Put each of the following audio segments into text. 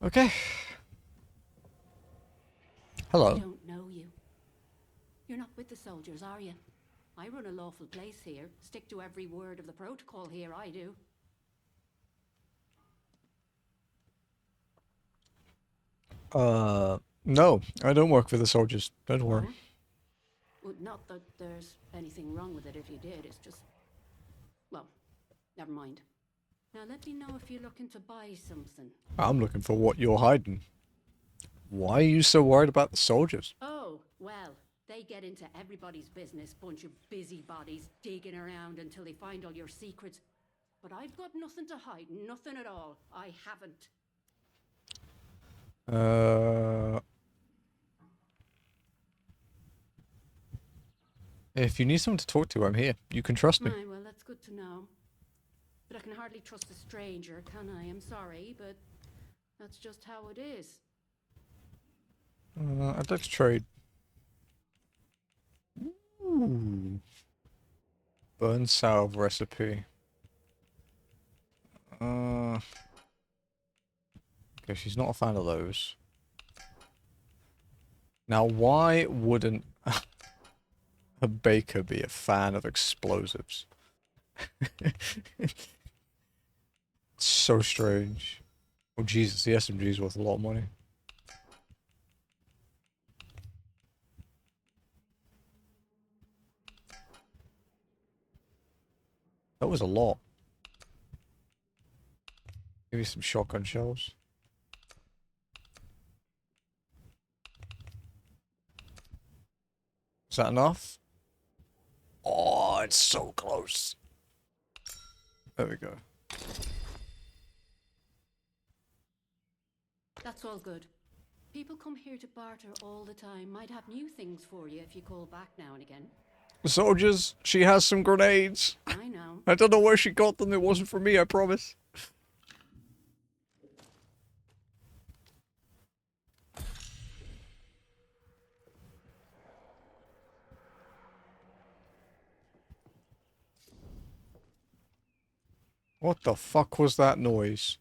Okay. I Hello. don't know you. You're not with the soldiers, are you? I run a lawful place here. Stick to every word of the protocol here, I do. No, I don't work for the soldiers. Don't worry. Oh? Well, not that there's anything wrong with it if you did, it's just... Well, never mind. Now let me know if you're looking to buy something. I'm looking for what you're hiding. Why are you so worried about the soldiers? Oh, well, they get into everybody's business, bunch of busybodies digging around until they find all your secrets. But I've got nothing to hide, nothing at all. I haven't. Uh, if you need someone to talk to, I'm here. You can trust me. Aye, well, that's good to know. But I can hardly trust a stranger, can I? I'm sorry, but that's just how it is. I'd like to trade. Ooh. Burn salve recipe. Okay, she's not a fan of those. Now, why wouldn't a baker be a fan of explosives? So strange. Oh Jesus, the SMG is worth a lot of money. That was a lot. Maybe some shotgun shells. Is that enough? Oh, it's so close. There we go. That's all good. People come here to barter all the time. Might have new things for you if you call back now and again. Soldiers, she has some grenades. I know. I don't know where she got them. It wasn't for me, I promise. What the fuck was that noise?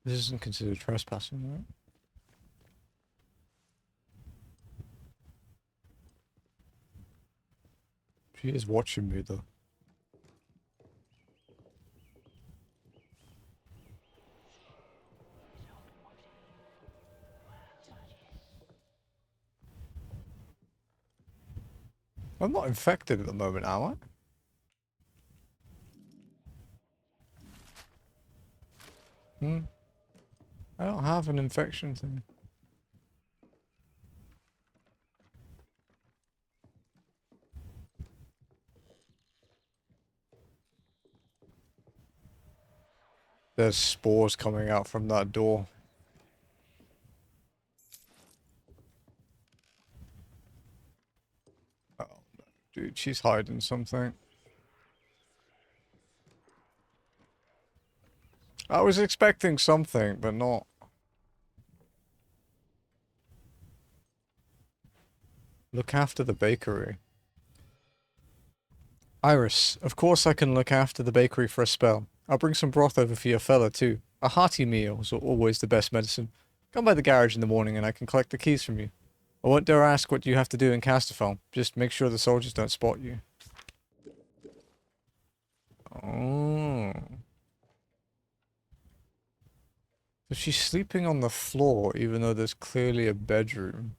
This isn't considered trespassing, right? She is watching me, though. I'm not infected at the moment, am I? Hmm? I don't have an infection thing. There's spores coming out from that door. Oh, no. Dude, she's hiding something. I was expecting something, but not. Look after the bakery. Iris, of course I can look after the bakery for a spell. I'll bring some broth over for your fella too. A hearty meal is always the best medicine. Come by the garage in the morning and I can collect the keys from you. I won't dare ask what you have to do in Casterfell. Just make sure the soldiers don't spot you. Oh. So she's sleeping on the floor even though there's clearly a bedroom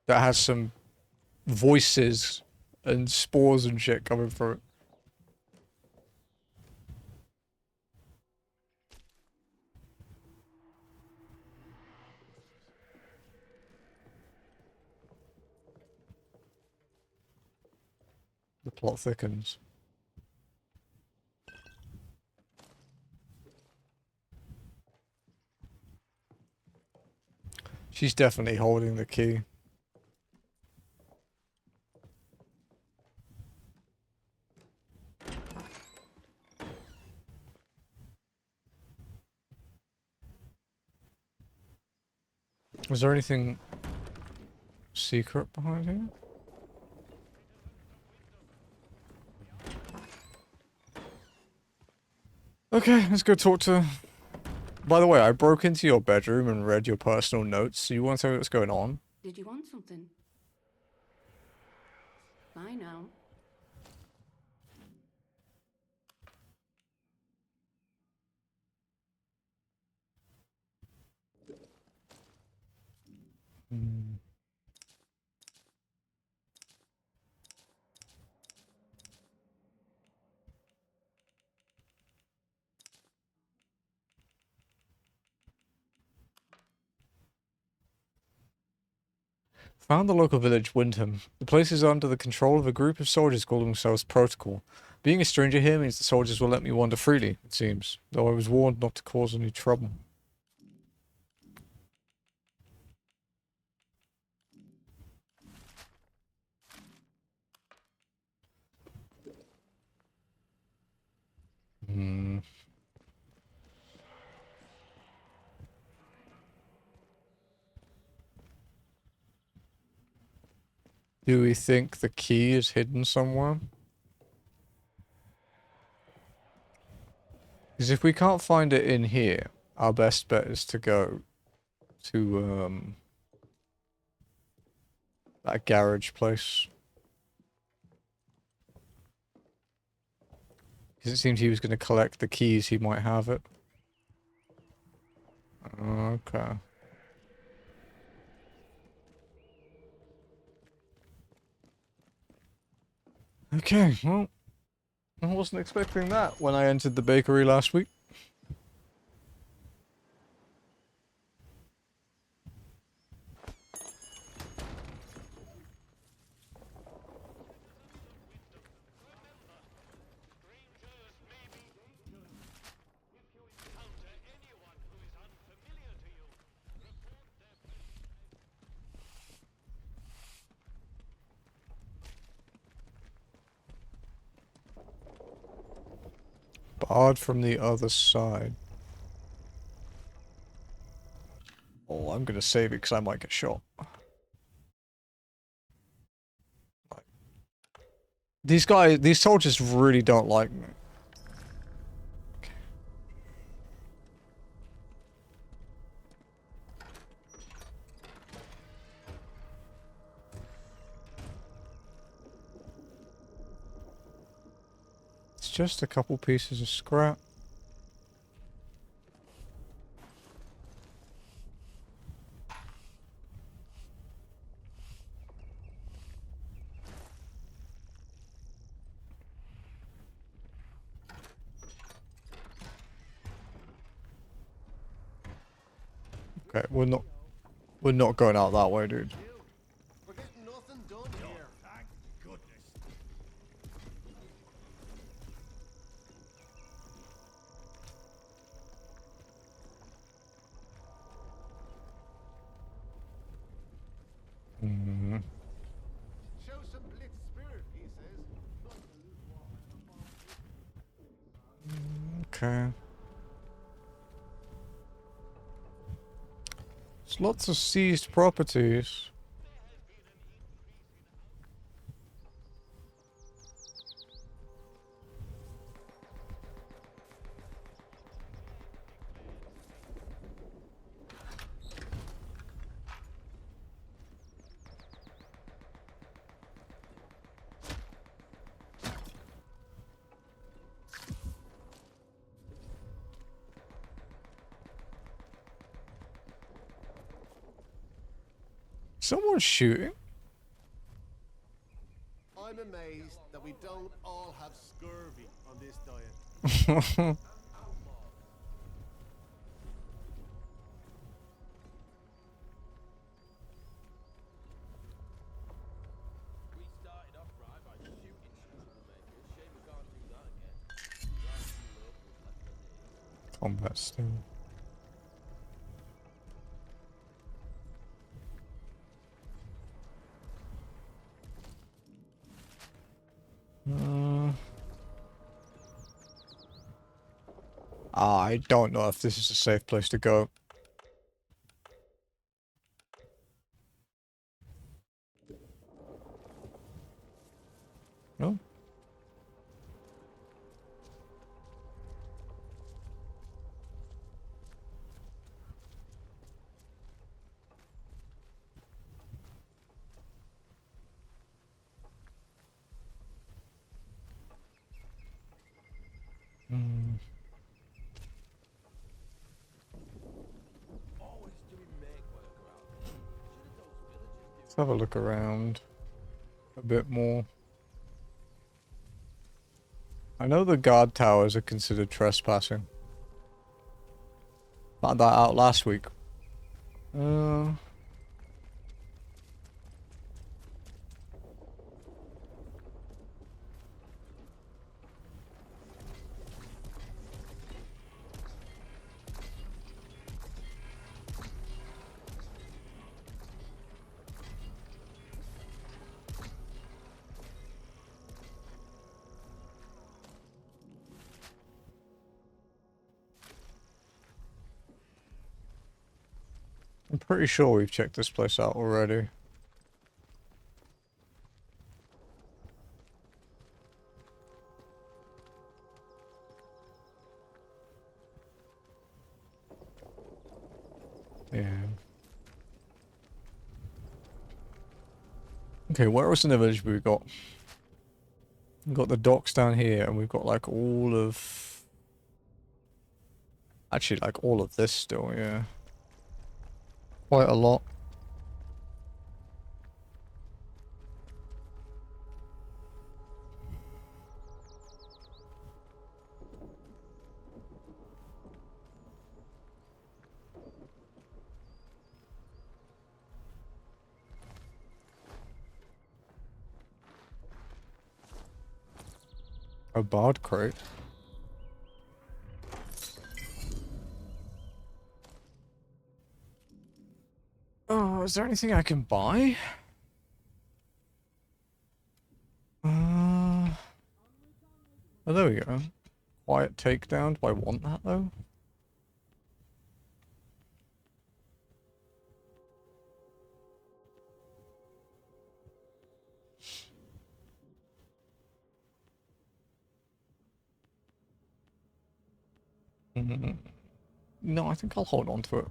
that has some voices and spores and shit coming from it. The plot thickens. She's definitely holding the key. Was there anything... secret behind here? Okay, let's go talk to... By the way, I broke into your bedroom and read your personal notes, so you want to tell me what's going on? Did you want something? I know. Hmm. Found the local village, Wyndham. The place is under the control of a group of soldiers calling themselves Protocol. Being a stranger here means the soldiers will let me wander freely, it seems, though I was warned not to cause any trouble. Hmm. Do we think the key is hidden somewhere? Because if we can't find it in here, our best bet is to go to, that garage place. Because it seems he was going to collect the keys, he might have it. Okay. Okay, well, I wasn't expecting that when I entered the bakery last week. Barred from the other side. Oh, I'm gonna save it because I might get shot. These soldiers really don't like me. It's just a couple pieces of scrap. Okay, we're not going out that way, dude. We're getting nothing done here. Thank goodness. Hmm. Show some blitz spirit, he says. Okay. There's lots of seized properties. Someone's shooting. I'm amazed that we don't all have scurvy on this diet. We started off right by shooting troublemakers. Shame we can't do that again. Right, few locals left as it is. Combat still. I don't know if this is a safe place to go. No? Hmm. Always doing make work around here. Should have those villagers Let's have a look around a bit more. I know the guard towers are considered trespassing. Found that out last week. Uh, I'm pretty sure we've checked this place out already. Yeah. Okay, where else in the village we got? We've got the docks down here, and we've got like all of... Actually, like all of this still, yeah. Quite a lot. A bard crate. Oh, is there anything I can buy? Oh, there we go. Quiet takedown. Do I want that though? No, I think I'll hold on to it.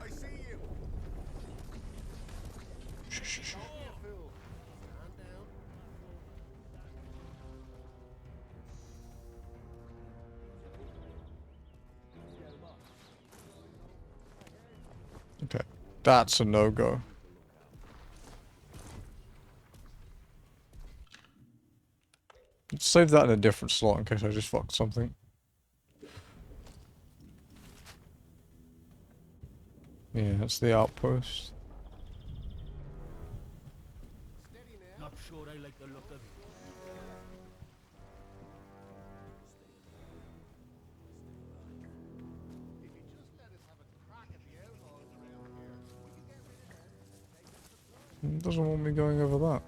I see you. Shh, shh, shh. Don't be a fool. Stand down. Okay, that's a no-go. Let's save that in a different slot in case I just fucked something. Yeah, that's the outpost. Steady now. Not sure I like the look of it. If you just let us have a crack at the outlaws around here, we can get rid of them and take them supplies. It doesn't want me going over that.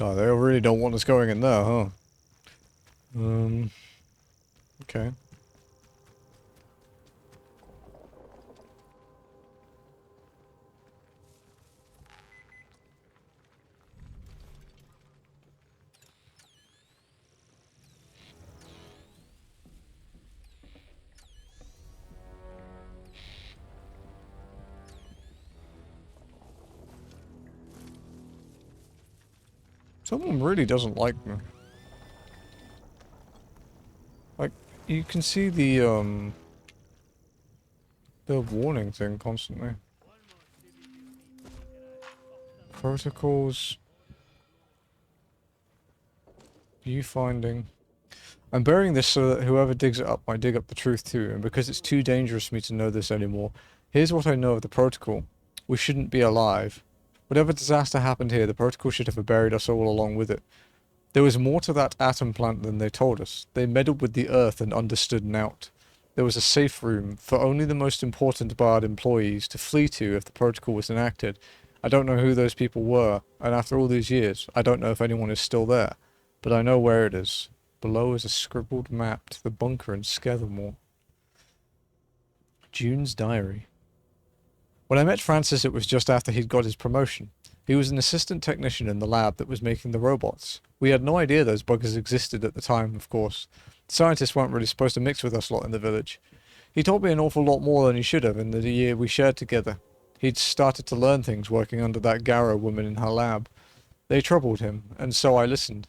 Oh, they really don't want us going in there, huh? Okay. Someone really doesn't like me. Like, you can see the warning thing constantly. Protocols. Viewfinding. I'm burying this so that whoever digs it up might dig up the truth too, and because it's too dangerous for me to know this anymore, here's what I know of the protocol. We shouldn't be alive. Whatever disaster happened here, the protocol should have buried us all along with it. There was more to that atom plant than they told us. They meddled with the earth and understood an out. there was a safe room for only the most important Bard employees to flee to if the protocol was enacted. I don't know who those people were, and after all these years, I don't know if anyone is still there, but I know where it is. Below is a scribbled map to the bunker in Skethermoor. June's diary. When I met Francis, it was just after he'd got his promotion. He was an assistant technician in the lab that was making the robots. We had no idea those buggers existed at the time, of course. Scientists weren't really supposed to mix with us lot in the village. He taught me an awful lot more than he should have in the year we shared together. He'd started to learn things working under that Garrow woman in her lab. They troubled him, and so I listened.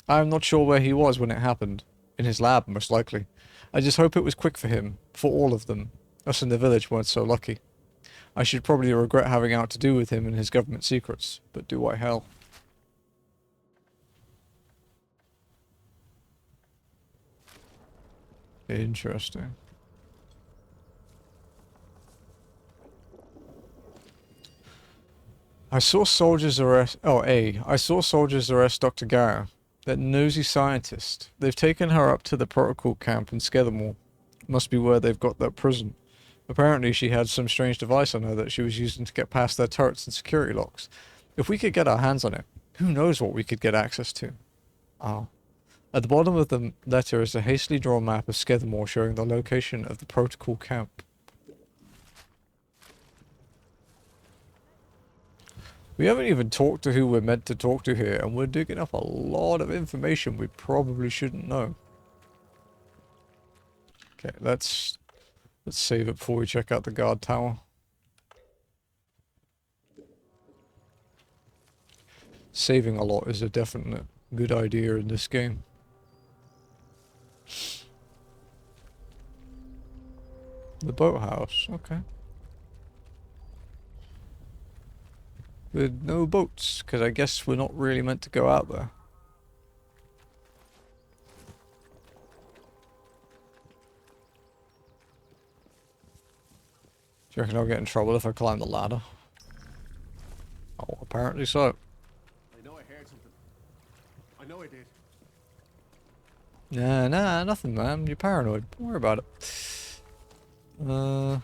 I am not sure where he was when it happened. In his lab, most likely. I just hope it was quick for him, for all of them. Us in the village weren't so lucky. I should probably regret having out to do with him and his government secrets, but do I hell. Interesting. I saw soldiers arrest... I saw soldiers arrest Dr. Garrow, that nosy scientist. They've taken her up to the protocol camp in Skethermoor. Must be where they've got that prison. Apparently she had some strange device on her that she was using to get past their turrets and security locks. If we could get our hands on it, who knows what we could get access to. Oh. At the bottom of the letter is a hastily drawn map of Skethermoor showing the location of the protocol camp. We haven't even talked to who we're meant to talk to here, and we're digging up a lot of information we probably shouldn't know. Okay, let's save it before we check out the guard tower. Saving a lot is a definite good idea in this game. The boathouse, okay. With no boats, because I guess we're not really meant to go out there. Do you reckon I'll get in trouble if I climb the ladder? Oh, apparently so. I know I heard something. I know I did. Nah, nothing, man. You're paranoid. Don't worry about it. Okay.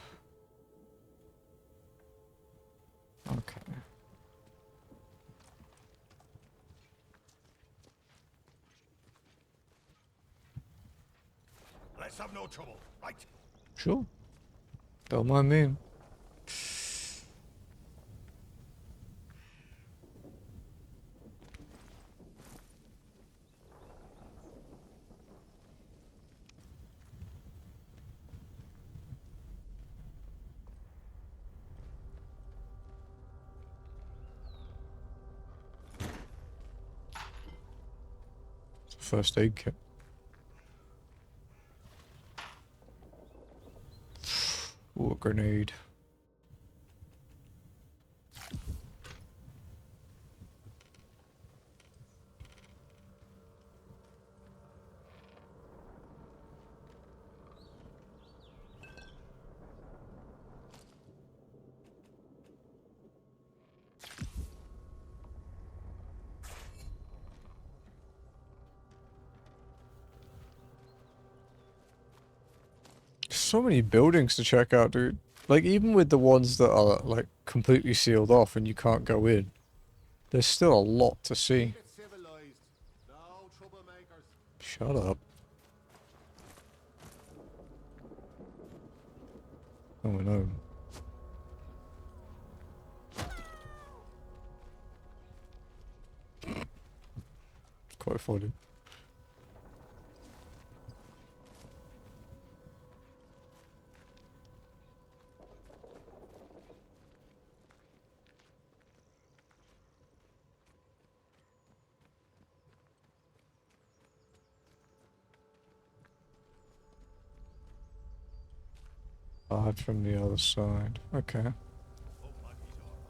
Let's have no trouble, right? Sure. Don't mind me. First aid kit. Ooh, a grenade. So many buildings to check out, dude. Like, even with the ones that are, like, completely sealed off and you can't go in, there's still a lot to see. Get civilized. No troublemakers. Shut up. Oh no. Quite funny. From the other side. Okay. Hope Maggie's alright.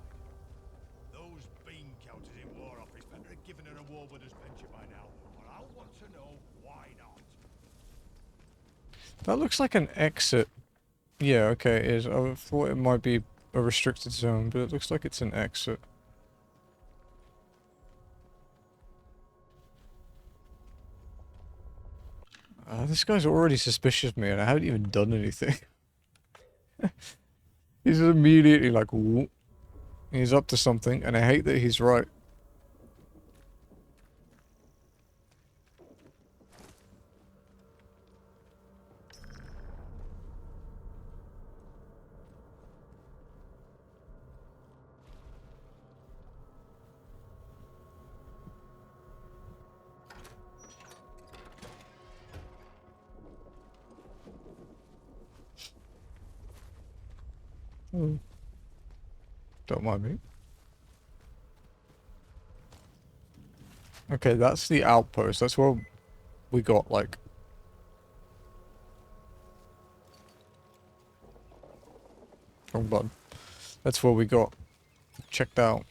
Those bean counters in War Office better have given her a war with his pension by now. But I want to know why not. That looks like an exit. Yeah, okay, it is. I thought it might be a restricted zone, but it looks like it's an exit. This guy's already suspicious of me and I haven't even done anything. He's immediately like, whoop. He's up to something, and I hate that he's right. Hmm. Don't mind me. Okay, that's the outpost. That's where we got, like... Wrong button. That's where we got checked out.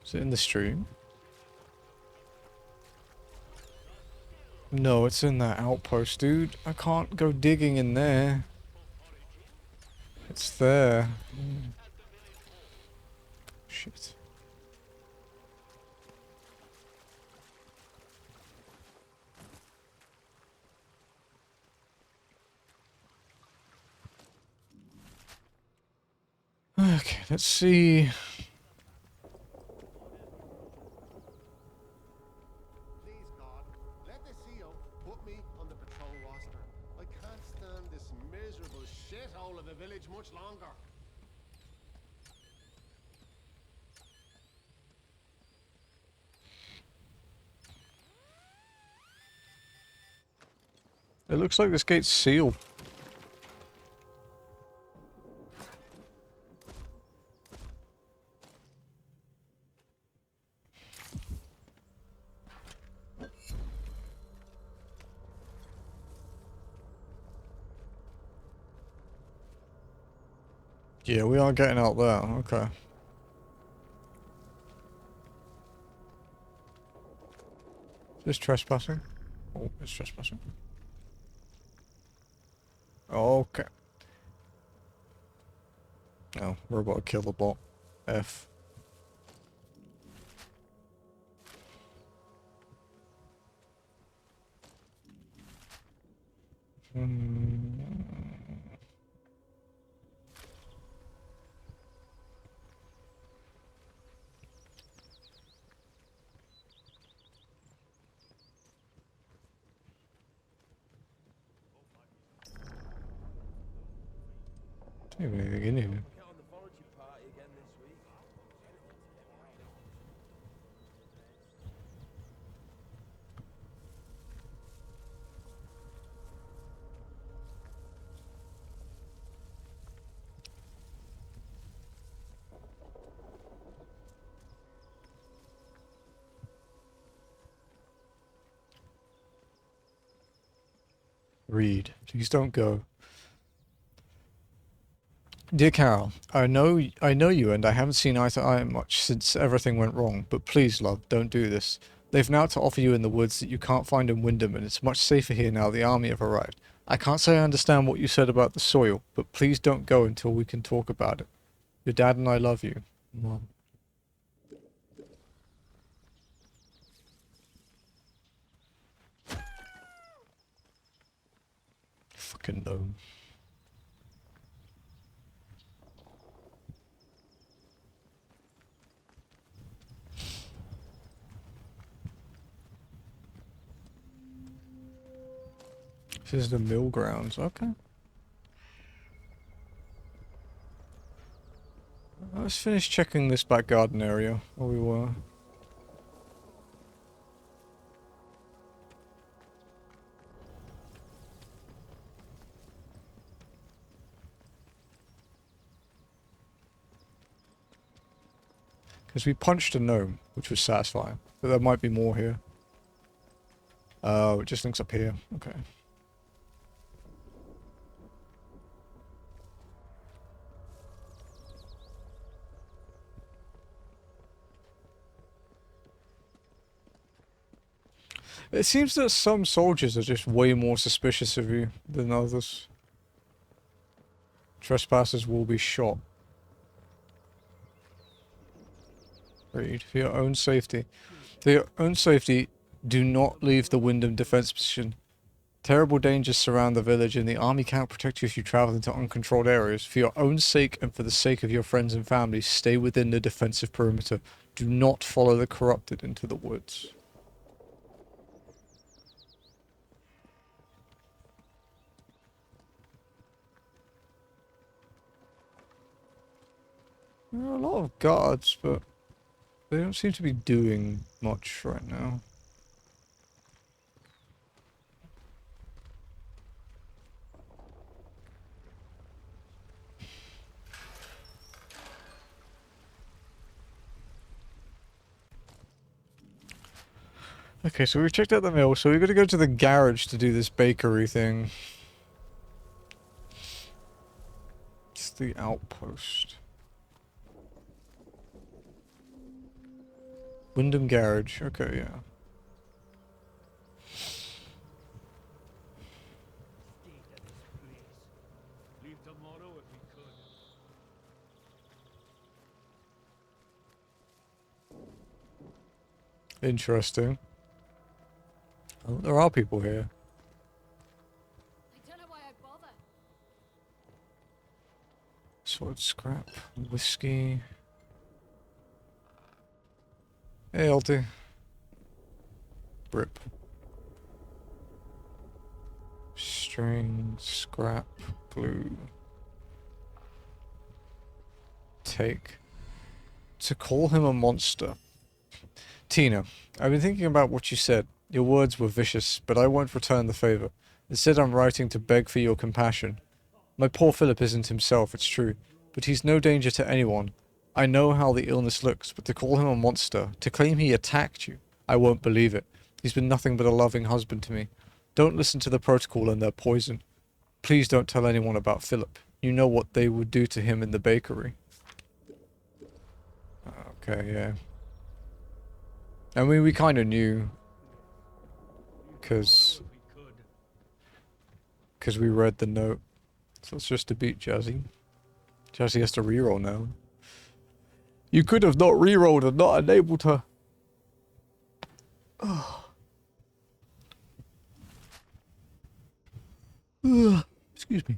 Is it in the stream? No, it's in that outpost, dude. I can't go digging in there. It's there. Shit. Okay, let's see. Please, God, let the CO put me on the patrol roster. I can't stand this miserable shithole of a village much longer. It looks like this gate's sealed. Yeah, we are getting out there. Okay. Is this trespassing? Oh, it's trespassing. Okay. Oh, we're about to kill the bot. F. Don't even anything in here. Get on the voluntary party again this week. Read. Please don't go. Dear Carol, I know you and I haven't seen eye to eye much since everything went wrong, but please, love, don't do this. They've now to offer you in the woods that you can't find in Wyndham, and it's much safer here now the army have arrived. I can't say I understand what you said about the soil, but please don't go until we can talk about it. Your dad and I love you. Mom. Fucking gnome. This is the mill grounds, okay. Let's finish checking this back garden area where we were. Because we punched a gnome, which was satisfying. But there might be more here. Oh, it just links up here. Okay. It seems that some soldiers are just way more suspicious of you than others. Trespassers will be shot. Read. For your own safety. For your own safety, do not leave the Wyndham defense position. Terrible dangers surround the village, and the army can't protect you if you travel into uncontrolled areas. For your own sake and for the sake of your friends and family, stay within the defensive perimeter. Do not follow the corrupted into the woods. There are a lot of guards, but they don't seem to be doing much right now. Okay, so we've checked out the mill, so we're going to go to the garage to do this bakery thing. It's the outpost. Wyndham Garage, okay, yeah. Leave tomorrow if we could. Interesting. Oh, there are people here. I don't know why I bother. Sword scrap, whiskey. Hey, LT. Rip. String, scrap, glue. Take. To call him a monster. Tina, I've been thinking about what you said. Your words were vicious, but I won't return the favor. Instead, I'm writing to beg for your compassion. My poor Philip isn't himself, it's true, but he's no danger to anyone. I know how the illness looks, but to call him a monster, to claim he attacked you, I won't believe it. He's been nothing but a loving husband to me. Don't listen to the protocol and their poison. Please don't tell anyone about Philip. You know what they would do to him in the bakery. Okay, yeah. I mean, we kind of knew. Because we read the note. So it's just to beat Jazzy. Jazzy has to reroll now. You could have not rerolled and not enabled her. Excuse me.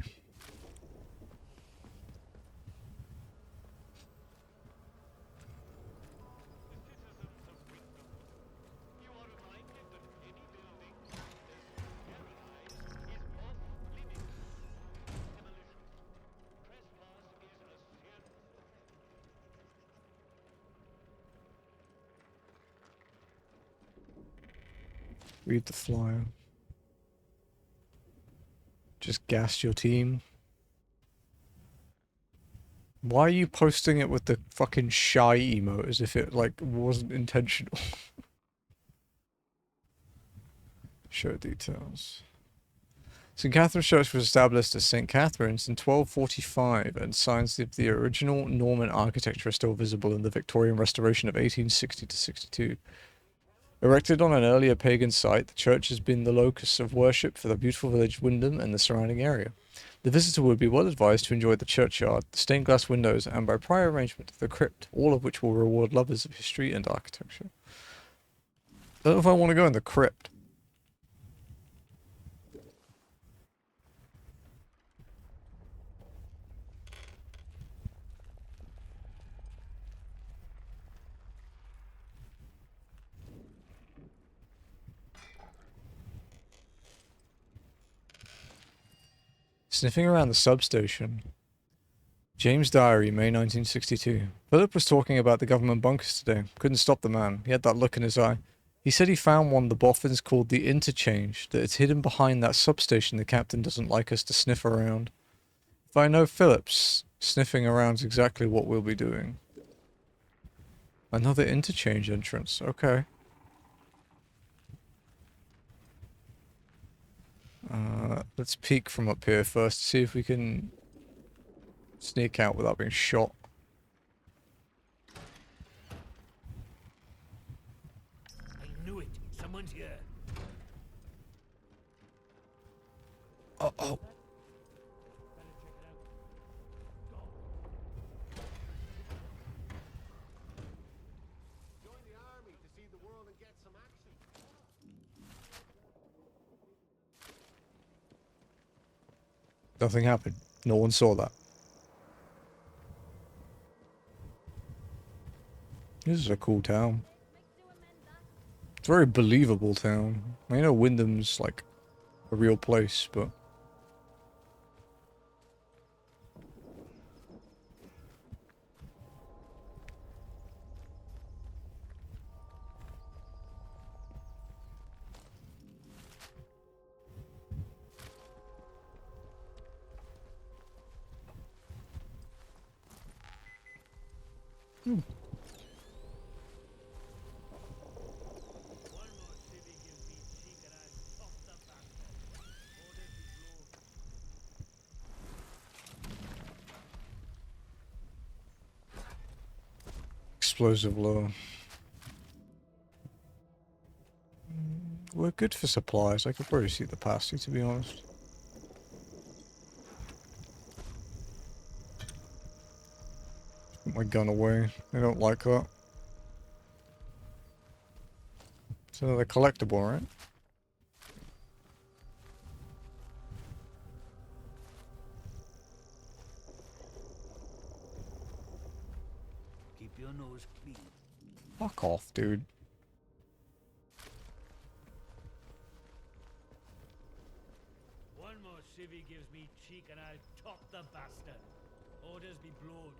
Read the flyer. Just gassed your team. Why are you posting it with the fucking shy emote as if it, like, wasn't intentional? Show details. St. Catherine's Church was established as St. Catherine's in 1245, and signs of the original Norman architecture are still visible in the Victorian restoration of 1860 to 62. Erected on an earlier pagan site, the church has been the locus of worship for the beautiful village Wyndham and the surrounding area. The visitor would be well advised to enjoy the churchyard, the stained glass windows, and by prior arrangement, the crypt, all of which will reward lovers of history and architecture. I don't know if I want to go in the crypt. Sniffing around the substation. James Diary, May 1962. Philip was talking about the government bunkers today. Couldn't stop the man. He had that look in his eye. He said he found one the boffins called the Interchange, that it's hidden behind that substation the captain doesn't like us to sniff around. If I know Phillips, sniffing around's exactly what we'll be doing. Another interchange entrance, okay. Let's peek from up here first to see if we can sneak out without being shot. I knew it. Someone's here. Uh-oh. Nothing happened. No one saw that. This is a cool town. It's a very believable town. I know Wyndham's like a real place, but... Explosive low. We're good for supplies. I could probably see the pasty, to be honest. Put my gun away. I don't like that. It's another collectible, right? Keep your nose clean. Fuck off, dude. One more civvy gives me cheek and I'll top the bastard. Orders be blowed.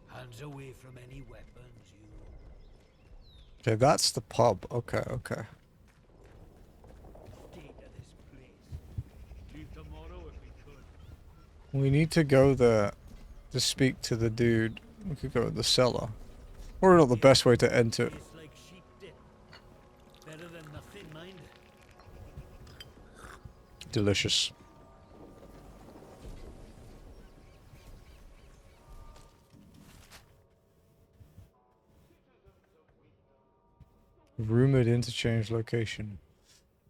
Hands away from any weapons, you. Okay, that's the pub. Okay, okay. State of this place. Leave tomorrow if we could. We need to go there to speak to the dude. We could go to the cellar. Or not the best way to enter. Tastes like sheep dip. Better than nothing, mind. Delicious. Rumored interchange location.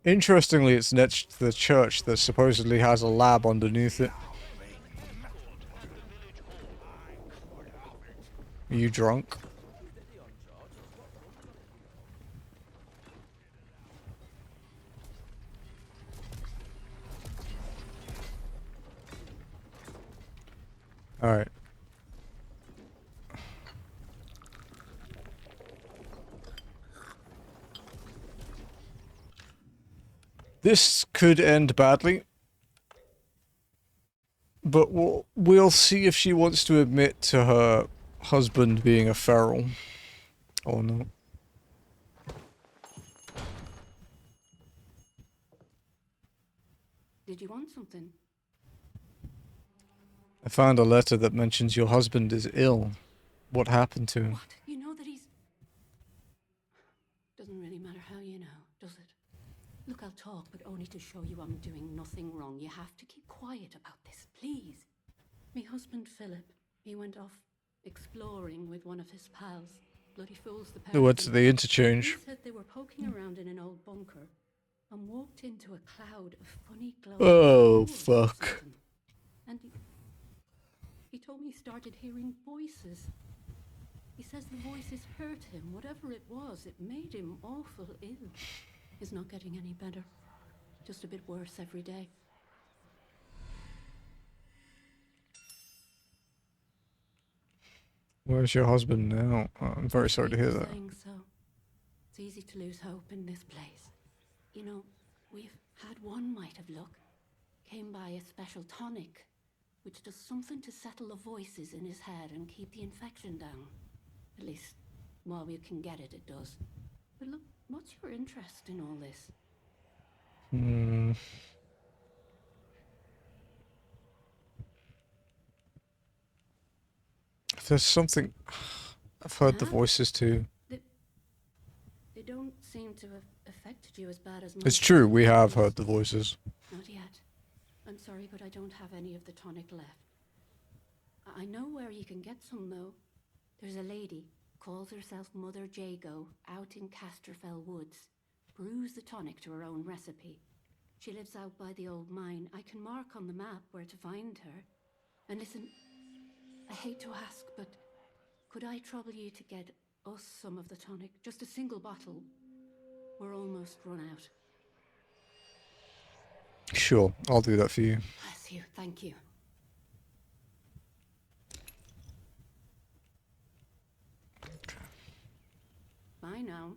Interestingly, it's next to the church that supposedly has a lab underneath it. Are you drunk? Alright. This could end badly. But we'll see if she wants to admit to her husband being a feral. Or not. Did you want something? I found a letter that mentions your husband is ill. What happened to him? What? You know that he's... Doesn't really matter how you know, does it? Look, I'll talk, but only to show you I'm doing nothing wrong. You have to keep quiet about this, please. Me husband, Philip, he went off exploring with one of his pals. Bloody fools, the pair They of went to them. the interchange. He said they were poking around in an old bunker and walked into a cloud of funny glowing Oh, orbs or fuck. something. And he told me he started hearing voices. He says the voices hurt him. Whatever it was, it made him awful ill. He's not getting any better. Just a bit worse every day. Where's your husband now? Oh, I'm very sorry to hear that. Saying so. It's easy to lose hope in this place. You know, we've had one mite of luck. Came by a special tonic, which does something to settle the voices in his head and keep the infection down. At least, while we can get it, it does. But look, what's your interest in all this? If there's something... I've heard the Huh? voices too. They don't seem to have affected you as bad as It's most true, we have others. heard the voices. Not yet. I'm sorry, but I don't have any of the tonic left. I know where you can get some, though. There's a lady, calls herself Mother Jago, out in Casterfell Woods. Brews the tonic to her own recipe. She lives out by the old mine. I can mark on the map where to find her. And listen, I hate to ask, but could I trouble you to get us some of the tonic? Just a single bottle. We're almost run out. Sure, I'll do that for you. Bless you. Thank you. Bye now.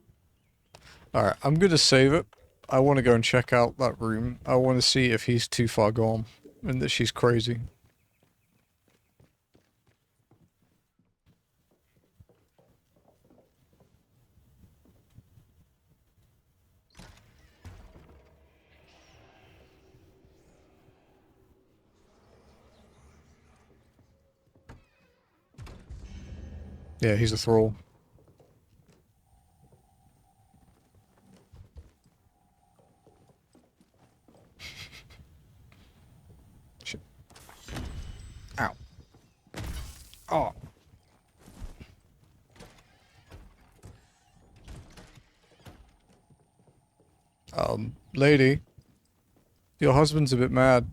Alright, I'm gonna save it. I want to go and check out that room. I want to see if he's too far gone and that she's crazy. Yeah, he's a thrall. Shit. Ow. Oh. Lady. Your husband's a bit mad.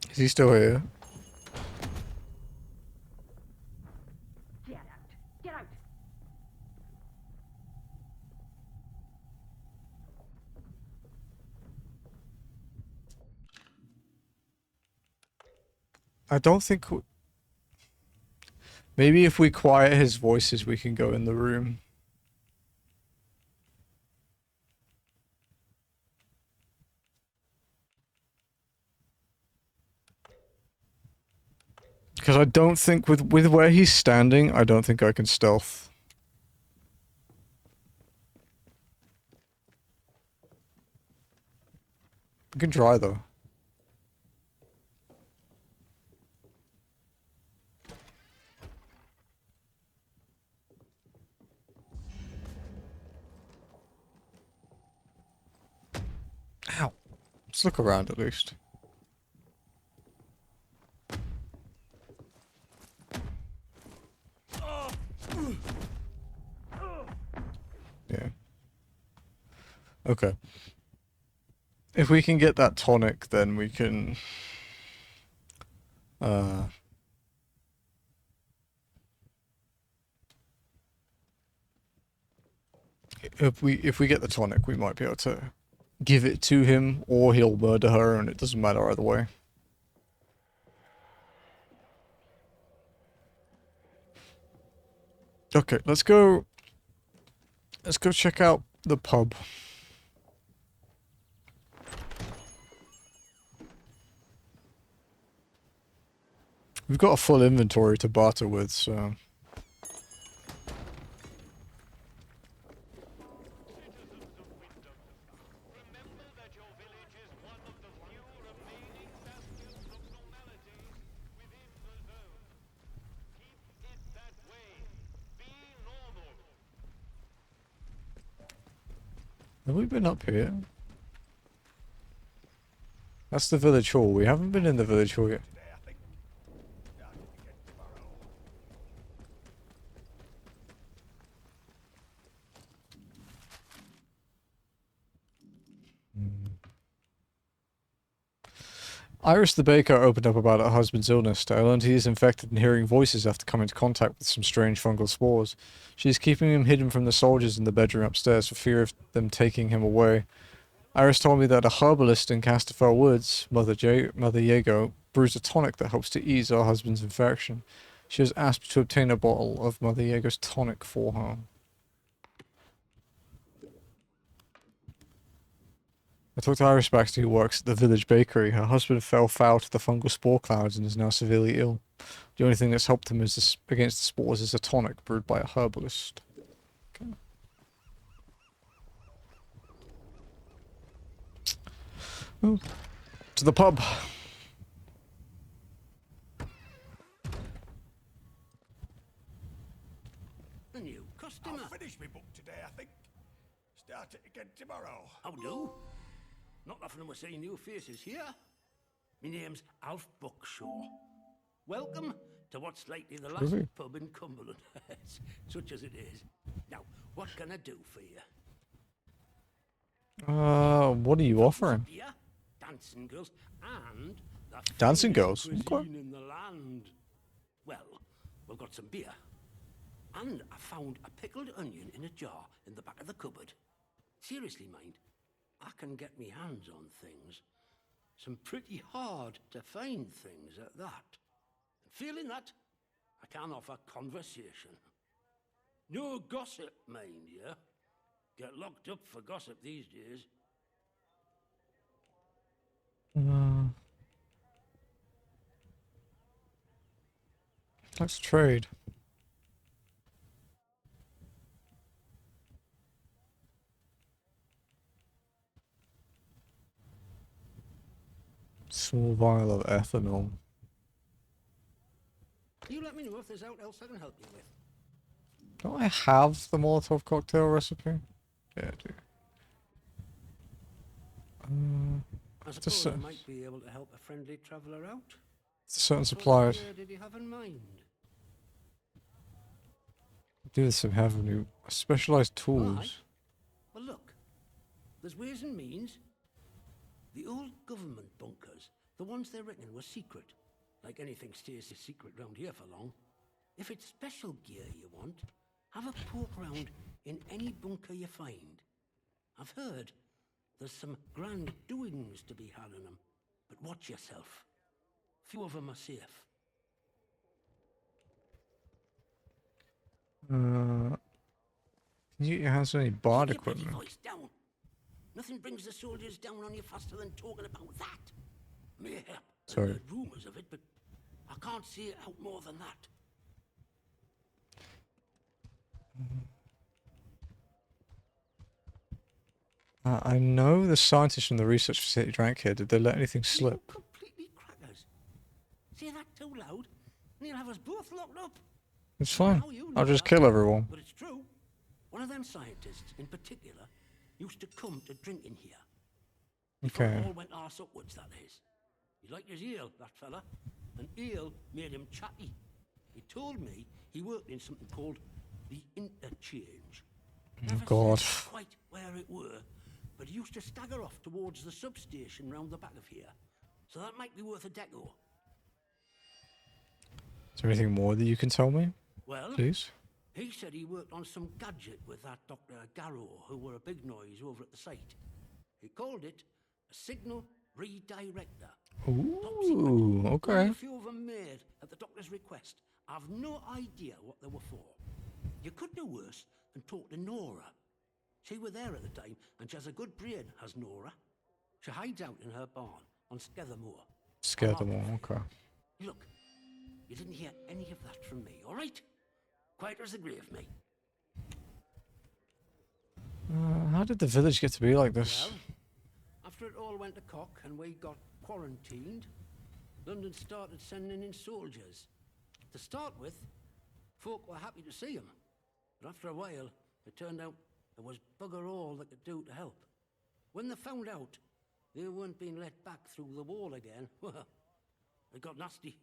Is he still here? Get out. Get out. I don't think... Maybe if we quiet his voices, we can go in the room. Because I don't think with where he's standing, I don't think I can stealth. We can try though. Ow. Let's look around at least. Yeah. Okay. If we can get that tonic, then we can... If we get the tonic, we might be able to give it to him, or he'll murder her, and it doesn't matter either way. Okay, let's go check out the pub. We've got a full inventory to barter with, so... Citizens of Wyndham, remember that your village is one of the few remaining bastions of normality within the zone. Keep it that way. Be normal. Have we been up here? That's the village hall. We haven't been in the village hall yet. Today, I think. Starting again tomorrow. Iris the baker opened up about her husband's illness. I learned he is infected and hearing voices after coming into contact with some strange fungal spores. She is keeping him hidden from the soldiers in the bedroom upstairs for fear of them taking him away. Iris told me that a herbalist in Casterfell Woods, Mother Yago, brews a tonic that helps to ease her husband's infection. She has asked to obtain a bottle of Mother Yago's tonic for her. I talked to Iris Baxter, who works at the village bakery. Her husband fell foul to the fungal spore clouds and is now severely ill. The only thing that's helped him against the spores is a tonic brewed by a herbalist. Okay. Oh. To the pub. A new customer. I'll finish my book today, I think. Start it again tomorrow. How do? Not often we're seeing new faces here. My name's Alf Buckshaw. Welcome to what's likely the last Groovy. pub in Cumberland, such as it is. Now, what can I do for you? What are you offering? Beer, dancing girls, and the Dancing finest girls? cuisine Okay. in the land. Well, we've got some beer, and I found a pickled onion in a jar in the back of the cupboard. Seriously, mind, I can get me hands on things. Some pretty hard to find things at that. And feeling that, I can offer conversation. No gossip, mind you. Get locked up for gossip these days. Let's trade. Small vial of ethanol. You let me know if there's out else I can help you with. Don't I have the Molotov cocktail recipe? Yeah, I do. I Just suppose I so- might be able to help a friendly traveller out. It's a certain What supplies. beer did you have in mind? Do this some have new specialized tools. Aye. Well, look, there's ways and means. The old government bunkers, the ones they reckon were secret, like anything stays a secret round here for long. If it's special gear you want, have a poke round in any bunker you find. I've heard there's some grand doings to be had in them, but watch yourself. Few of them are safe. Can you get your hands on any bard Keep your pretty equipment? voice down. Nothing brings the soldiers down on you faster than talking about that. Mayhap I've Sorry. heard rumours of it, but I can't see it out more than that. I know the scientists from the research facility drank here. Did they let anything slip? You completely crackers. Say that too loud, and you'll have us both locked up. It's fine. Now you I'll know just that, kill everyone. But it's true. One of them scientists, in particular, used to come to drink in here. Before Okay. it all went arse upwards, that is. He liked his ale, that fella, and ale made him chatty. He told me he worked in something called the Interchange. Never God. said quite where it were, but he used to stagger off towards the substation round the back of here. So that might be worth a deco. Is there anything more that you can tell me, Well, please? he said he worked on some gadget with that Dr. Garrow, who were a big noise over at the site. He called it a signal redirector. Top secret. Ooh, Only okay. a few of them made at the doctor's request. I've no idea what they were for. You could do worse than talk to Nora. She was there at the time, and she has a good brain, has Nora. She hides out in her barn on Skethermoor. Skethermoor, okay. Look, you didn't hear any of that from me, all right? Quiet as the grave, mate. How did the village get to be like this? Well, after it all went to cock and we got quarantined, London started sending in soldiers. To start with, folk were happy to see them. But after a while, it turned out there was bugger all they could do to help. When they found out they weren't being let back through the wall again, well, it got nasty.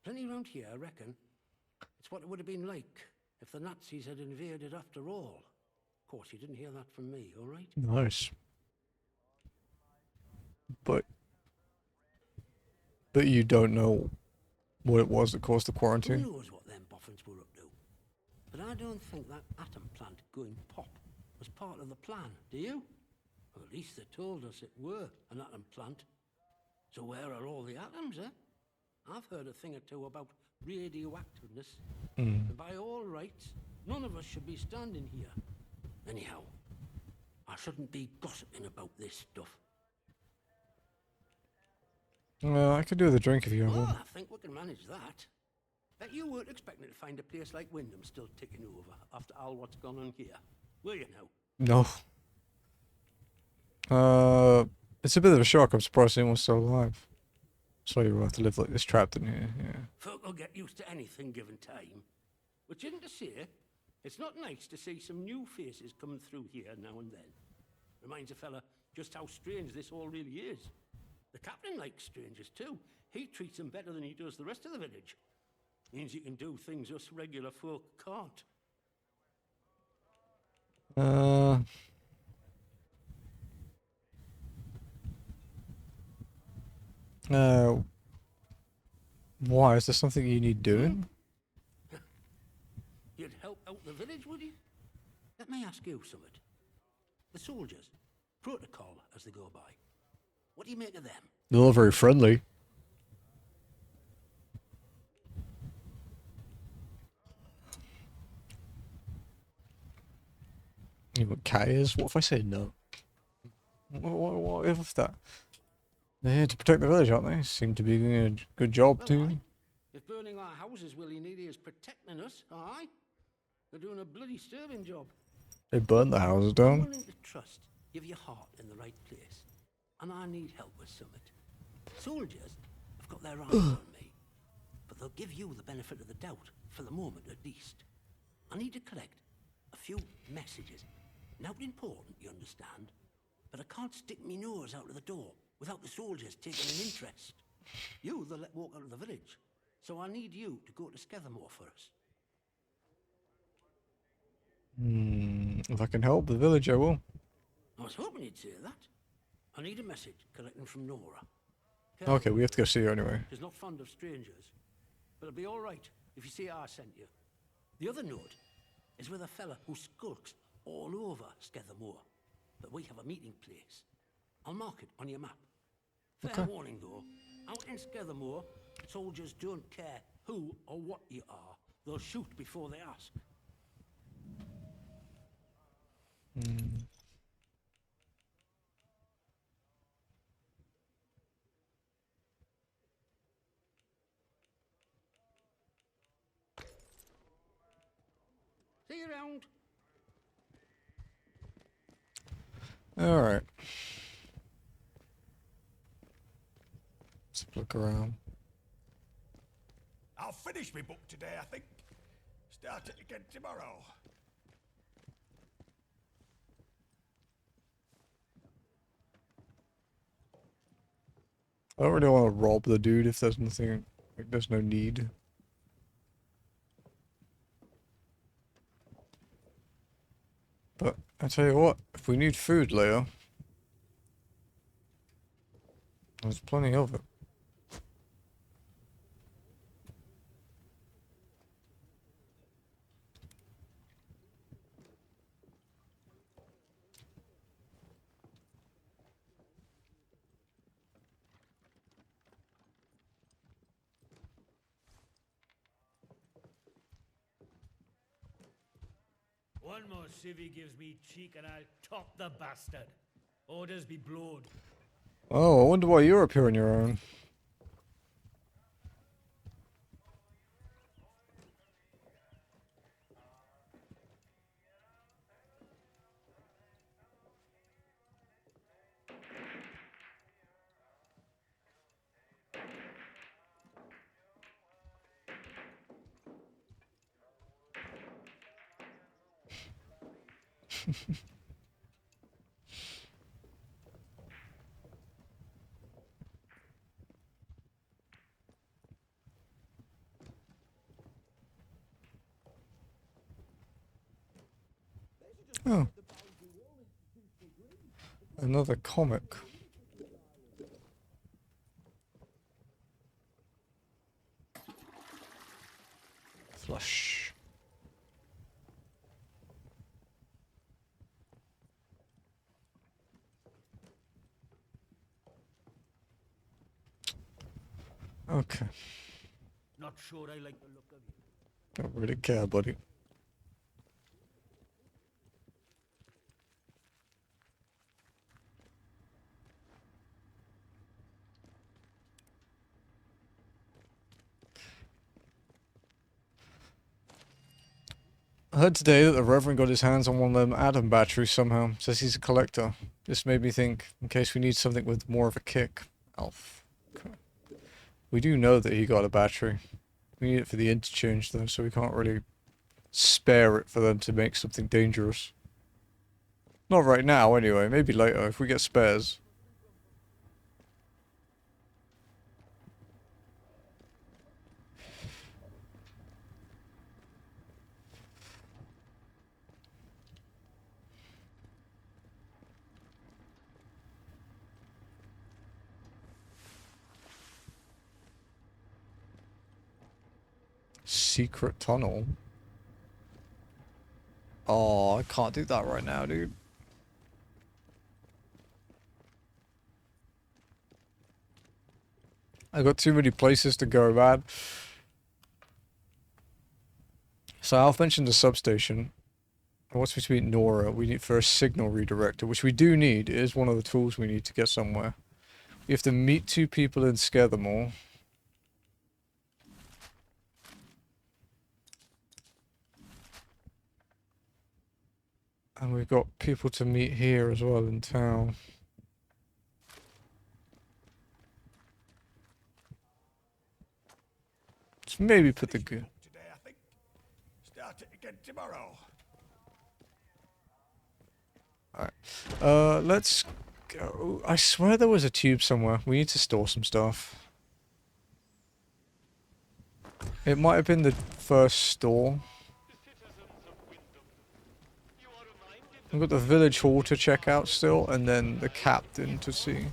Plenty round here, I reckon. It's what it would have been like if the Nazis had invaded after all. Of course, you didn't hear that from me, all right? Nice. But you don't know what it was that caused the Who quarantine? knows what them boffins were up to? But I don't think that atom plant going pop was part of the plan, do you? Or at least they told us it were an atom plant. So where are all the atoms, eh? I've heard a thing or two about radioactiveness. And by all rights, none of us should be standing here. Anyhow, I shouldn't be gossiping about this stuff. I could do with a drink if you have Oh, one. I think we can manage that. Bet you weren't expecting to find a place like Wyndham still ticking over after all what's gone on here, were you now? No. It's a bit of a shock. I'm surprised anyone's still alive. So you have to live like this trapped in here, yeah. Folk will get used to anything given time. Which isn't to say, it's not nice to see some new faces coming through here now and then. Reminds a fella just how strange this all really is. The captain likes strangers too. He treats them better than he does the rest of the village. Means you can do things us regular folk can't. Uh, why? Is there something you need doing? You'd help out the village, would you? Let me ask you something. The soldiers, protocol as they go by. What do you make of them? They're all very friendly. You know what cat is? What if I say no? What if that? They're here to protect the village, aren't they? Seem to be doing a good job Well, too. aye. If burning our houses willy-nilly is protecting us, aye. They're doing a bloody sterling job. They burnt the houses I'm down. willing to trust you've your heart in the right place. And I need help with something. Soldiers have got their eyes on me. But they'll give you the benefit of the doubt, for the moment at least. I need to collect a few messages. Not important, you understand. But I can't stick me nose out of the door without the soldiers taking an interest. You, they'll let walk out of the village. So I need you to go to Skethermoor for us. If I can help the village, I will. I was hoping you'd say that. I need a message collecting from Nora. Okay, we have to go see her anyway. She's not fond of strangers. But it'll be all right if you see I sent you. The other note is with a fella who skulks all over Skethermoor. But we have a meeting place. I'll mark it on your map. Fair warning, though. Out in Skethermoor, soldiers don't care who or what you are. They'll shoot before they ask. See you around. Alright. Let's look around. I'll finish my book today, I think. Start it again tomorrow. I don't really want to rob the dude if there's nothing, like, there's no need. But I tell you what, if we need food later, there's plenty of it. One more civvy gives me cheek and I'll top the bastard. Orders be blowed. Oh, I wonder why you're up here on your own. Oh. Another comic. Flush. Okay. Not sure I like the look of you. Don't really care, buddy. I heard today that the Reverend got his hands on one of them atom batteries somehow. Says he's a collector. This made me think, in case we need something with more of a kick. Alf. Okay. We do know that he got a battery. We need it for the interchange though, so we can't really spare it for them to make something dangerous. Not right now anyway, maybe later if we get spares. secret tunnel. Oh, I can't do that right now, dude. I got too many places to go, man. So Alf mentioned the substation. Once we meet Nora, we need for a signal redirector, which we do need. It is one of the tools we need to get somewhere. We have to meet 2 people in Skethermoor. And we've got people to meet here as well in town. Let's maybe put the good. Today, I think. Start it again tomorrow. Alright. Let's go. I swear there was a tube somewhere. We need to store some stuff. It might have been the first store. I've got the village hall to check out still, and then the captain to see.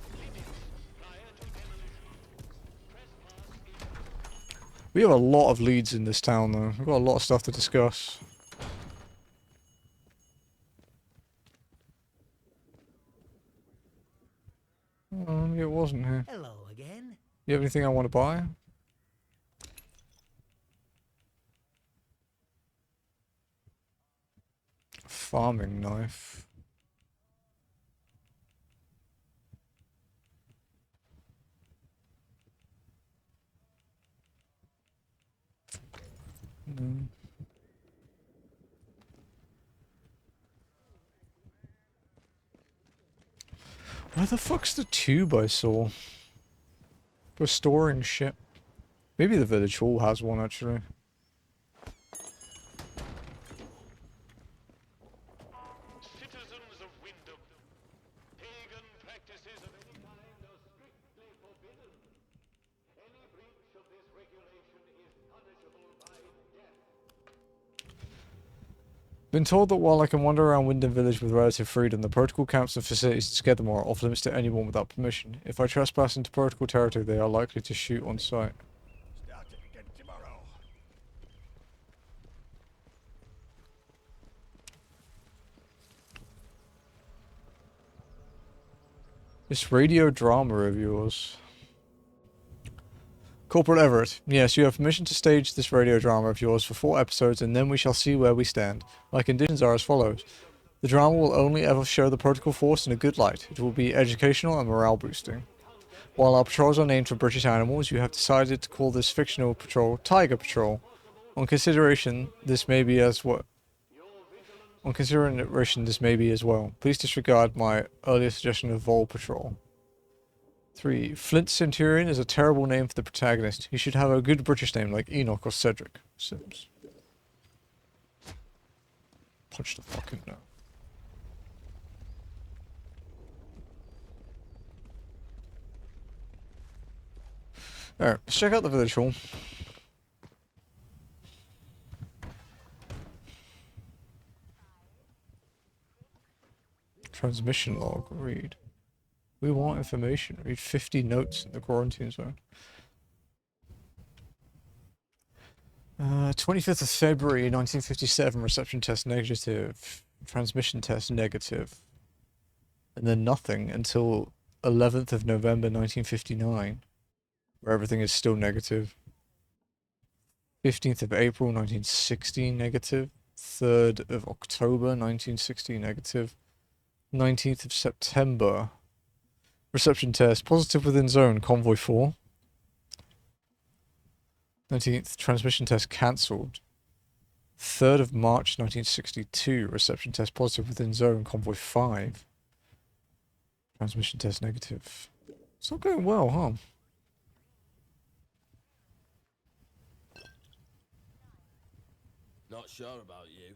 We have a lot of leads in this town though. We've got a lot of stuff to discuss. Oh, it wasn't here. Hello again. You have anything I want to buy? Farming knife. No. Where the fuck's the tube I saw? For storing shit. Maybe the village hall has one actually. Citizens of Wyndham, pagan practices of any kind are strictly forbidden. Any breach of this regulation is punishable by death. Been told that while I can wander around Wyndham Village with relative freedom, the protocol camps and facilities in Skethermoor are off limits to anyone without permission. If I trespass into protocol territory, they are likely to shoot on sight. Start it again tomorrow. This radio drama of yours. Corporal Everett, yes, you have permission to stage this radio drama of yours for 4 episodes, and then we shall see where we stand. My conditions are as follows. The drama will only ever show the protocol force in a good light. It will be educational and morale boosting. While our patrols are named for British animals, you have decided to call this fictional patrol Tiger Patrol. On consideration, this may be as well. Please disregard my earlier suggestion of Vol Patrol. 3. Flint Centurion is a terrible name for the protagonist. He should have a good British name like Enoch or Cedric. Sims. Punch the fucking no. Alright, let's check out the village hall. Transmission log, read. We want information. Read 50 notes in the quarantine zone. 25th of February 1957, reception test negative. Transmission test negative. And then nothing until 11th of November 1959, where everything is still negative. 15th of April 1960, negative. 3rd of October 1960, negative. 19th of September. Reception test. Positive within zone. Convoy 4. 19th. Transmission test cancelled. 3rd of March 1962. Reception test positive within zone. Convoy 5. Transmission test negative. It's not going well, huh? Not sure about you.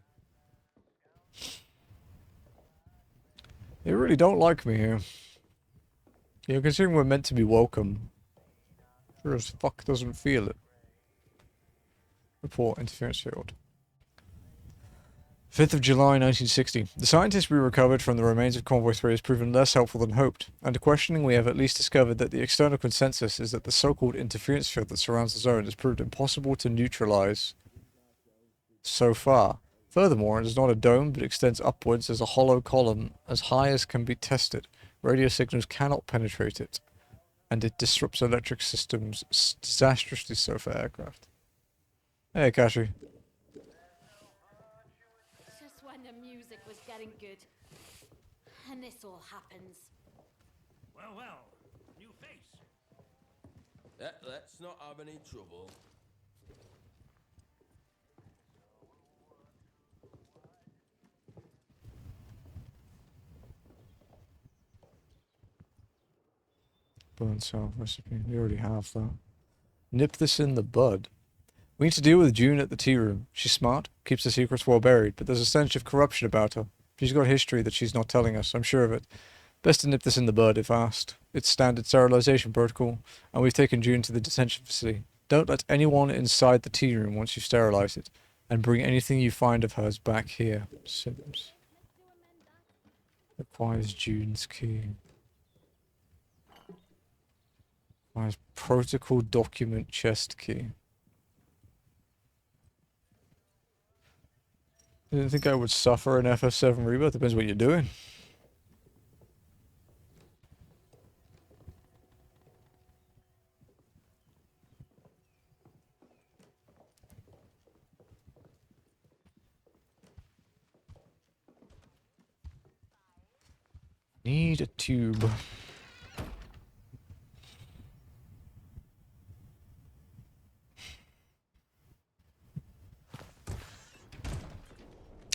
They really don't like me here. You know, considering we're meant to be welcome. Sure as fuck doesn't feel it. Report interference field. 5th of July 1960. The scientist we recovered from the remains of Convoy 3 has proven less helpful than hoped. Under questioning, we have at least discovered that the external consensus is that the so-called interference field that surrounds the zone has proved impossible to neutralize. so far. Furthermore, it is not a dome, but extends upwards as a hollow column as high as can be tested. Radio signals cannot penetrate it, and it disrupts electric systems disastrously so for aircraft. Hey, Kashi. Just when the music was getting good. And this all happens. Well, well. New face. Let's not have any trouble. Burn cell recipe. We already have that. Nip this in the bud. We need to deal with June at the tea room. She's smart, keeps the secrets well buried, but there's a stench of corruption about her. She's got history that she's not telling us, I'm sure of it. Best to nip this in the bud if asked. It's standard sterilization protocol, and we've taken June to the detention facility. Don't let anyone inside the tea room once you sterilize it, and bring anything you find of hers back here. Sims. Requires June's key. Requires protocol document chest key. I didn't think I would suffer an FF7 reboot. Depends what you're doing. Need a tube.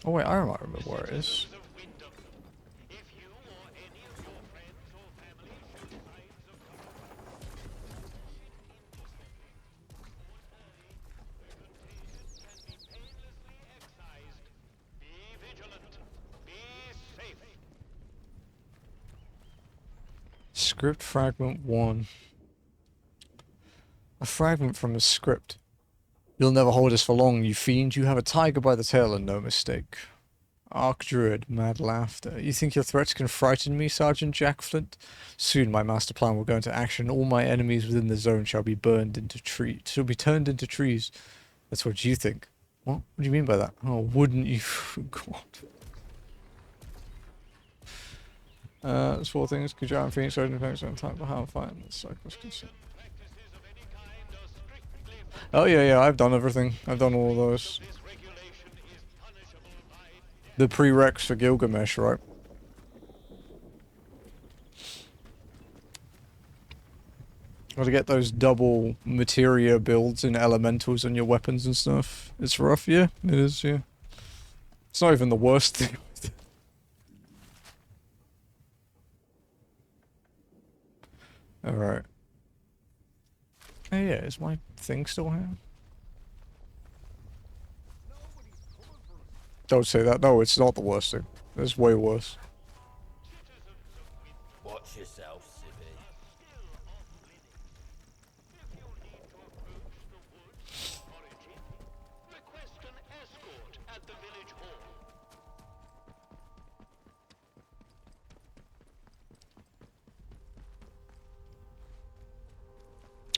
Oh wait, I might remember where it is. Of Wyndham. If you or any of your friends or family show signs of be vigilant. Be safe. Script fragment 1. A fragment from a script. You'll never hold us for long, you fiend. You have a tiger by the tail and no mistake. Archdruid, mad laughter. You think your threats can frighten me, Sergeant Jack Flint? Soon my master plan will go into action. All my enemies within the zone shall be burned into trees. Shall be turned into trees. That's what you think. What? What do you mean by that? Oh, wouldn't you? God. There's 4 things. Kujar and Phoenix, Odin, Phoenix, and Type of how fighting the cycles concern. Practices of any kind are strictly Oh yeah, I've done everything. I've done all of those. This regulation is punishable by death. The prereqs for Gilgamesh, right? Gotta get those double materia builds in elementals on your weapons and stuff. It's rough, yeah. It is, yeah. It's not even the worst thing. Alright. Oh yeah, is my thing still here? Don't say that. No, it's not the worst thing. It's way worse. Watch yourself, Sibby. If you need to approach the woods of origin, request an escort at the village hall.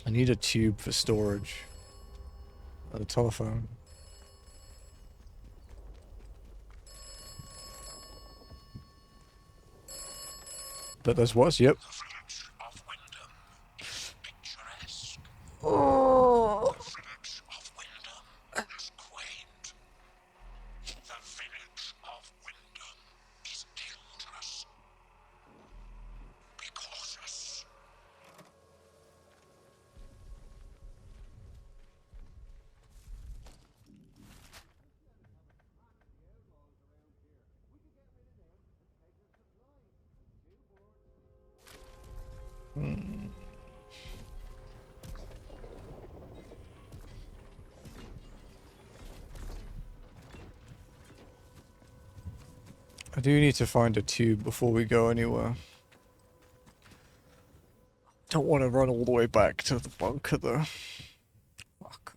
I need a tube for storage. A telephone. But there's what? Yep. The village of Wyndham. Picturesque. Oh. The village of Wyndham is quaint. The village of Wyndham is dangerous. Be cautious. I do need to find a tube before we go anywhere. Don't want to run all the way back to the bunker though. Fuck.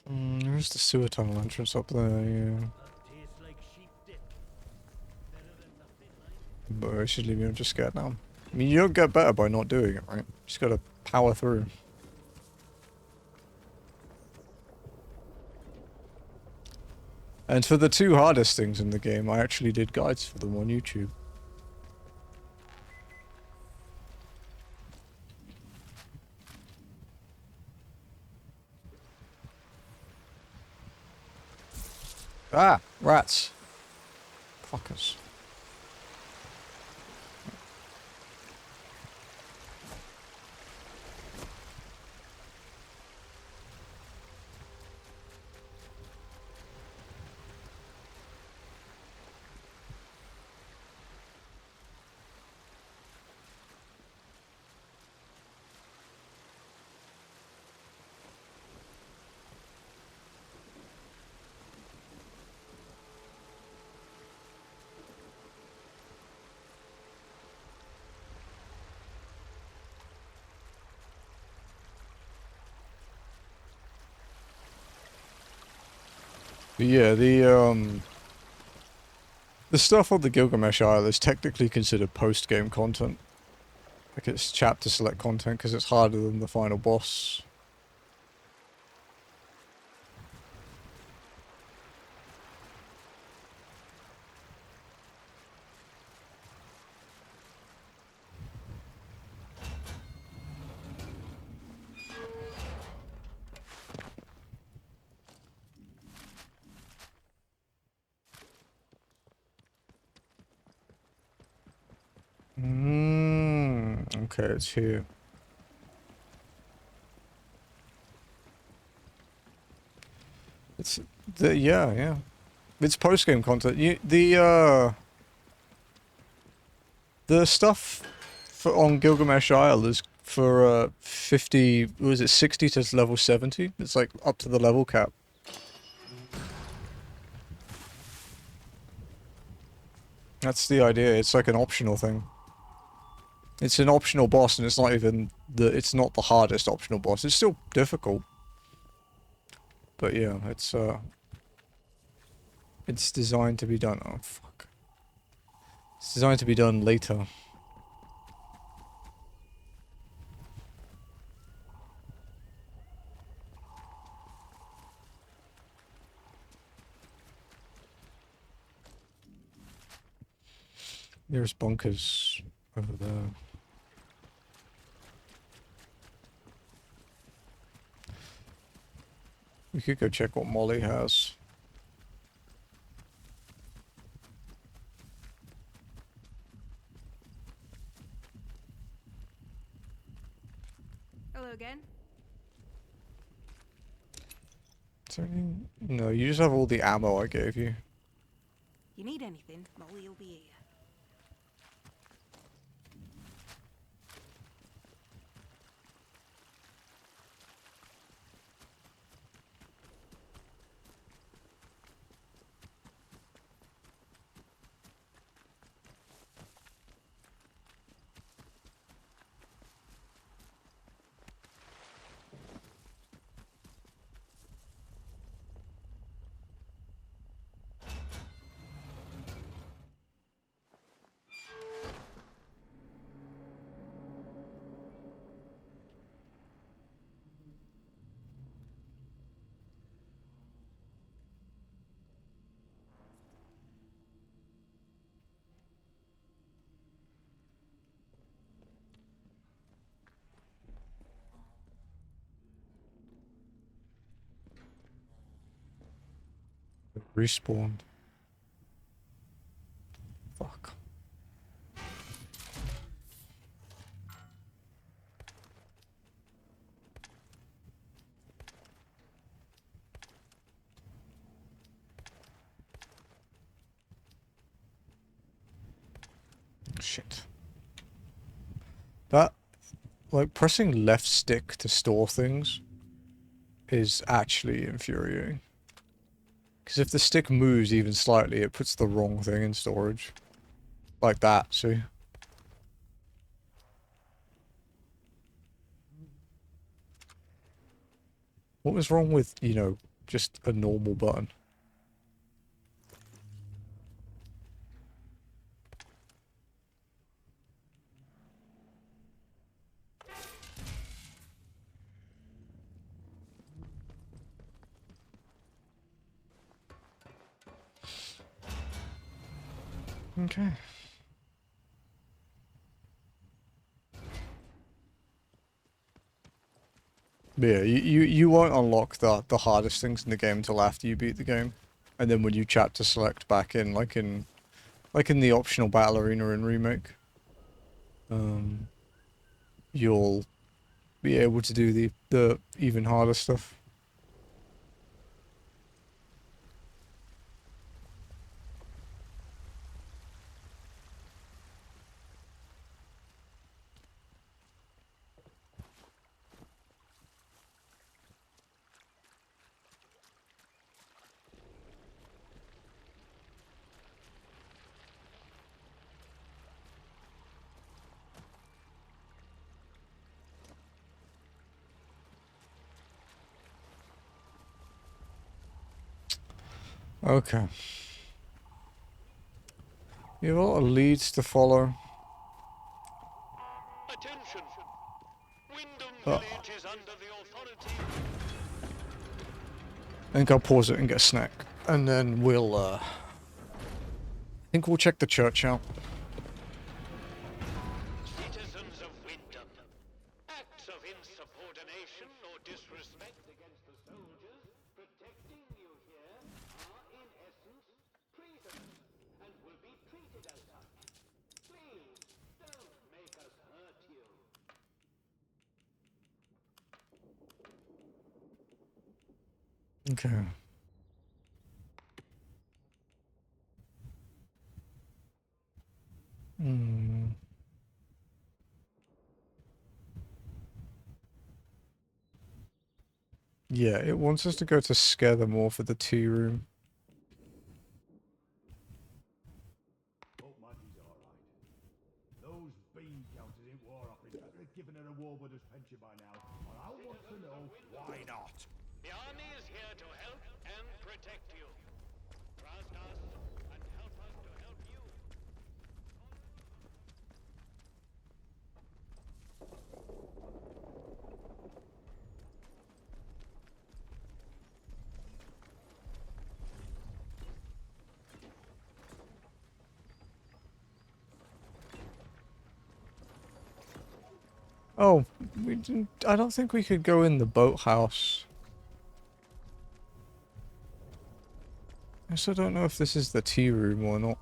There's the sewer tunnel entrance up there, yeah. Tastes like sheep dip. But basically, I'm just scared now. I mean, you don't get better by not doing it, right? Just gotta power through. And for the 2 hardest things in the game, I actually did guides for them on YouTube. Ah! Rats! Fuckers. But yeah, the stuff on the Gilgamesh Isle is technically considered post-game content. Like, it's chapter select content because it's harder than the final boss. Okay, it's here. It's yeah. It's post-game content. The stuff for on Gilgamesh Isle is for 50, was it 60 to level 70? It's like up to the level cap. That's the idea. It's like an optional thing. It's an optional boss, and it's not even it's not the hardest optional boss. It's still difficult. But yeah, it's designed to be done. Oh fuck. It's designed to be done later. There's bunkers over there. We could go check what Molly has. Hello again. No, you just have all the ammo I gave you. You need anything, Molly will be here. Respawned. Fuck. Shit. That, like, pressing left stick to store things is actually infuriating. Because if the stick moves even slightly, it puts the wrong thing in storage. Like that, see? What was wrong with, you know, just a normal button? Okay. But yeah, you won't unlock the hardest things in the game until after you beat the game, and then when you chapter select back in, like in the optional battle arena in Remake, you'll be able to do the even harder stuff. Okay. You have a lot of leads to follow. Attention! Wyndham Oh. village is under the authority. I think I'll pause it and get a snack, and then we'll I think we'll check the church out. Citizens of Wyndham, acts of insubordination or disrespect against the soldiers protecting you here are in essence treasonous and will be treated as such. Please don't make us hurt you. Okay. Yeah, it wants us to go to Skethermoor for the tea room. Hope Maggie's alright. Those bean counters in War Office better have given her a war widow's pension by now, or I want to know why not. The army is here to help and protect you. Trust us and help us to help you. Oh, we didn't. I don't think we could go in the boathouse. I still don't know if this is the tea room or not.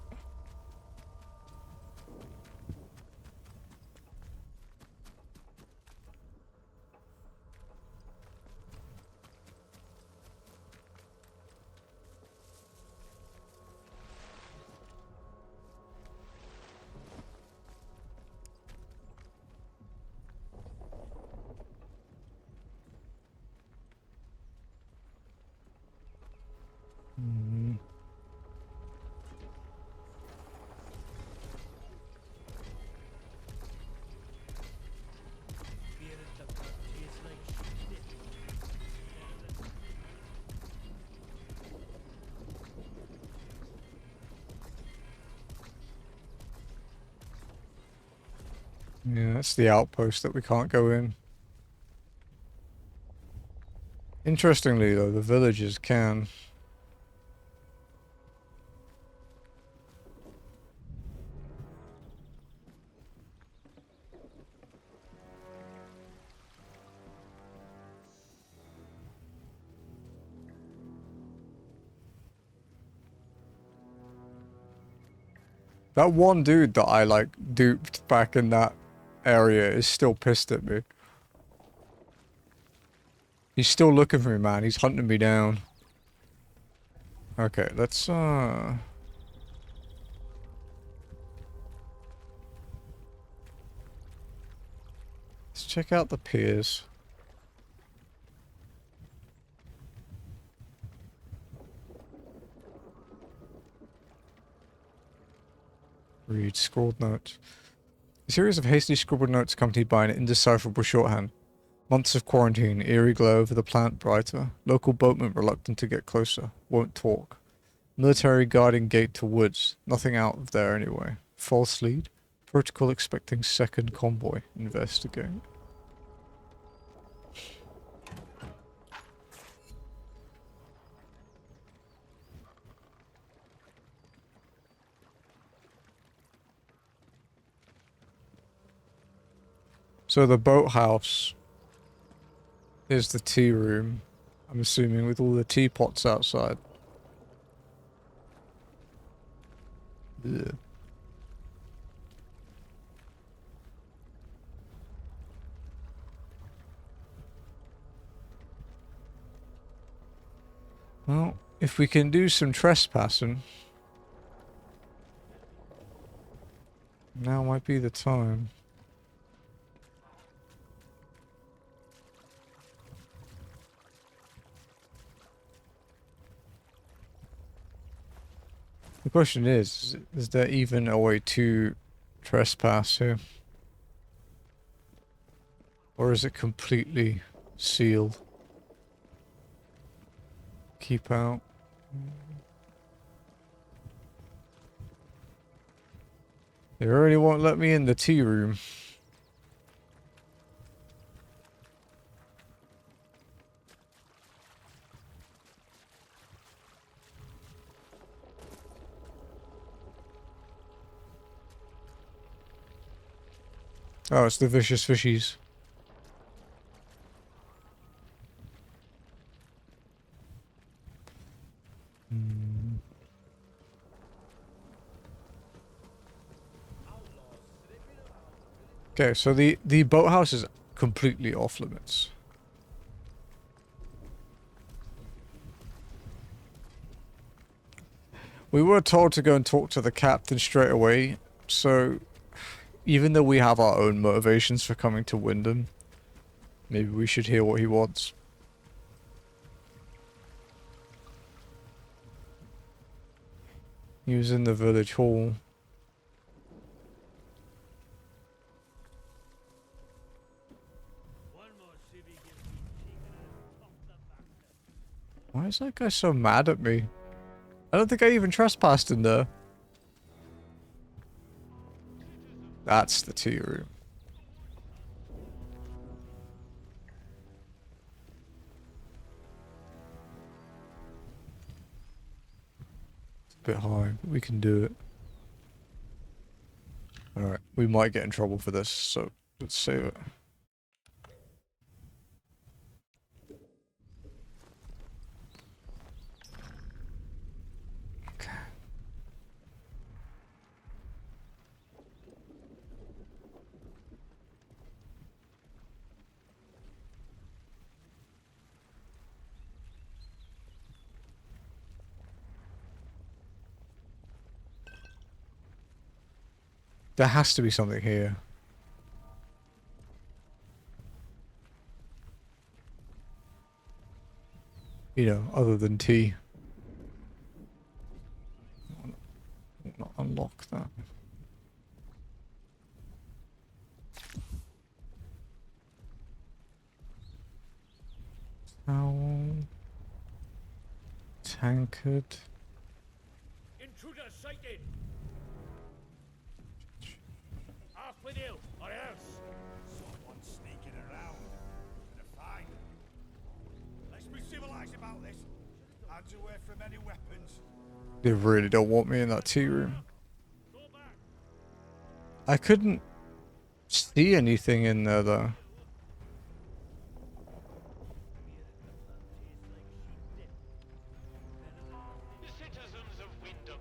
Beer at the pub tastes like shit. Yeah, that's the outpost that we can't go in. Interestingly, though, the villagers can. That one dude that I, like, duped back in that area is still pissed at me. He's still looking for me, man. He's hunting me down. Okay, let's check out the piers. Read scrawled notes. A series of hastily scribbled notes accompanied by an indecipherable shorthand. Months of quarantine, eerie glow over the plant brighter. Local boatman reluctant to get closer. Won't talk. Military guarding gate to woods. Nothing out of there anyway. False lead. Protocol expecting second convoy. Investigate. So the boathouse is the tea room. I'm assuming with all the teapots outside. Yeah. Well, if we can do some trespassing, now might be the time. The question is there even a way to trespass here? Or is it completely sealed? Keep out. They really won't let me in the tea room. Oh, it's the vicious fishies. Okay, so the boathouse is completely off limits. We were told to go and talk to the captain straight away, so even though we have our own motivations for coming to Wyndham, maybe we should hear what he wants. He was in the village hall. One more civvy gives me cheek and I'll top the bastard. Why is that guy so mad at me? I don't think I even trespassed in there. That's the tea room. It's a bit high, but we can do it. Alright, we might get in trouble for this, so let's save it. Okay. There has to be something here. You know, other than tea. Not unlock that. Towel. Tankard. Intruder sighted! Off with you, or else! Someone's sneaking around. Gonna find them. Let's be civilized about this. Hands away from any weapons. They really don't want me in that tea room. Go back! I couldn't see anything in there though. Citizens of Wyndham,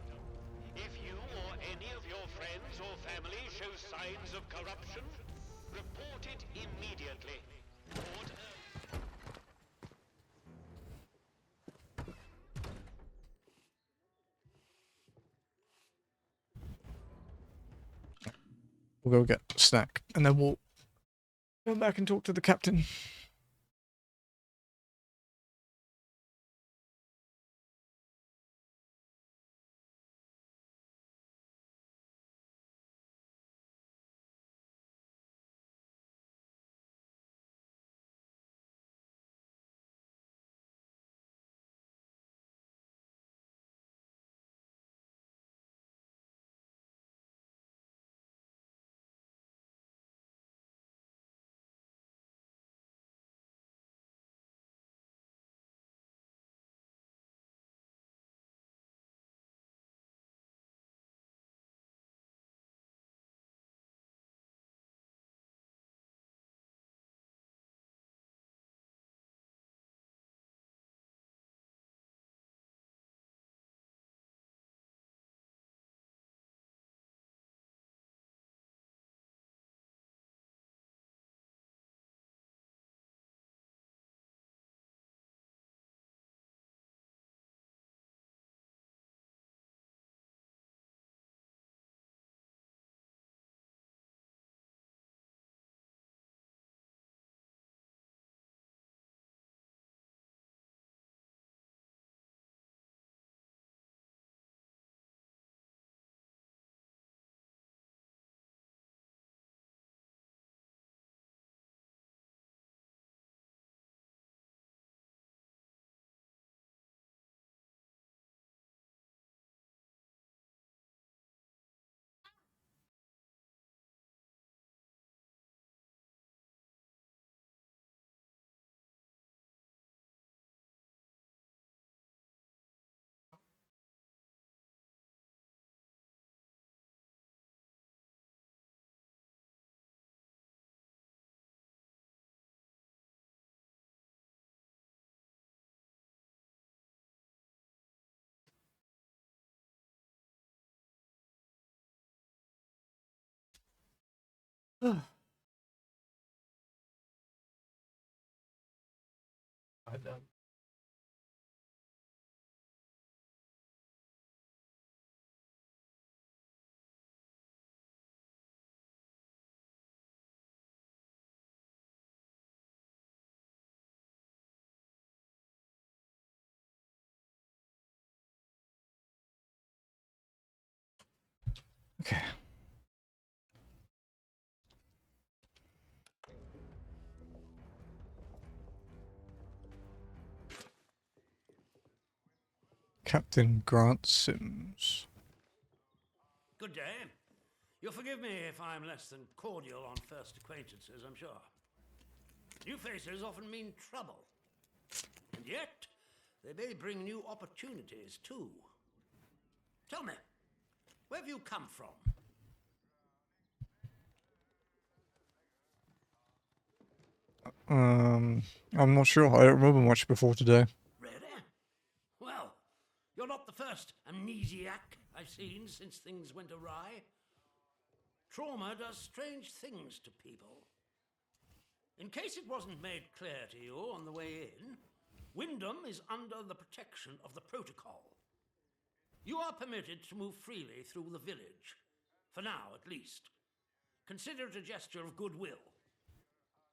if you or any of your friends or family show signs of corruption, report it immediately. Report We'll go get a snack and then we'll go back and talk to the captain. Okay. Captain Grant Sims. Good day. You'll forgive me if I'm less than cordial on first acquaintances, I'm sure. New faces often mean trouble. And yet, they may bring new opportunities, too. Tell me, where have you come from? I'm not sure. I don't remember much before today. Really? Well, you're not the first amnesiac I've seen since things went awry. Trauma does strange things to people. In case it wasn't made clear to you on the way in, Wyndham is under the protection of the protocol. You are permitted to move freely through the village. For now, at least. Consider it a gesture of goodwill.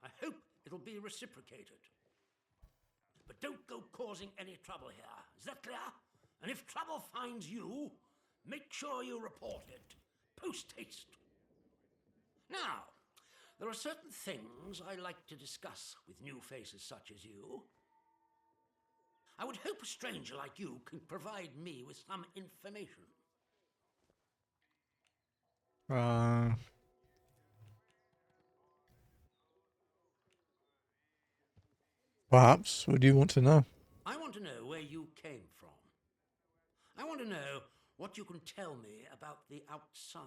I hope it'll be reciprocated. But don't go causing any trouble here. Is that clear? And if trouble finds you, make sure you report it. Post haste. Now, there are certain things I like to discuss with new faces such as you. I would hope a stranger like you can provide me with some information. Perhaps. What do you want to know? I want to know where you came from. I want to know what you can tell me about the outside.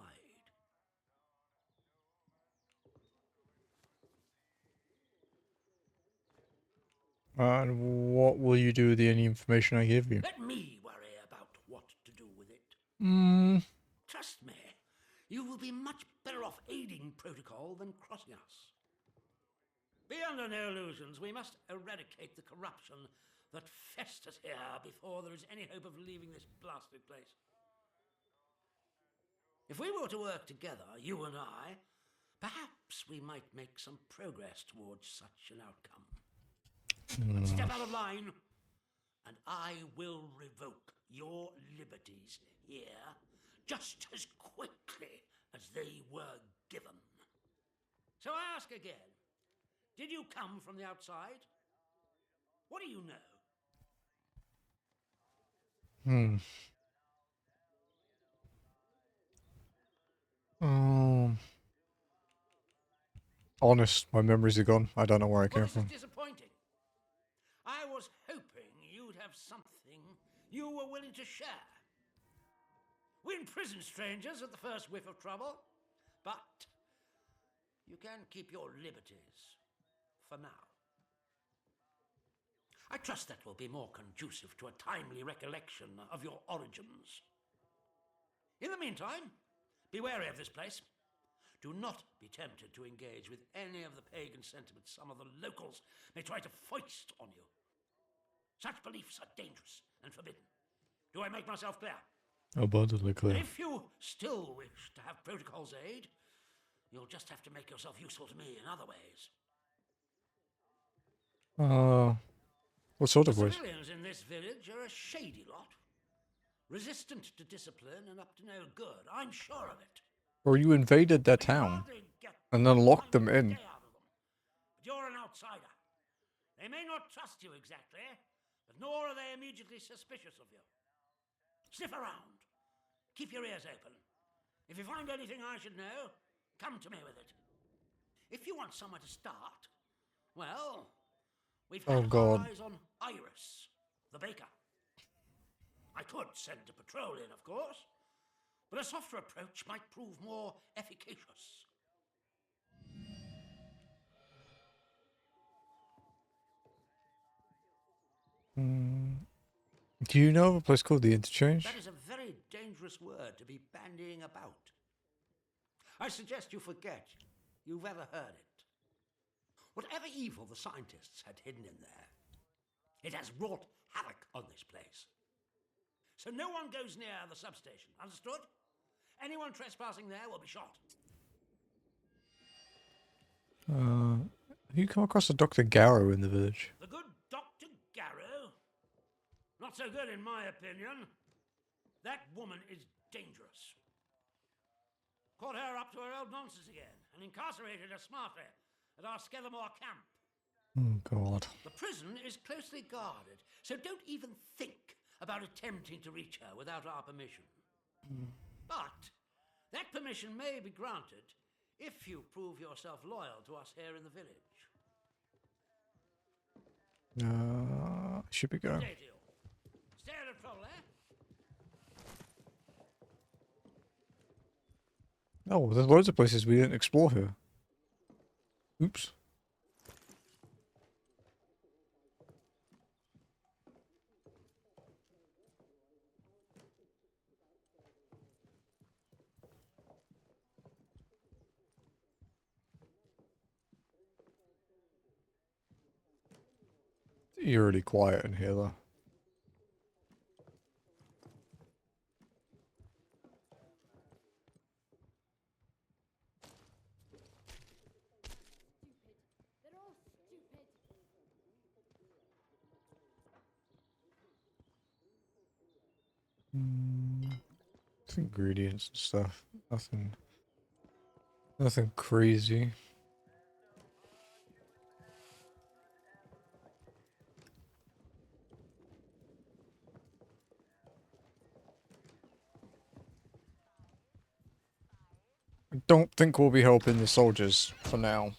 And what will you do with any information I give you? Let me worry about what to do with it. Trust me, you will be much better off aiding protocol than crossing us. Be under no illusions. We must eradicate the corruption that festers here before there is any hope of leaving this blasted place. If we were to work together, you and I, perhaps we might make some progress towards such an outcome. But step out of line, and I will revoke your liberties here just as quickly as they were given. So I ask again, did you come from the outside? What do you know? Honest, my memories are gone. I don't know where I came Well, this from. is disappointing. I was hoping you'd have something you were willing to share. We imprison strangers at the first whiff of trouble, but you can keep your liberties for now. I trust that will be more conducive to a timely recollection of your origins. In the meantime, be wary of this place. Do not be tempted to engage with any of the pagan sentiments some of the locals may try to foist on you. Such beliefs are dangerous and forbidden. Do I make myself clear? Abundantly clear. And if you still wish to have protocol's aid, you'll just have to make yourself useful to me in other ways. What sort The of ways? civilians in this village are a shady lot. Resistant to discipline and up to no good. I'm sure of it. Or you invaded their We'd town hardly get and then locked them one in. day out of them. But you're an outsider. They may not trust you exactly, but nor are they immediately suspicious of you. Sniff around. Keep your ears open. If you find anything I should know, come to me with it. If you want somewhere to start, well, we've Oh, had God. our eyes on Iris, the baker. I could send a patrol in, of course, but a softer approach might prove more efficacious. Do you know of a place called the Interchange? That is a very dangerous word to be bandying about. I suggest you forget you've ever heard it. Whatever evil the scientists had hidden in there, It has wrought havoc on this place. So no one goes near the substation, understood? Anyone trespassing there will be shot. You come across a Dr. Garrow in the village. The good Dr. Garrow? Not so good in my opinion. That woman is dangerous. Caught her up to her old nonsense again and incarcerated her smartly at our Skethermoor camp. Oh, God. The prison is closely guarded, so don't even think about attempting to reach her without our permission. But that permission may be granted if you prove yourself loyal to us here in the village. Should we go? Good day to you. Stay out of trouble, eh? Oh, there's loads of places we didn't explore here. Oops. Eerily quiet in here, though. Ingredients and stuff. Nothing crazy. I don't think we'll be helping the soldiers for now.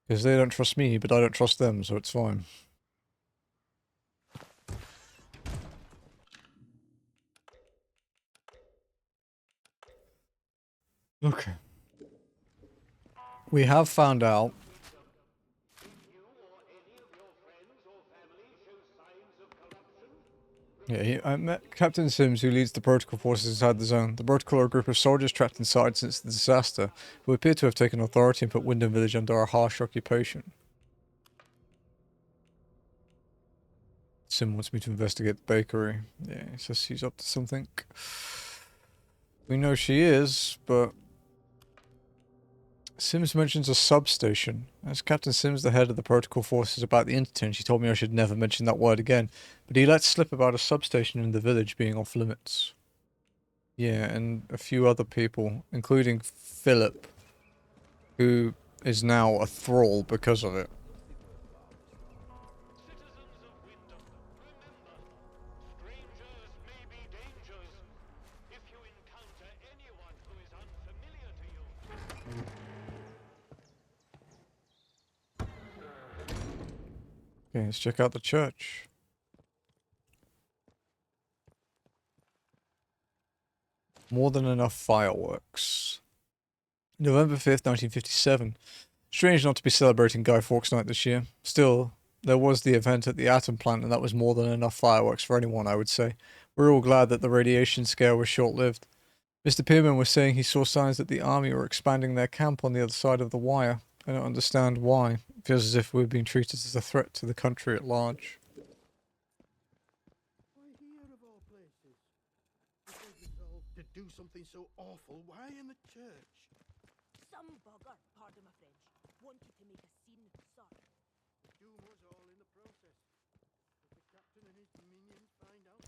Because they don't trust me, but I don't trust them, so it's fine. Okay. We have found out. Yeah, I met Captain Sims, who leads the protocol forces inside the zone. The protocol are a group of soldiers trapped inside since the disaster, who appear to have taken authority and put Wyndham village under a harsh occupation. Sim wants me to investigate the bakery. Yeah, he says she's up to something. We know she is, but Sims mentions a substation. As Captain Sims, the head of the protocol forces, about the interchange, he told me I should never mention that word again. But he let slip about a substation in the village being off limits. Yeah, and a few other people, including Philip, who is now a thrall because of it. Citizens of Wyndham, remember, strangers may be dangers. If you encounter anyone who is unfamiliar to you, Okay, let's check out the church. More than enough fireworks. November 5th, 1957. Strange not to be celebrating Guy Fawkes Night this year. Still, there was the event at the atom plant, and that was more than enough fireworks for anyone, I would say. We're all glad that the radiation scare was short-lived. Mr. Pearman was saying he saw signs that the army were expanding their camp on the other side of the wire. I don't understand why. It feels as if we're being treated as a threat to the country at large. Why here of all places? If they resolved to do something so awful, why in the church? Some bugger, pardon my French, wanted to make a scene, sir. Doom was all in the process. If the captain and his minions find out.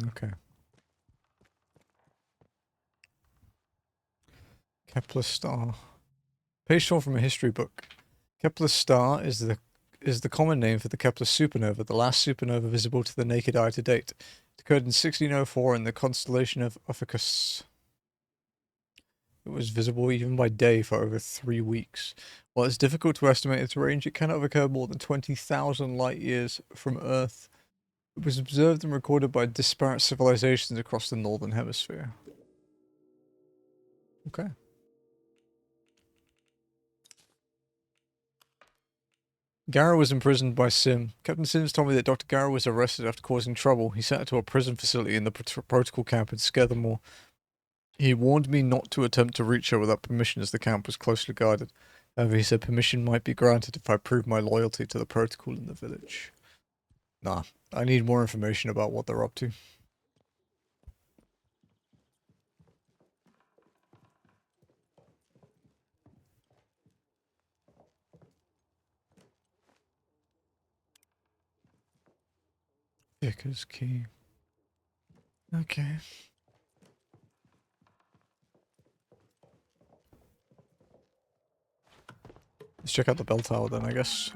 Okay. Kepler star. Page torn from a history book. Kepler star is the common name for the Kepler supernova, the last supernova visible to the naked eye to date. It occurred in 1604 in the constellation of Ophiuchus. It was visible even by day for over 3 weeks. While it's difficult to estimate its range, it cannot have occurred more than 20,000 light years from Earth. It was observed and recorded by disparate civilizations across the northern hemisphere. Okay. Garrow was imprisoned by Sim. Captain Sims told me that Dr. Garrow was arrested after causing trouble. He sent her to a prison facility in the protocol camp in Skethermoor. He warned me not to attempt to reach her without permission as the camp was closely guarded. However, he said permission might be granted if I prove my loyalty to the protocol in the village. Nah, I need more information about what they're up to. Vicar's key. Okay. Let's check out the bell tower then, I guess.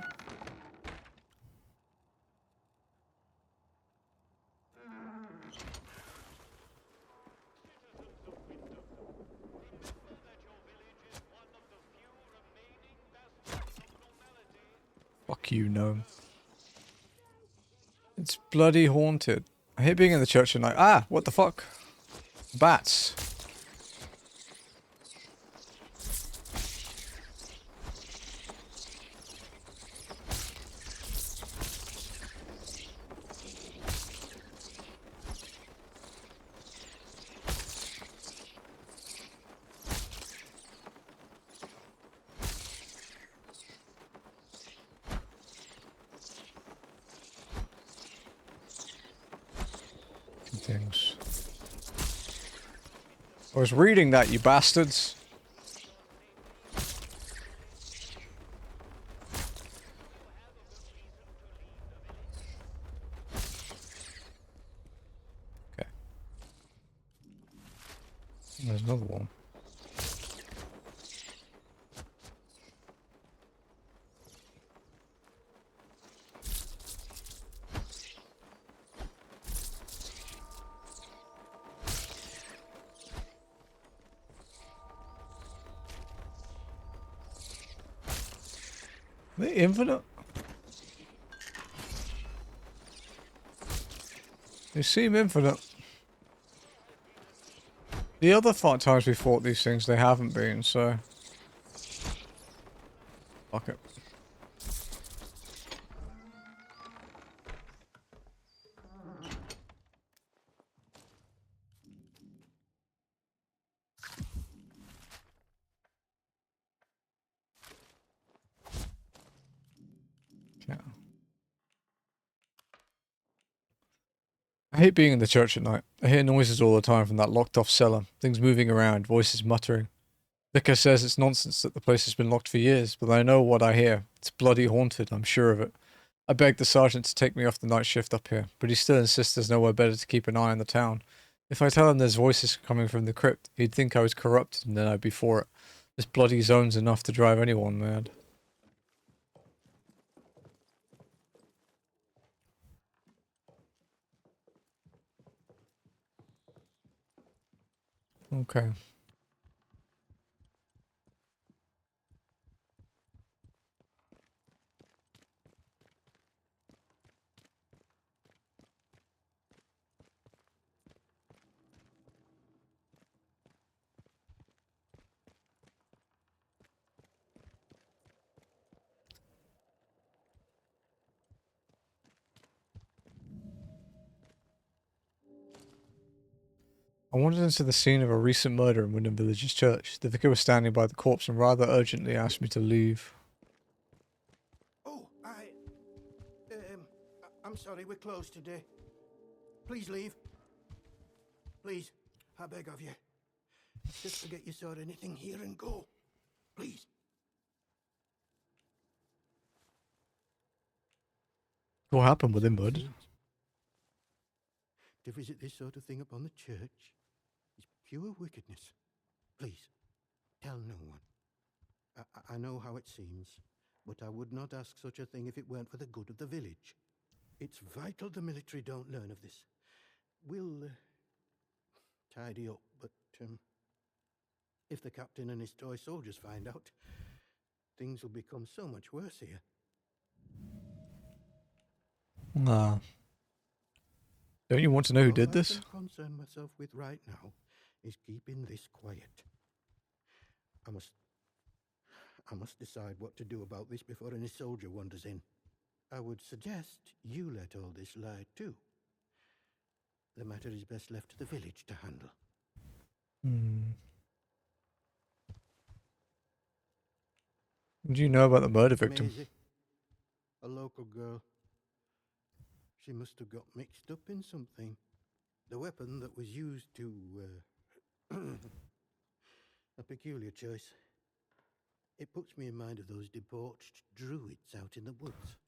Fuck you, gnome. It's bloody haunted. I hate being in the church at night. Ah, what the fuck? Bats. Things. I was reading that, you bastards. Okay. There's another one. Are they infinite? They seem infinite. The other times we fought these things, they haven't been, so... Fuck it. Yeah. I hate being in the church at night. I hear noises all the time from that locked off cellar. Things moving around, voices muttering. Vicar says it's nonsense that the place has been locked for years, but I know what I hear. It's bloody haunted, I'm sure of it. I begged the sergeant to take me off the night shift up here, but he still insists there's nowhere better to keep an eye on the town. If I tell him there's voices coming from the crypt, he'd think I was corrupted and then I'd be for it. This bloody zone's enough to drive anyone mad. Okay. I wandered into the scene of a recent murder in Wyndham Village's church. The vicar was standing by the corpse and rather urgently asked me to leave. Oh, I'm sorry, we're closed today. Please leave. Please, I beg of you. Just forget you saw anything here and go. Please. What happened with him, bud? To visit this sort of thing upon the church is pure wickedness. Please, tell no one. I know how it seems, but I would not ask such a thing if it weren't for the good of the village. It's vital the military don't learn of this. We'll tidy up, but if the captain and his toy soldiers find out, things will become so much worse here. Nah. Don't you want to know who did this? All I can concern myself with right now is keeping this quiet. I must decide what to do about this before any soldier wanders in. I would suggest you let all this lie too. The matter is best left to the village to handle. What do you know about the murder victim? Maisie, a local girl. She must have got mixed up in something. The weapon that was used to, a peculiar choice. It puts me in mind of those debauched druids out in the woods.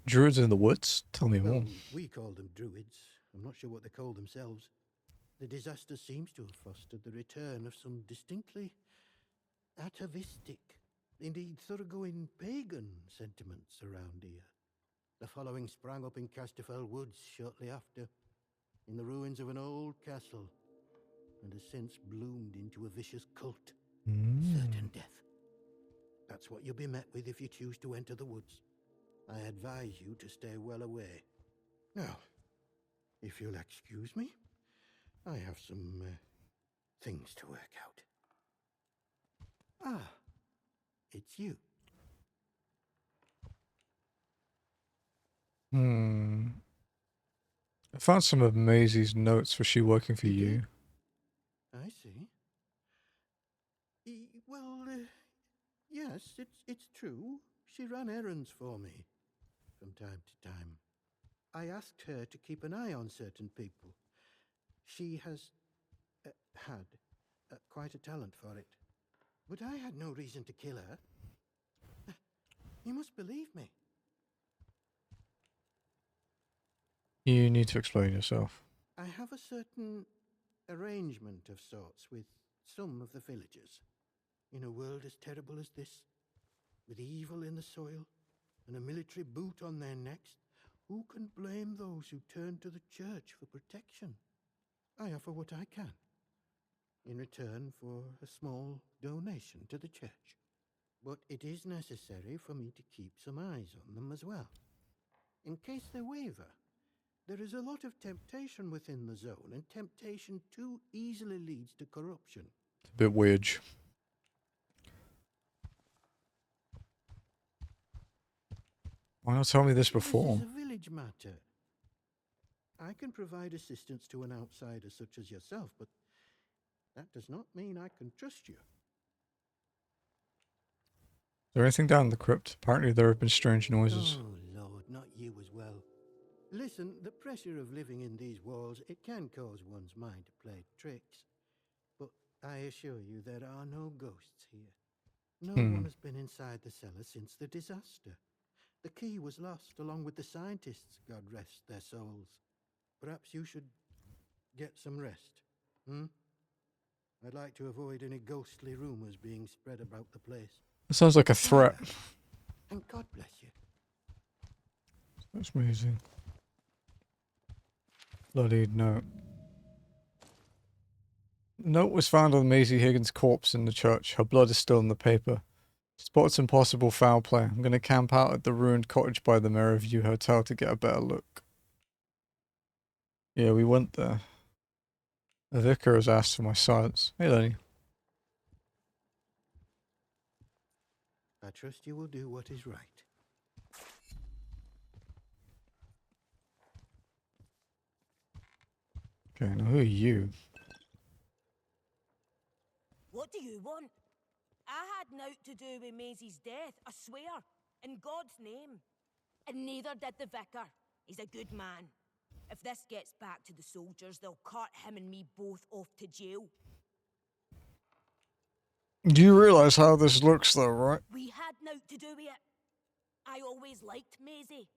Druids in the woods? Tell me more. Well, we call them druids. I'm not sure what they call themselves. The disaster seems to have fostered the return of some distinctly atavistic, indeed thoroughgoing pagan sentiments around here. The following sprang up in Casterfell Woods shortly after, in the ruins of an old castle, and has since bloomed into a vicious cult. Certain death. That's what you'll be met with if you choose to enter the woods. I advise you to stay well away. Now, if you'll excuse me, I have some things to work out. Ah, it's you. I found some of Maisie's notes. Was she working for You you? did? I see. Well, yes, it's true. She ran errands for me from time to time. I asked her to keep an eye on certain people. She has had quite a talent for it. But I had no reason to kill her. You must believe me. You need to explain yourself. I have a certain arrangement of sorts with some of the villagers. In a world as terrible as this, with evil in the soil and a military boot on their necks, who can blame those who turn to the church for protection? I offer what I can, in return for a small donation to the church. But it is necessary for me to keep some eyes on them as well. In case they waver, there is a lot of temptation within the zone, and temptation too easily leads to corruption. It's a bit weird. Why not tell me this before? This is a village matter. I can provide assistance to an outsider such as yourself, but that does not mean I can trust you. Is there anything down in the crypt? Apparently there have been strange noises. Oh, Lord, not you as well. Listen, the pressure of living in these walls, it can cause one's mind to play tricks. But I assure you there are no ghosts here. No one has been inside the cellar since the disaster. The key was lost along with the scientists, God rest their souls. Perhaps you should get some rest, I'd like to avoid any ghostly rumors being spread about the place. It sounds like a threat. And God bless you. That's amazing. Bloody note. The note was found on Maisie Higgins' corpse in the church. Her blood is still in the paper. Spotted some possible foul play. I'm going to camp out at the ruined cottage by the Nirethia Hotel to get a better look. Yeah, we went there. The vicar has asked for my silence. Hey, Lenny. I trust you will do what is right. Okay, now who are you? What do you want? I had naught to do with Maisie's death, I swear, in God's name. And neither did the vicar. He's a good man. If this gets back to the soldiers, they'll cart him and me both off to jail. Do you realise how this looks though, right? We had naught to do with it. I always liked Maisie.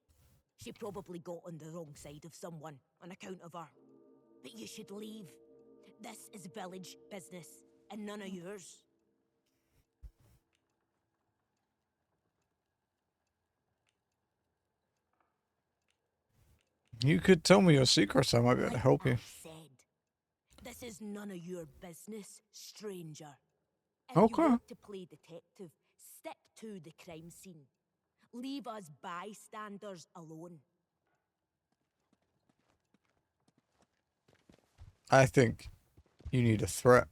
She probably got on the wrong side of someone on account of her. But you should leave. This is village business, and none of yours. You could tell me your secrets, I might be able to Like help you. I said, this is none of your business, stranger. If Okay. you want to play detective, stick to the crime scene. Leave us bystanders alone. I think you need a threat.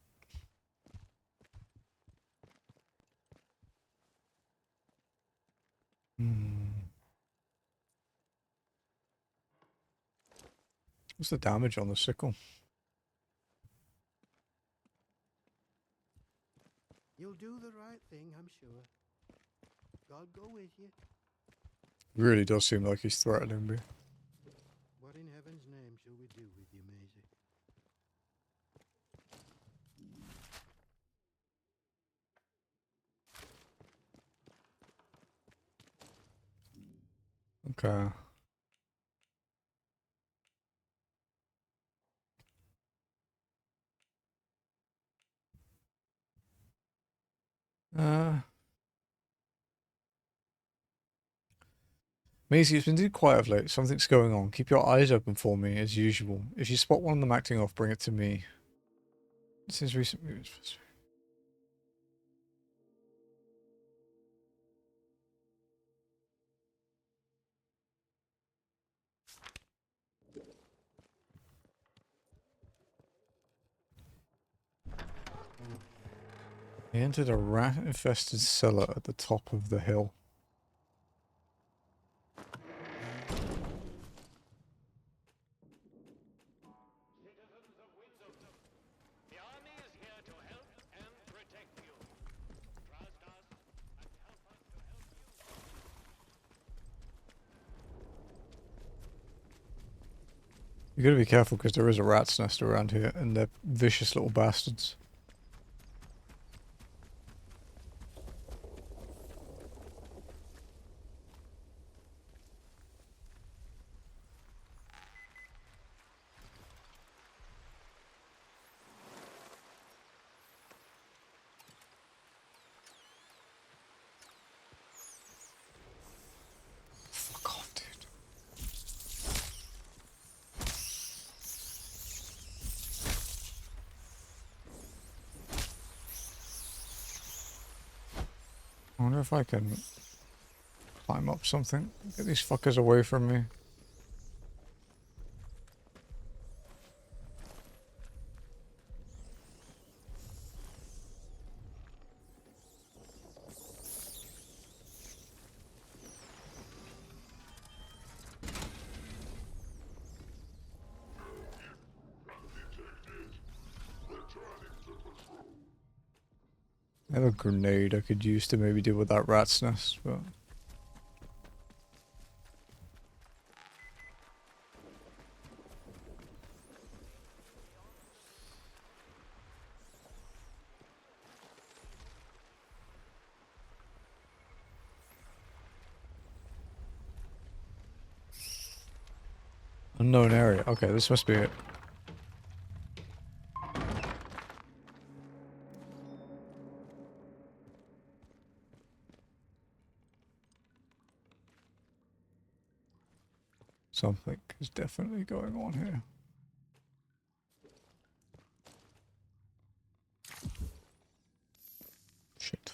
What's the damage on the sickle? You'll do the right thing, I'm sure. God go with you. Really does seem like he's threatening me. What in heaven's name shall we do with you, Maisie? Okay. Maisie, it's been too quiet of late. Something's going on. Keep your eyes open for me, as usual. If you spot one of them acting off, bring it to me. Since recent moves. He entered a rat-infested cellar at the top of the hill. Citizens of Wyndham, the army is here to help and protect you. Trust us and help us to help you. You gotta be careful because there is a rat's nest around here and they're vicious little bastards. Fuck off, dude. I wonder if I can climb up something. Get these fuckers away from me. I have a grenade I could use to maybe deal with that rat's nest, but... Unknown area. Okay, this must be it. Something is definitely going on here. Shit.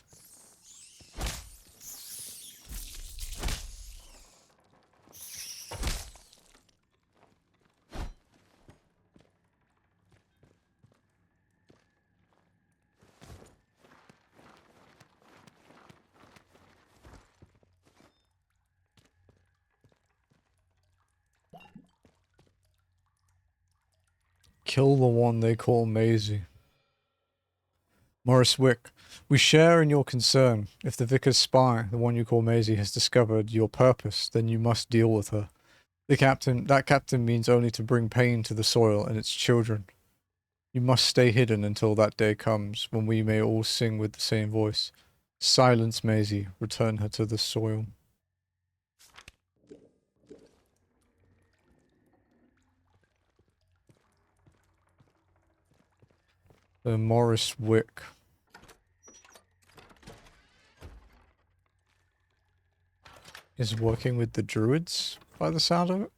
Kill the one they call Maisie. Morris Wick, we share in your concern. If the vicar's spy, the one you call Maisie, has discovered your purpose, then you must deal with her. That captain means only to bring pain to the soil and its children. You must stay hidden until that day comes, when we may all sing with the same voice. Silence Maisie, return her to the soil. The Morris Wick. Is working with the druids, by the sound of it.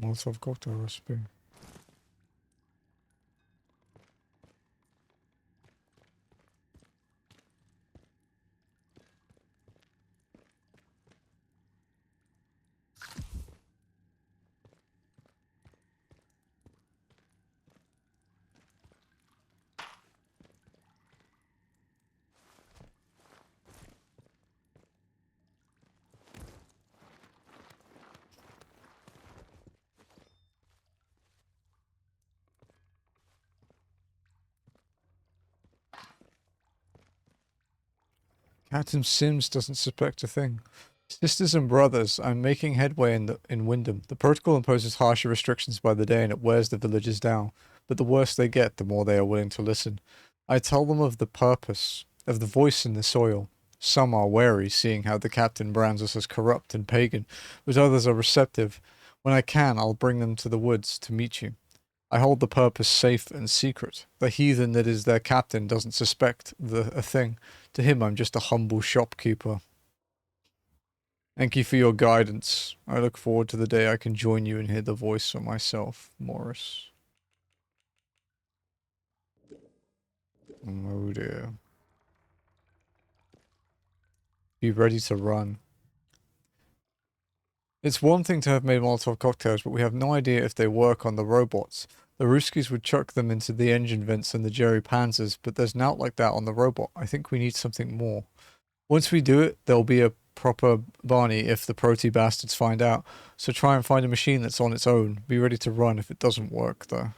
Molotov cocktail recipe. Captain Sims doesn't suspect a thing. Sisters and brothers, I'm making headway in Wyndham. The protocol imposes harsher restrictions by the day and it wears the villagers down. But the worse they get, the more they are willing to listen. I tell them of the purpose, of the voice in the soil. Some are wary, seeing how the captain brands us as corrupt and pagan, but others are receptive. When I can, I'll bring them to the woods to meet you. I hold the purpose safe and secret. The heathen that is their captain doesn't suspect a thing. To him, I'm just a humble shopkeeper. Thank you for your guidance. I look forward to the day I can join you and hear the voice for myself, Morris. Oh dear. Be ready to run. It's one thing to have made Molotov cocktails, but we have no idea if they work on the robots. The Ruskies would chuck them into the engine vents and the Jerry Panzers, but there's nout like that on the robot. I think we need something more. Once we do it, there'll be a proper Barney if the Proti bastards find out. So try and find a machine that's on its own. Be ready to run if it doesn't work, though.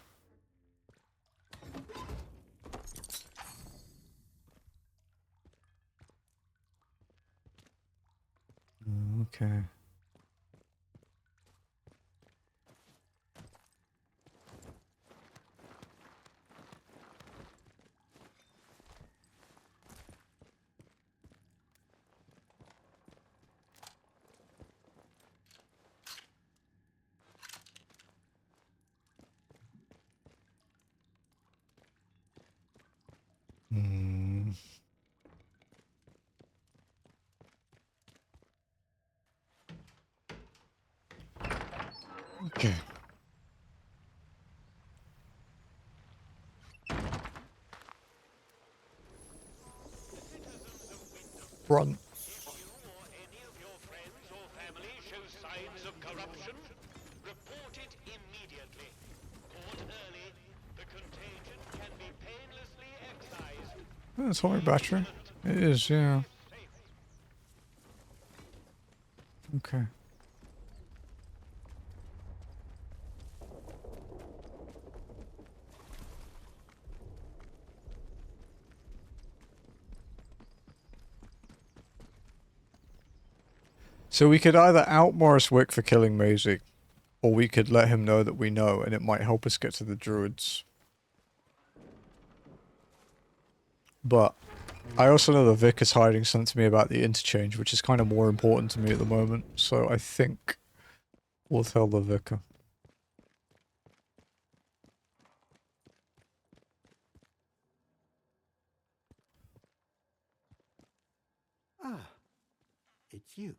Okay. Hmm. Okay. Run. If you or any of your friends or family shows signs of corruption, report it immediately. Caught early, the contagion can be painlessly excised. Atomic battery. It is, yeah. Okay. So we could either out Morris Wick for killing Maisie, or we could let him know that we know, and it might help us get to the druids. But I also know the Vic is hiding something to me about the interchange, which is kind of more important to me at the moment. So I think we'll tell the Vicar. Ah, it's you.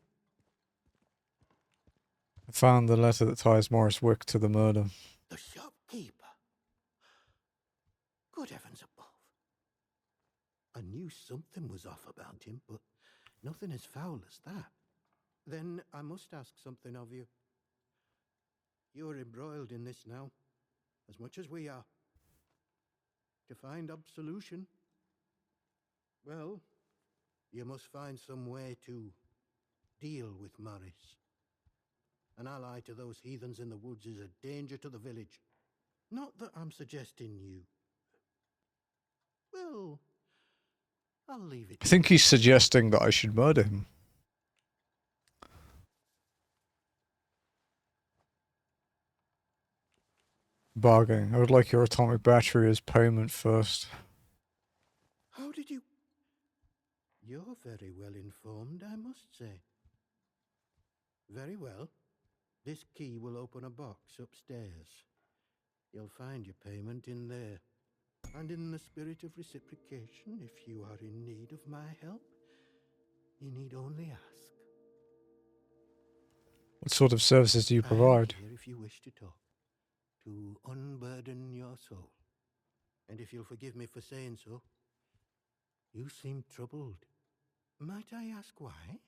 I found the letter that ties Morris Wick to the murder. The shopkeeper. Good heavens above. I knew something was off about him, but nothing as foul as that. Then I must ask something of you. You're embroiled in this now, as much as we are. To find absolution, well, you must find some way to deal with Morris. An ally to those heathens in the woods is a danger to the village. Not that I'm suggesting you. Well, I'll leave it. I think he's suggesting that I should murder him. Bargaining. I would like your atomic battery as payment first. How did you... You're very well informed, I must say. Very well. This key will open a box upstairs. You'll find your payment in there. And in the spirit of reciprocation, if you are in need of my help, you need only ask. What sort of services do you provide? I'm here if you wish to talk, to unburden your soul. And if you'll forgive me for saying so, you seem troubled. Might I ask why?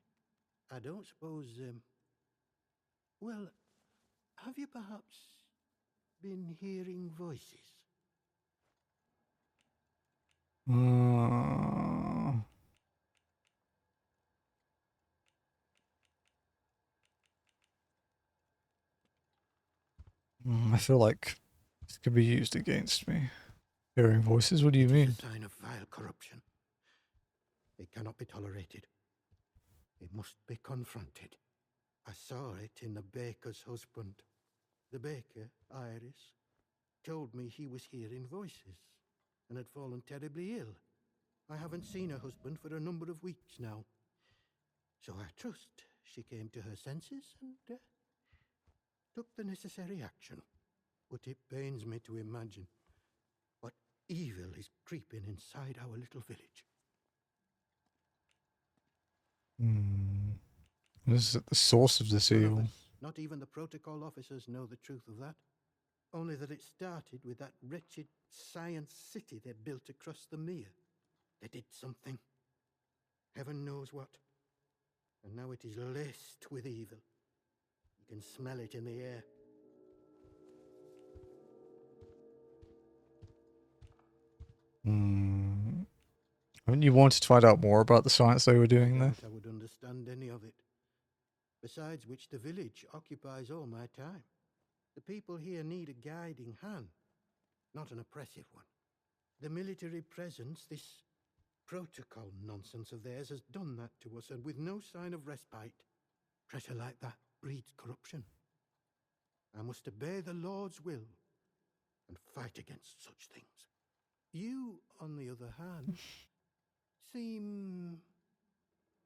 I don't suppose, well, have you perhaps been hearing voices? I feel like this could be used against me. Hearing voices? What do you mean? It's a sign of vile corruption. It cannot be tolerated. It must be confronted. I saw it in the baker's husband. The baker, Iris, told me he was hearing voices and had fallen terribly ill. I haven't seen her husband for a number of weeks now. So I trust she came to her senses and took the necessary action. But it pains me to imagine what evil is creeping inside our little village. This is at the source of this None of evil. us, not even the protocol officers, know the truth of that. Only that it started with that wretched science city they built across the mere. They did something. Heaven knows what. And now it is laced with evil. You can smell it in the air. Haven't you wanted to find out more about the science they were doing there? I would understand any of it. Besides which, the village occupies all my time. The people here need a guiding hand, not an oppressive one. The military presence, this protocol nonsense of theirs, has done that to us, and with no sign of respite. Pressure like that breeds corruption. I must obey the Lord's will and fight against such things. You, on the other hand, seem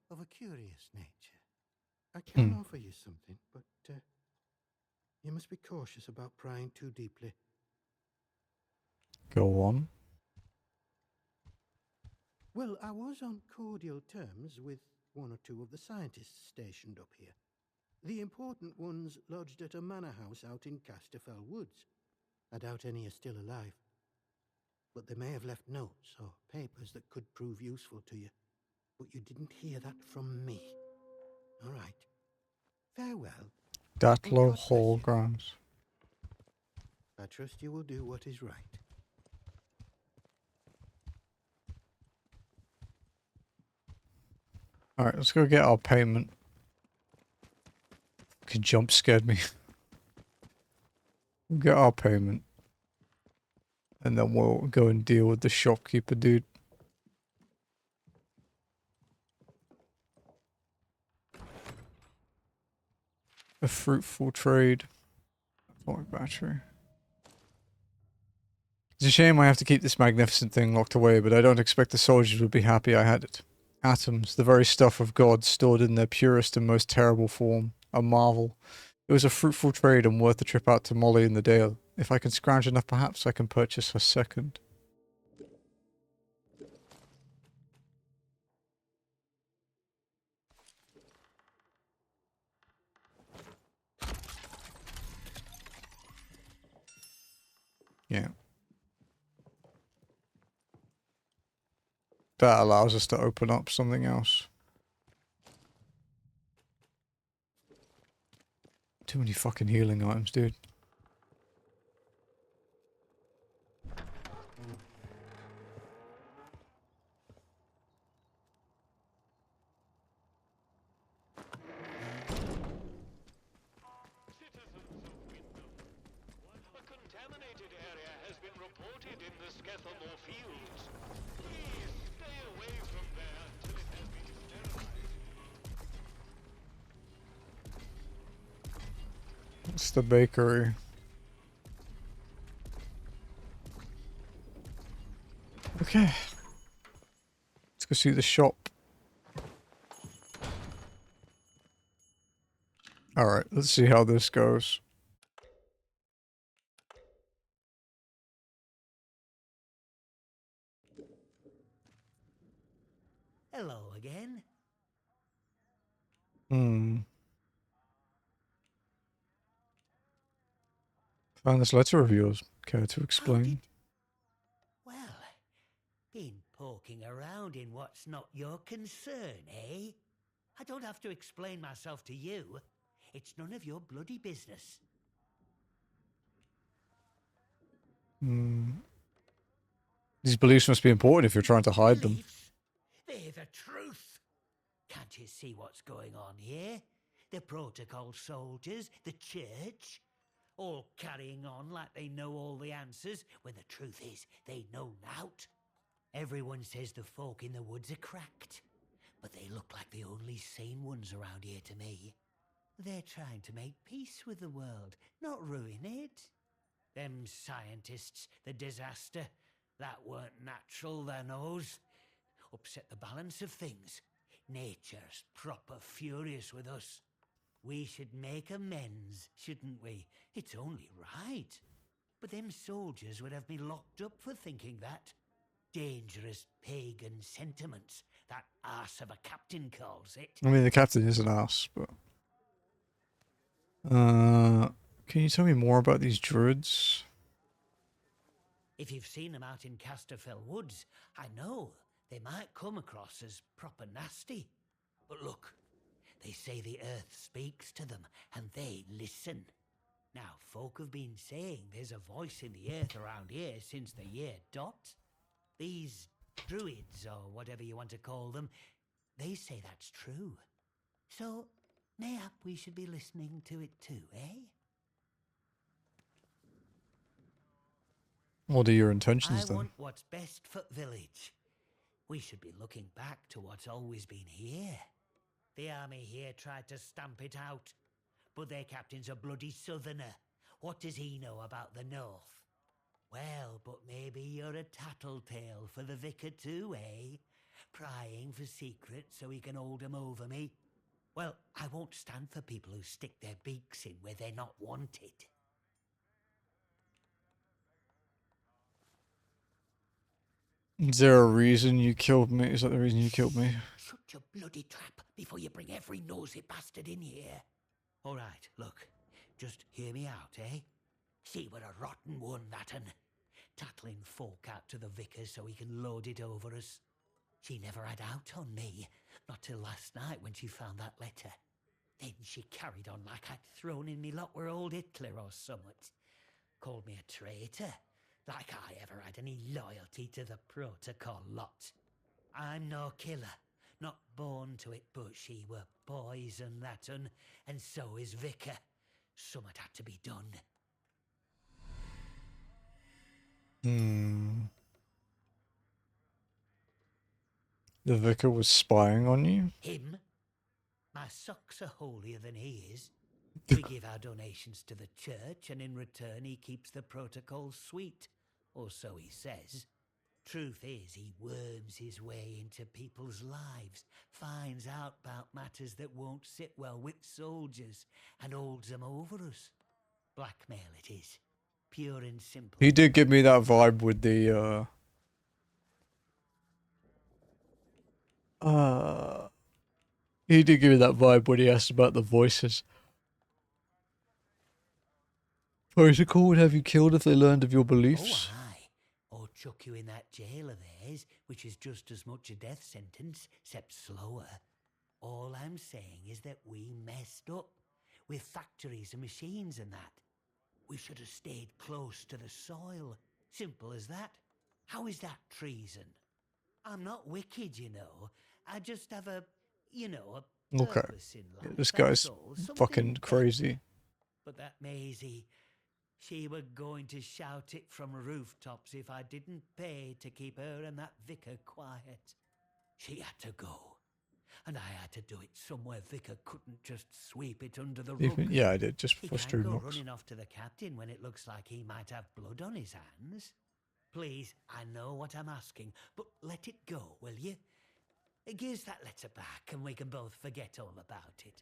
of a curious nature. I can offer you something, but you must be cautious about prying too deeply. Go on. Well, I was on cordial terms with one or two of the scientists stationed up here. The important ones lodged at a manor house out in Casterfell Woods. I doubt any are still alive. But they may have left notes or papers that could prove useful to you. But you didn't hear that from me. All right. Farewell. Datlow Hall grounds. I trust you will do what is right. Alright, let's go get our payment. Fucking jump scared me. We'll get our payment. And then we'll go and deal with the shopkeeper dude. A fruitful trade. Atomic battery. It's a shame I have to keep this magnificent thing locked away, but I don't expect the soldiers would be happy I had it. Atoms, the very stuff of God, stored in their purest and most terrible form. A marvel. It was a fruitful trade and worth the trip out to Molly in the Dale. If I can scrounge enough, perhaps I can purchase her second. Yeah. That allows us to open up something else. Too many fucking healing items, dude. Citizens of Wyndham, a contaminated area has been reported in the Skethermoor fields. Please stay away from there until it has been sterilized. It's the bakery. Okay. Let's go see the shop. Alright, let's see how this goes. Hello again. Found this letter of yours. Care to explain? Well, been poking around in what's not your concern, eh? I don't have to explain myself to you. It's none of your bloody business. These beliefs must be important if you're trying to hide them. Beliefs? They're the truth. Can't you see what's going on here? The protocol soldiers, the church, all carrying on like they know all the answers, when the truth is they know nought. Everyone says the folk in the woods are cracked, but they look like the only sane ones around here to me. They're trying to make peace with the world, not ruin it. Them scientists, the disaster, that weren't natural, their nose. Upset the balance of things. Nature's proper furious with us. We should make amends, shouldn't we? It's only right. But them soldiers would have me locked up for thinking that. Dangerous pagan sentiments, that arse of a captain calls it. I mean, the captain is an ass, but... can you tell me more about these druids? If you've seen them out in Casterfell Woods, I know they might come across as proper nasty. But look, they say the earth speaks to them, and they listen. Now, folk have been saying there's a voice in the earth around here since the year dot. These druids, or whatever you want to call them, they say that's true. So, mayhap we should be listening to it too, eh? What are your intentions, I then? want what's best for village. We should be looking back to what's always been here. The army here tried to stamp it out, but their captain's a bloody southerner. What does he know about the north? Well, but maybe you're a tattletale for the vicar too, eh? Prying for secrets so he can hold 'em over me. Well, I won't stand for people who stick their beaks in where they're not wanted. Is there a reason you killed me? Is that the reason you killed me? Shut your bloody trap before you bring every nosy bastard in here. All right, look, just hear me out, eh? See, we're a rotten one, that un. Tattling folk out to the vicar so he can load it over us. She never had out on me, not till last night when she found that letter. Then she carried on like I'd thrown in me lot with old Hitler or summat. Called me a traitor, like I ever had any loyalty to the protocol lot. I'm no killer, not born to it, but she were poison, that un, and so is vicar. Summat had to be done. The vicar was spying on you? Him? My socks are holier than he is. We give our donations to the church, and in return he keeps the protocol sweet. Or so he says. Truth is, he worms his way into people's lives, finds out about matters that won't sit well with soldiers, and holds them over us. Blackmail it is. Pure and simple. He did give me that vibe with the, he did give me that vibe when he asked about the voices. Protocol would have you killed if they learned of your beliefs. Oh, aye. Or chuck you in that jail of theirs, which is just as much a death sentence, except slower. All I'm saying is that we messed up. With factories and machines and that. We should have stayed close to the soil. Simple as that. How is that treason? I'm not wicked, you know. I just have a, you know, a Okay. purpose in life. Yeah, this that's guy's all. Something fucking better. crazy. But that Maisie, she were going to shout it from rooftops if I didn't pay to keep her and that vicar quiet. She had to go. And I had to do it somewhere vicar couldn't just sweep it under the rug. Yeah, I did, just He before can't stream go locks. running off to the captain when it looks like he might have blood on his hands. Please, I know what I'm asking, but let it go, will you? Give us that letter back and we can both forget all about it.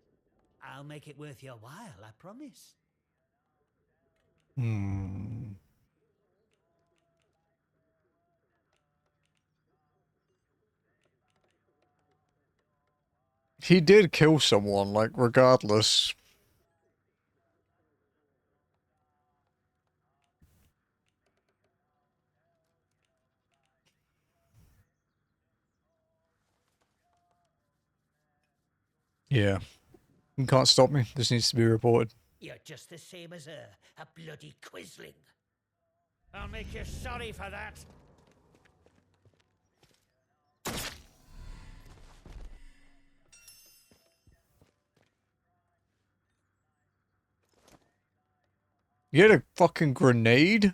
I'll make it worth your while, I promise. He did kill someone, like, regardless. Yeah. You can't stop me. This needs to be reported. You're just the same as her, a bloody quisling. I'll make you sorry for that. You had a fucking grenade?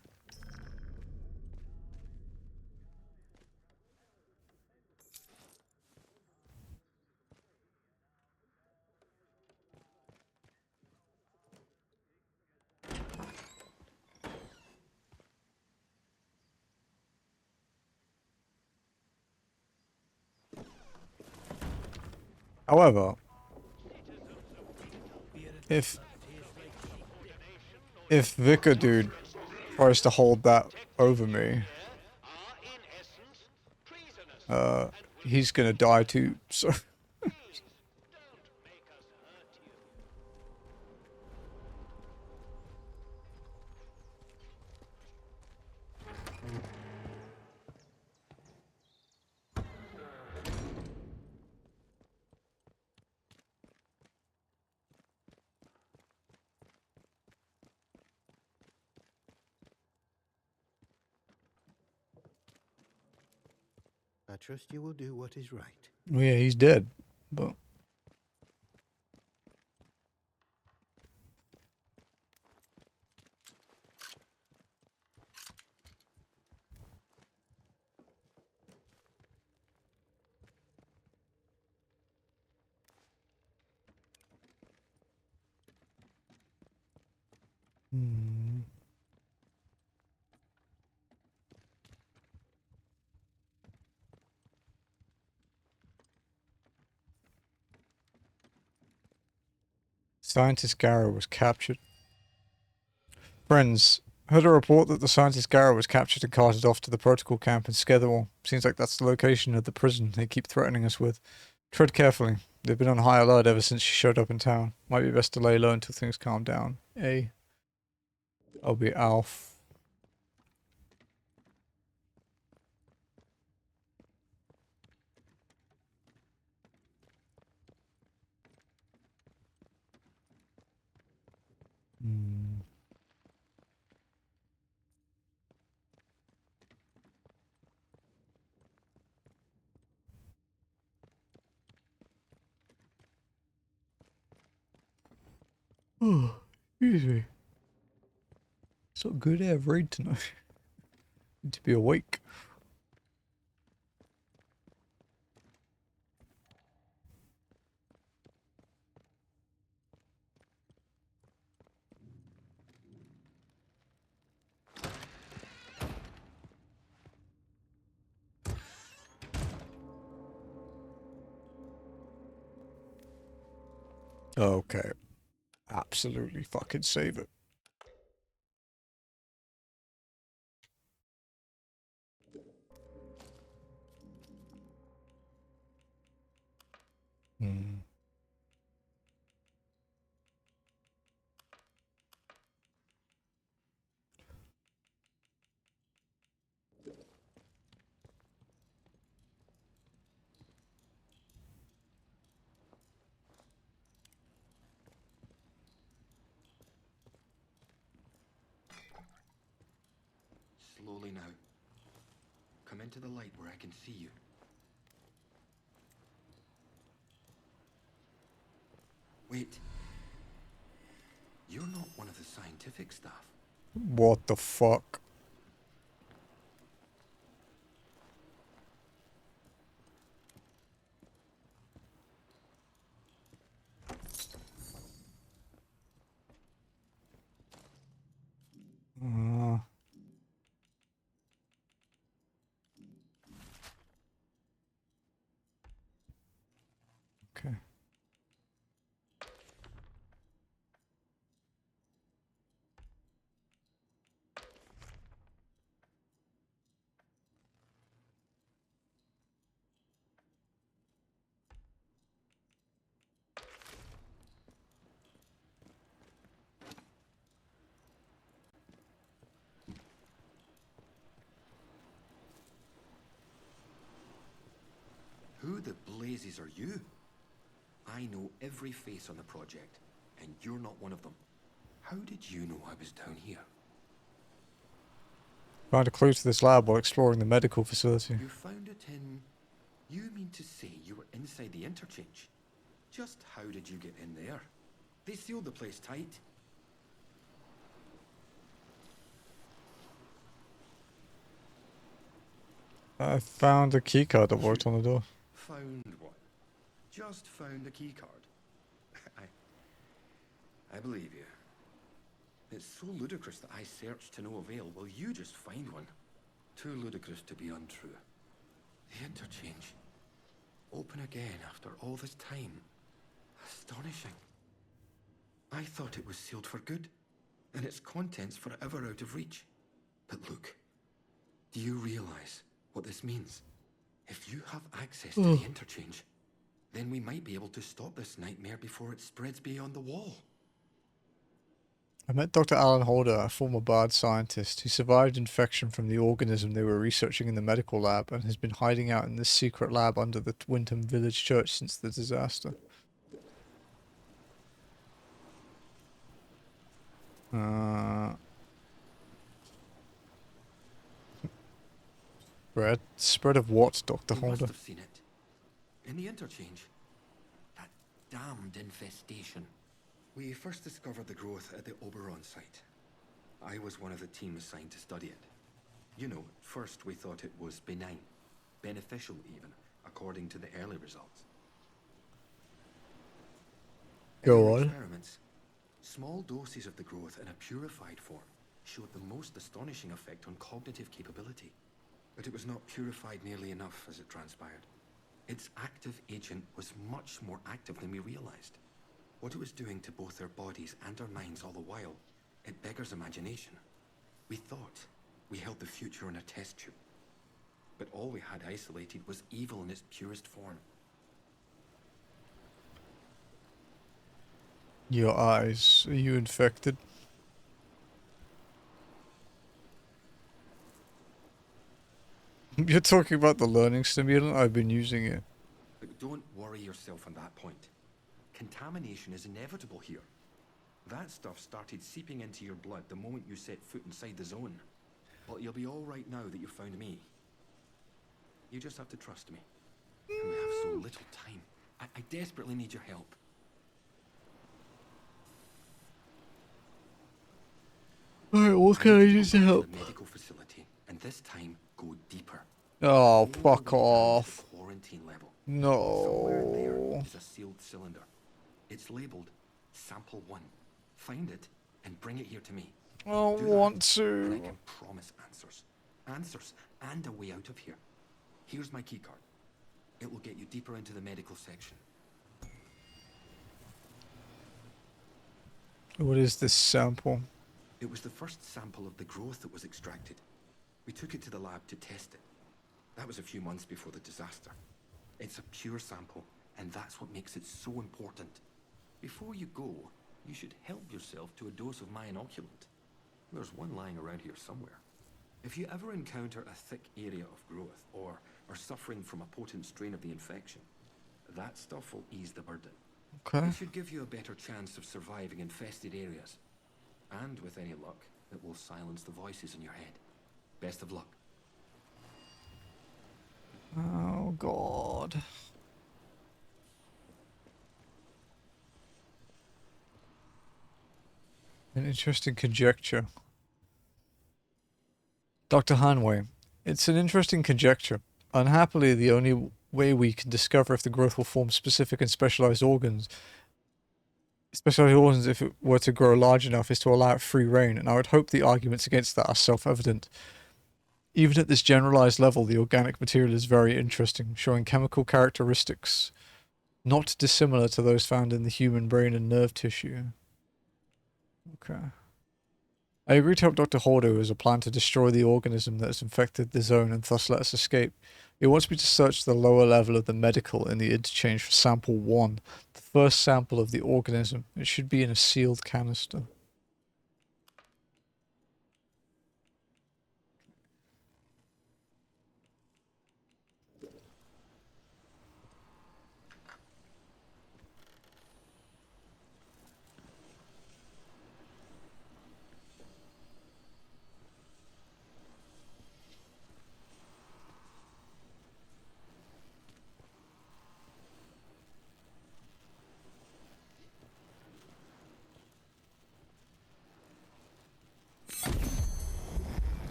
However, if Vicar dude tries to hold that over me, he's gonna die too. So. I trust you will do what is right. Well, yeah, he's dead, but. Hmm. Scientist Garrow was captured. Friends, heard a report that the scientist Garrow was captured and carted off to the protocol camp in Skethermoor. Seems like that's the location of the prison they keep threatening us with. Tread carefully. They've been on high alert ever since she showed up in town. Might be best to lay low until things calm down. I'll be Alf. Hmm. Oh, excuse me. It's not good to have read tonight. Need to be awake. Okay. Absolutely fucking save it. Hmm. Slowly now. Come into the light where I can see you. Wait. You're not one of the scientific staff. What the fuck? Okay. Who the blazes are you? I know every face on the project, and you're not one of them. How did you know I was down here? Found a clue to this lab while exploring the medical facility. You found it in... You mean to say you were inside the interchange? Just how did you get in there? They sealed the place tight. I found a keycard that worked on the door. Found what? Just found a keycard. I believe you. It's so ludicrous that I searched to no avail. Will you just find one? Too ludicrous to be untrue. The interchange. Open again after all this time. Astonishing. I thought it was sealed for good, and its contents forever out of reach. But look, do you realize what this means? If you have access to the interchange, then we might be able to stop this nightmare before it spreads beyond the wall. I met Dr. Alan Holder, a former Bard scientist who survived infection from the organism they were researching in the medical lab and has been hiding out in this secret lab under the Wyndham village church since the disaster. Spread of what, Dr. You Holder? must have seen it. In the interchange. That damned infestation. We first discovered the growth at the Oberon site. I was one of the team assigned to study it. You know, first we thought it was benign. Beneficial even, according to the early results. Go on. Experiments, small doses of the growth in a purified form showed the most astonishing effect on cognitive capability. But it was not purified nearly enough, as it transpired. Its active agent was much more active than we realized. What it was doing to both our bodies and our minds all the while, it beggars imagination. We thought we held the future in a test tube. But all we had isolated was evil in its purest form. Your eyes. Are you infected? You're talking about the learning stimulant? I've been using it. But don't worry yourself on that point. Contamination is inevitable here. That stuff started seeping into your blood the moment you set foot inside the zone. But you'll be all right now that you found me. You just have to trust me. And we have so little time. I desperately need your help. Alright, what can I do to help? The medical facility, and this time go deeper. Oh, All fuck the way down to off. the quarantine level. Somewhere in there No. is a sealed cylinder. It's labeled Sample 1. Find it and bring it here to me. I don't Do that, want and I to. can promise answers. Answers and a way out of here. Here's my keycard. It will get you deeper into the medical section. What is this sample? It was the first sample of the growth that was extracted. We took it to the lab to test it. That was a few months before the disaster. It's a pure sample, and that's what makes it so important. Before you go, you should help yourself to a dose of my inoculant. There's one lying around here somewhere. If you ever encounter a thick area of growth, or are suffering from a potent strain of the infection, that stuff will ease the burden. Okay. It should give you a better chance of surviving infested areas. And with any luck, it will silence the voices in your head. Best of luck. Oh, God. An interesting conjecture. Dr. Hanway, it's an interesting conjecture. Unhappily, the only way we can discover if the growth will form specific and specialized organs if it were to grow large enough is to allow it free reign, and I would hope the arguments against that are self-evident. Even at this generalized level, the organic material is very interesting, showing chemical characteristics not dissimilar to those found in the human brain and nerve tissue. Okay. I agree to help Dr. Holder, who has a plan to destroy the organism that has infected the zone and thus let us escape. He wants me to search the lower level of the medical in the interchange for sample 1, the first sample of the organism. It should be in a sealed canister.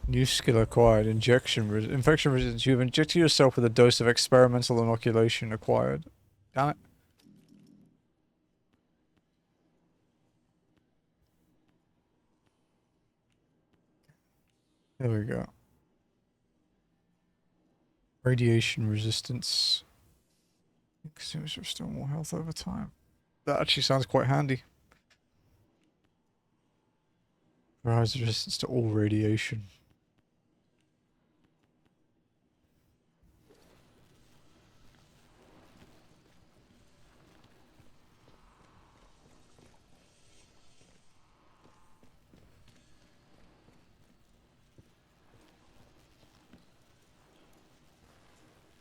New skill acquired. Infection resistance. You have injected yourself with a dose of experimental inoculation acquired. Damn it. There we go. Radiation resistance. Consumers restore more health over time. That actually sounds quite handy. Provides resistance to all radiation.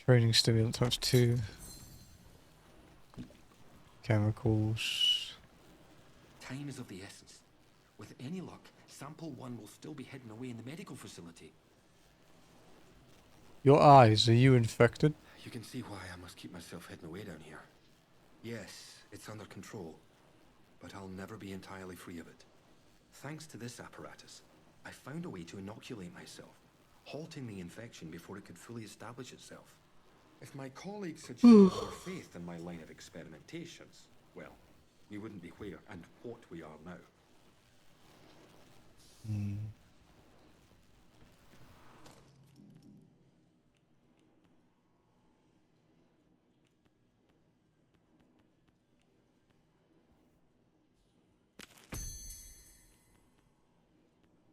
Training stimulant times 2. Chemicals. Time is of the essence. With any luck, sample 1 will still be hidden away in the medical facility. Your eyes, are you infected? You can see why I must keep myself hidden away down here. Yes, it's under control, but I'll never be entirely free of it. Thanks to this apparatus, I found a way to inoculate myself, halting the infection before it could fully establish itself. If my colleagues had shown more faith in my line of experimentations, well, we wouldn't be where and what we are now.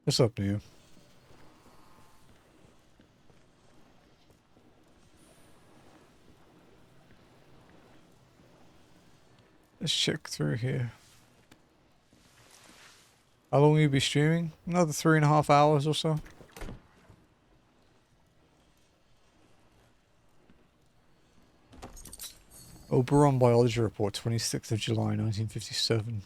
What's up, Neo? Let's check through here. How long will you be streaming? Another 3.5 hours or so. Oberon Biology Report, 26th of July, 1957.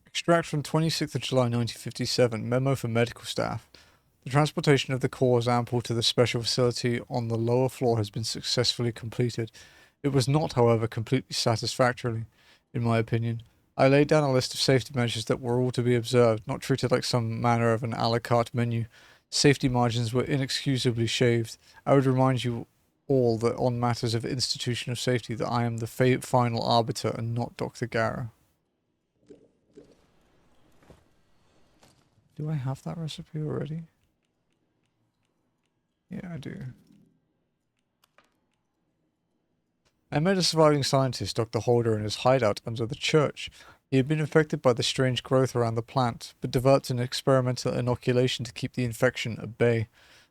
Extract from 26th of July, 1957. Memo for medical staff. The transportation of the core sample to the special facility on the lower floor has been successfully completed. It was not, however, completely satisfactorily, in my opinion. I laid down a list of safety measures that were all to be observed, not treated like some manner of an a la carte menu. Safety margins were inexcusably shaved. I would remind you all that on matters of institutional safety that I am the final arbiter and not Dr. Gara. Do I have that recipe already? Yeah, I do. I met a surviving scientist, Dr. Holder, in his hideout under the church. He had been infected by the strange growth around the plant, but developed an experimental inoculation to keep the infection at bay.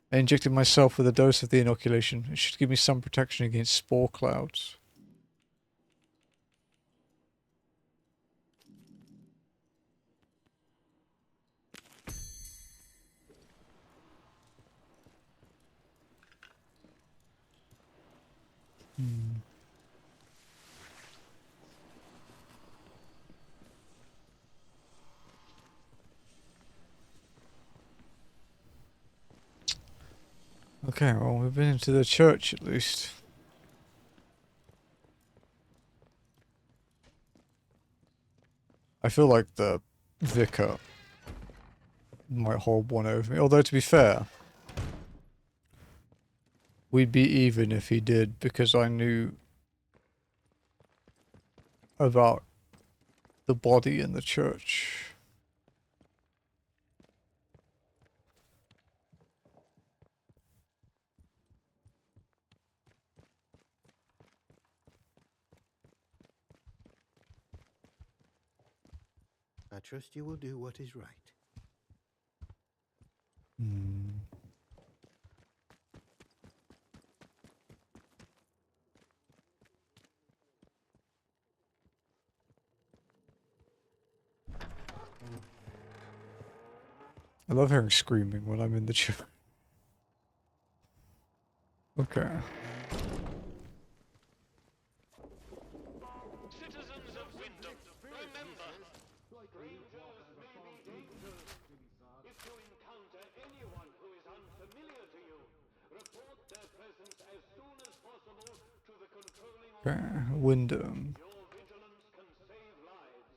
I injected myself with a dose of the inoculation. It should give me some protection against spore clouds. Okay, well, we've been into the church at least. I feel like the vicar might hold one over me. Although, to be fair, we'd be even if he did, because I knew about the body in the church. I trust you will do what is right. I love hearing screaming when I'm in the church. Okay. Citizens of Wyndham, remember, strangers may be dangerous. If you encounter anyone who is unfamiliar to you, report their presence as soon as possible to the controlling Okay. Wyndham. Your vigilance can save lives.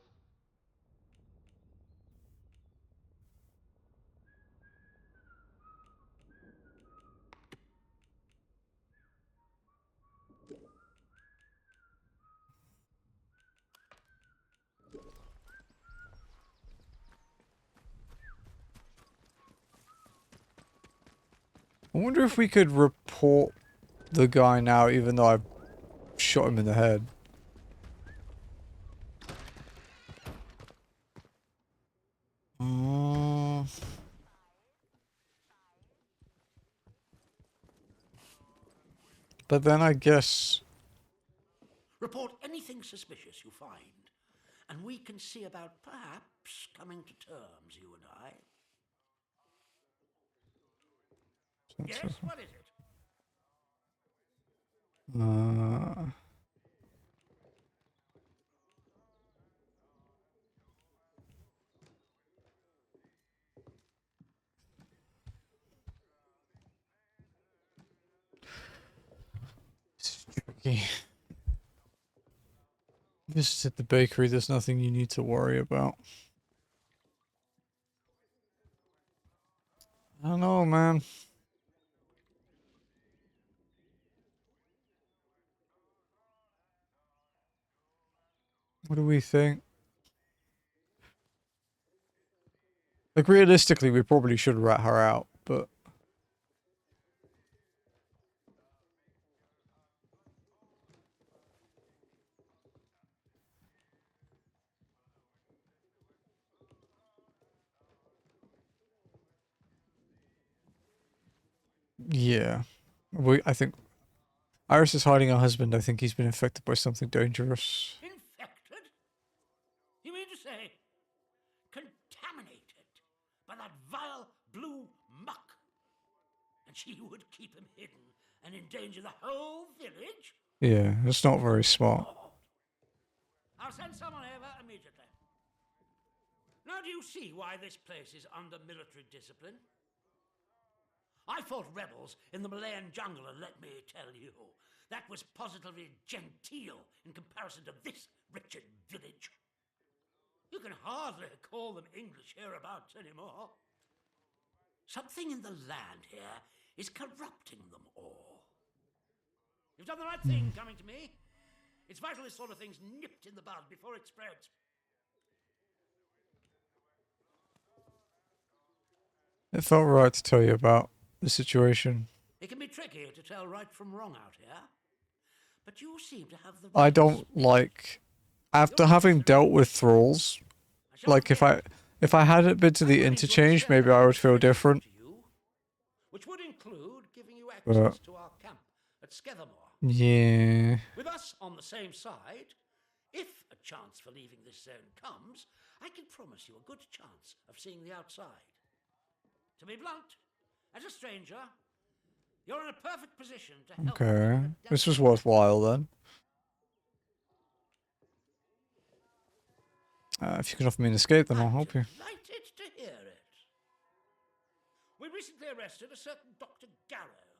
I wonder if we could report the guy now, even though I shot him in the head. But then I guess... Report anything suspicious you find, and we can see about perhaps coming to terms, you and I. Yes, what is it? It's tricky. Visited the bakery, there's nothing you need to worry about. I don't know, man. What do we think? Like, realistically, we probably should rat her out, but... Yeah. I think... Iris is hiding her husband. I think he's been infected by something dangerous. Infected? You mean to say contaminated by that vile blue muck? And she would keep him hidden and endanger the whole village? Yeah, it's not very smart. I'll send someone over immediately. Now do you see why this place is under military discipline? I fought rebels in the Malayan jungle, and let me tell you, that was positively genteel in comparison to this wretched village. You can hardly call them English hereabouts anymore. Something in the land here is corrupting them all. You've done the right thing coming to me. It's vital this sort of thing's nipped in the bud before it spreads. It felt right to tell you about the situation. It can be tricky to tell right from wrong out here, but you seem to have the... I don't like... After having dealt with thralls, like, if I hadn't been to the interchange, maybe I would feel different. Which would include giving you access to our camp at Skethermoor. Yeah. With us on the same side, if a chance for leaving this zone comes, I can promise you a good chance of seeing the outside. To be blunt, as a stranger, you're in a perfect position to help. Okay. This was worthwhile then. If you can offer me an escape, then I'll help you. Delighted to hear it. We recently arrested a certain Dr. Garrow.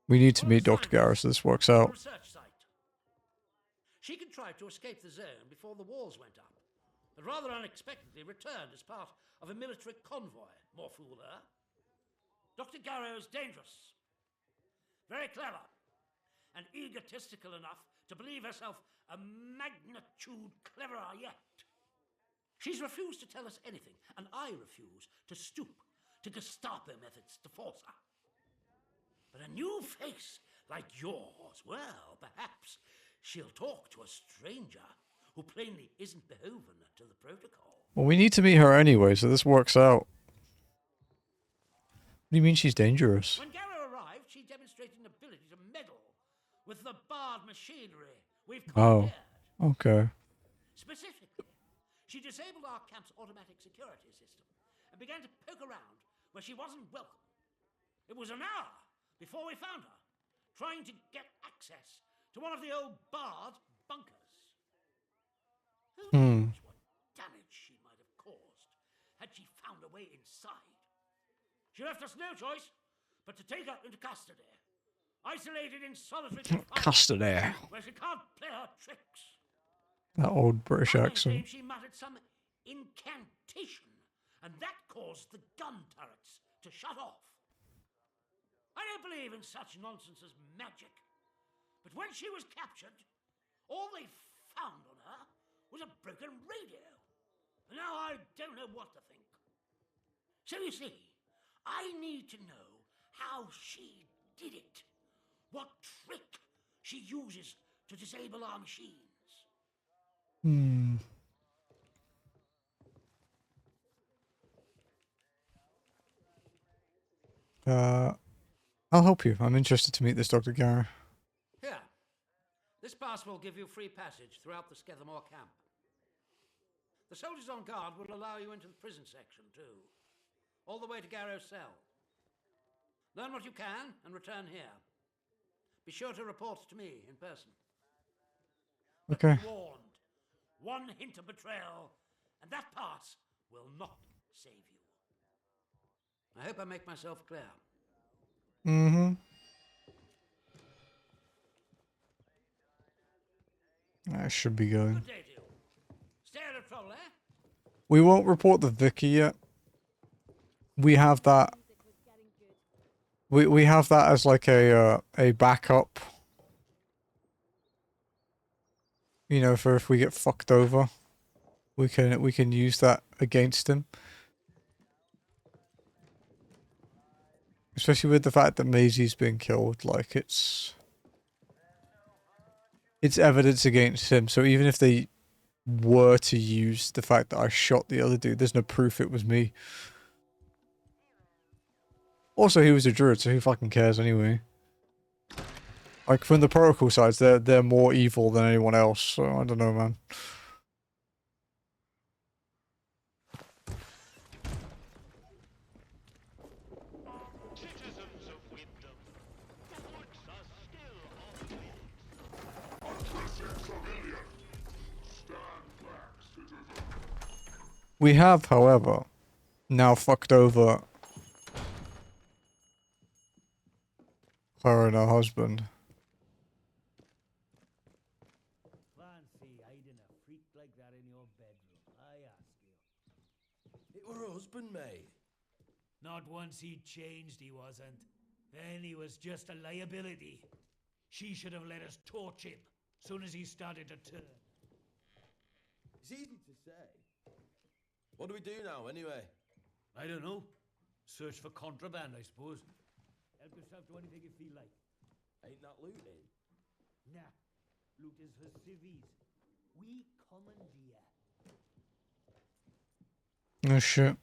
We need to meet Dr. Garrus so this works out. Research site. She contrived to escape the zone before the walls went up, but rather unexpectedly returned as part of a military convoy. More fool her. Dr. Garrow is dangerous, very clever, and egotistical enough to believe herself a magnitude cleverer yet. She's refused to tell us anything, and I refuse to stoop to Gestapo methods to force her. But a new face like yours, well, perhaps she'll talk to a stranger who plainly isn't beholden to the protocol. Well, we need to meet her anyway, so this works out. What do you mean she's dangerous? When Garrow arrived, she demonstrated an ability to meddle with the barred machinery we've commandeered. Oh, okay. Specifically, she disabled our camp's automatic security system and began to poke around where she wasn't welcome. It was an hour before we found her, trying to get access to one of the old barred bunkers. Who knows what damage she might have caused had she found a way inside. She left us no choice but to take her into custody, isolated in solitary confinement, Custody. where she can't play her tricks. That old British I accent. maintain she muttered some incantation, and that caused the gun turrets to shut off. I don't believe in such nonsense as magic, but when she was captured, all they found on her was a broken radio. And now I don't know what to think. So you see, I need to know how she did it. What trick she uses to disable our machines. Hmm. I'll help you. I'm interested to meet this Dr. Gara. Here. This pass will give you free passage throughout the Skethermoor camp. The soldiers on guard will allow you into the prison section, too. All the way to Garrow's cell. Learn what you can and return here. Be sure to report to me in person. But Okay. be warned. One hint of betrayal, and that pass will not save you. I hope I make myself clear. Mm-hmm. I should be going. Good day to you. Stay out of trouble, eh? We won't report the Vicky yet. We have that. We have that as like a backup. You know, for if we get fucked over, we can use that against him. Especially with the fact that Maisie's been killed, like it's evidence against him. So even if they were to use the fact that I shot the other dude, there's no proof it was me. Also, he was a druid, so who fucking cares anyway? Like, from the protocol sides, they're more evil than anyone else, so I don't know, man. Citizens of Wyndham, the woods are still off-limits. We have, however, now fucked over her and her husband. Fancy hiding a freak like that in your bedroom, I ask you. It were her husband, mate. Not once he changed, he wasn't. Then he was just a liability. She should have let us torch him, soon as he started to turn. It's easy to say. What do we do now, anyway? I don't know. Search for contraband, I suppose. Help yourself to anything you feel like. Ain't that looting? Nah, loot is for civvies. We commandeer. Oh shit.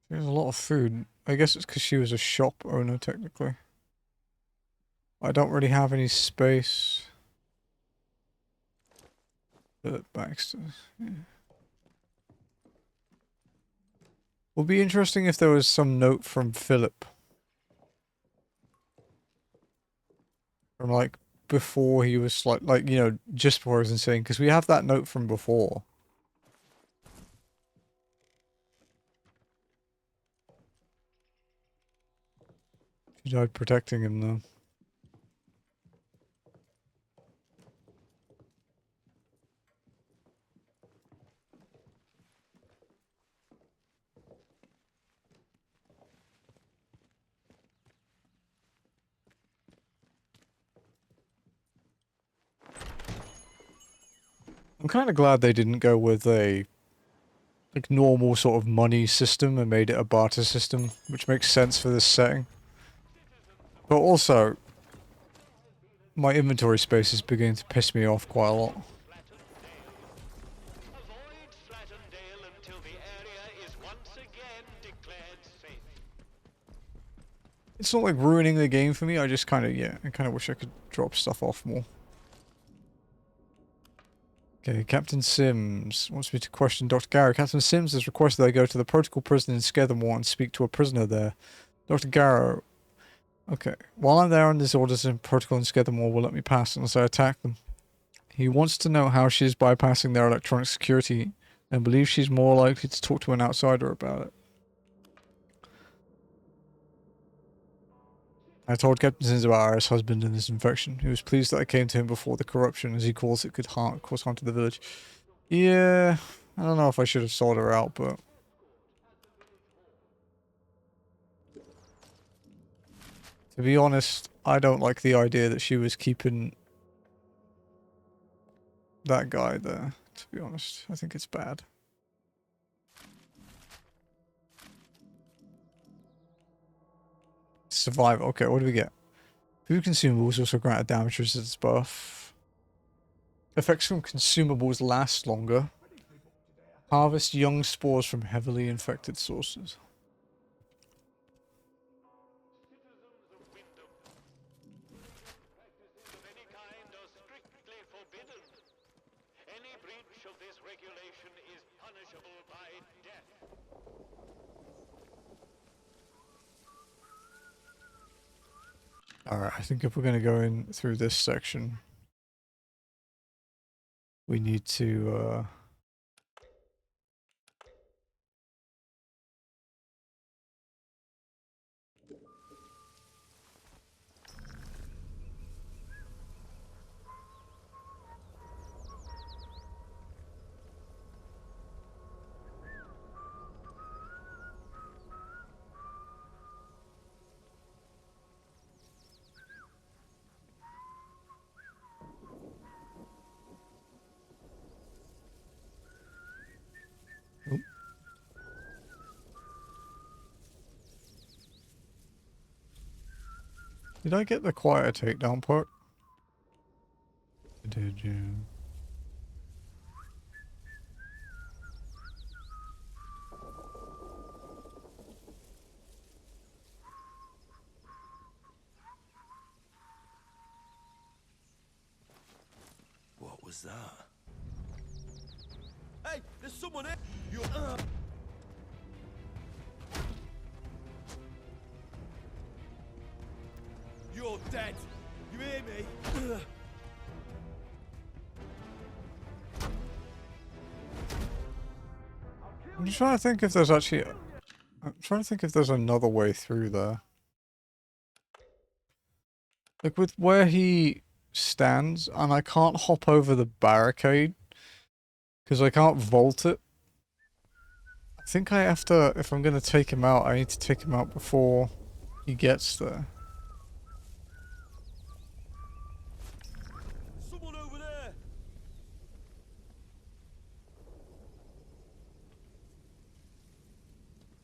There's a lot of food. I guess it's because she was a shop owner, technically. I don't really have any space. Philip Baxter. Yeah. Would be interesting if there was some note from Philip. From like before he was like you know, just before he was insane, because we have that note from before. She died protecting him though. I'm kind of glad they didn't go with a like normal sort of money system and made it a barter system, which makes sense for this setting. But also, my inventory space is beginning to piss me off quite a lot. Avoid Flattendale until the area is once again declared safe. It's not like ruining the game for me, I just kind of, yeah, I kind of wish I could drop stuff off more. Okay, Captain Sims wants me to question Dr. Garrow. Captain Sims has requested I go to the protocol prison in Skethermoor and speak to a prisoner there. Dr. Garrow. Okay, while I'm there on his orders and protocol in Skethermoor will let me pass unless I attack them. He wants to know how she is bypassing their electronic security and believes she's more likely to talk to an outsider about it. I told Captain Sims about Iris' husband and his infection. He was pleased that I came to him before the corruption, as he calls it, could cause harm to the village. Yeah, I don't know if I should have sold her out, but To be honest, I don't like the idea that she was keeping that guy there. To be honest, I think it's bad. Survive. Okay, what do we get? Food consumables also grant a damage resistance buff. Effects from consumables last longer. Harvest young spores from heavily infected sources. Citizens of Wyndham, practices of any kind are strictly forbidden. Any breach of this regulation is punishable by death. Alright, I think if we're going to go in through this section, we need to, Oop. Did I get the quieter takedown part? Did you? What was that? Hey, there's someone here! You You're dead! You hear me? I'm just trying to think if there's actually... I'm trying to think if there's another way through there. Like with where he stands, and I can't hop over the barricade because I can't vault it. I think I have to, if I'm going to take him out, I need to take him out before he gets there. Someone over there!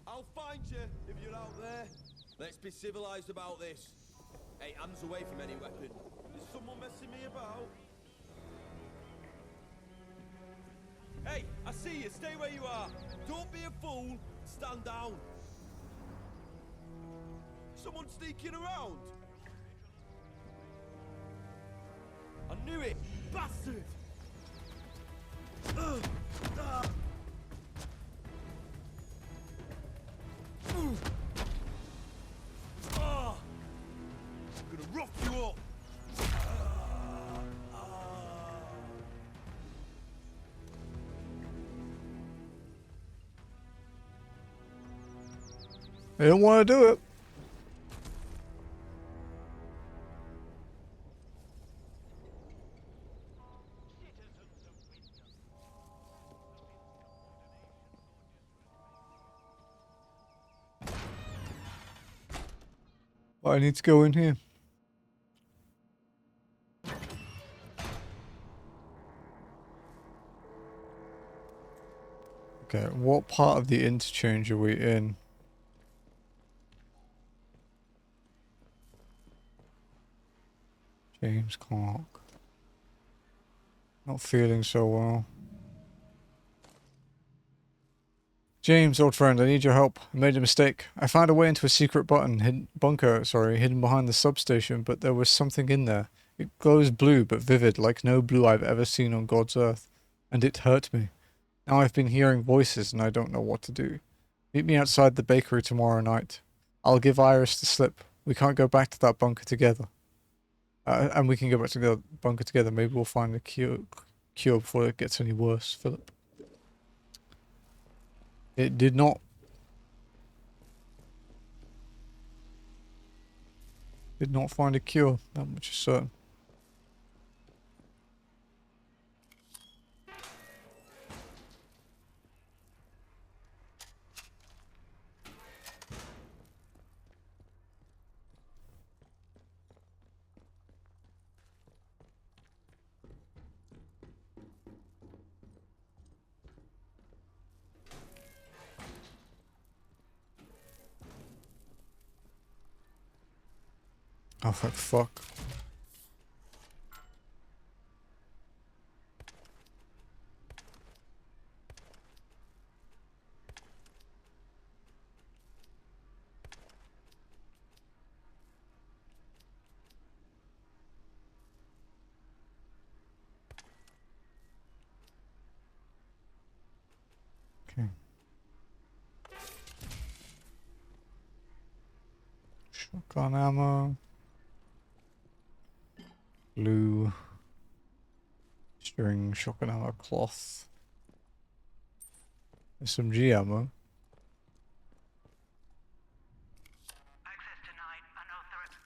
I'll find you if you're out there. Let's be civilized about this. Hey, hands away from any weapon. Is someone messing me about? Hey, I see you. Stay where you are. Don't be a fool. Stand down. Someone sneaking around? I knew it! Bastard! I'm gonna rough you up! They don't want to do it. Well, I need to go in here. Okay, what part of the interchange are we in? James Clark. Not feeling so well. James, old friend, I need your help. I made a mistake. I found a way into a secret bunker hidden behind the substation, but there was something in there. It glows blue, but vivid, like no blue I've ever seen on God's earth. And it hurt me. Now I've been hearing voices, and I don't know what to do. Meet me outside the bakery tomorrow night. I'll give Iris the slip. We can't go back to that bunker together. And we can go back to the bunker together. Maybe we'll find a cure before it gets any worse, Philip. It did not. Did not find a cure, that much is certain. Oh, fuck. Okay. Shotgun ammo. Glue. String, shotgun ammo, cloth. SMG ammo. Access denied. Unauthorized.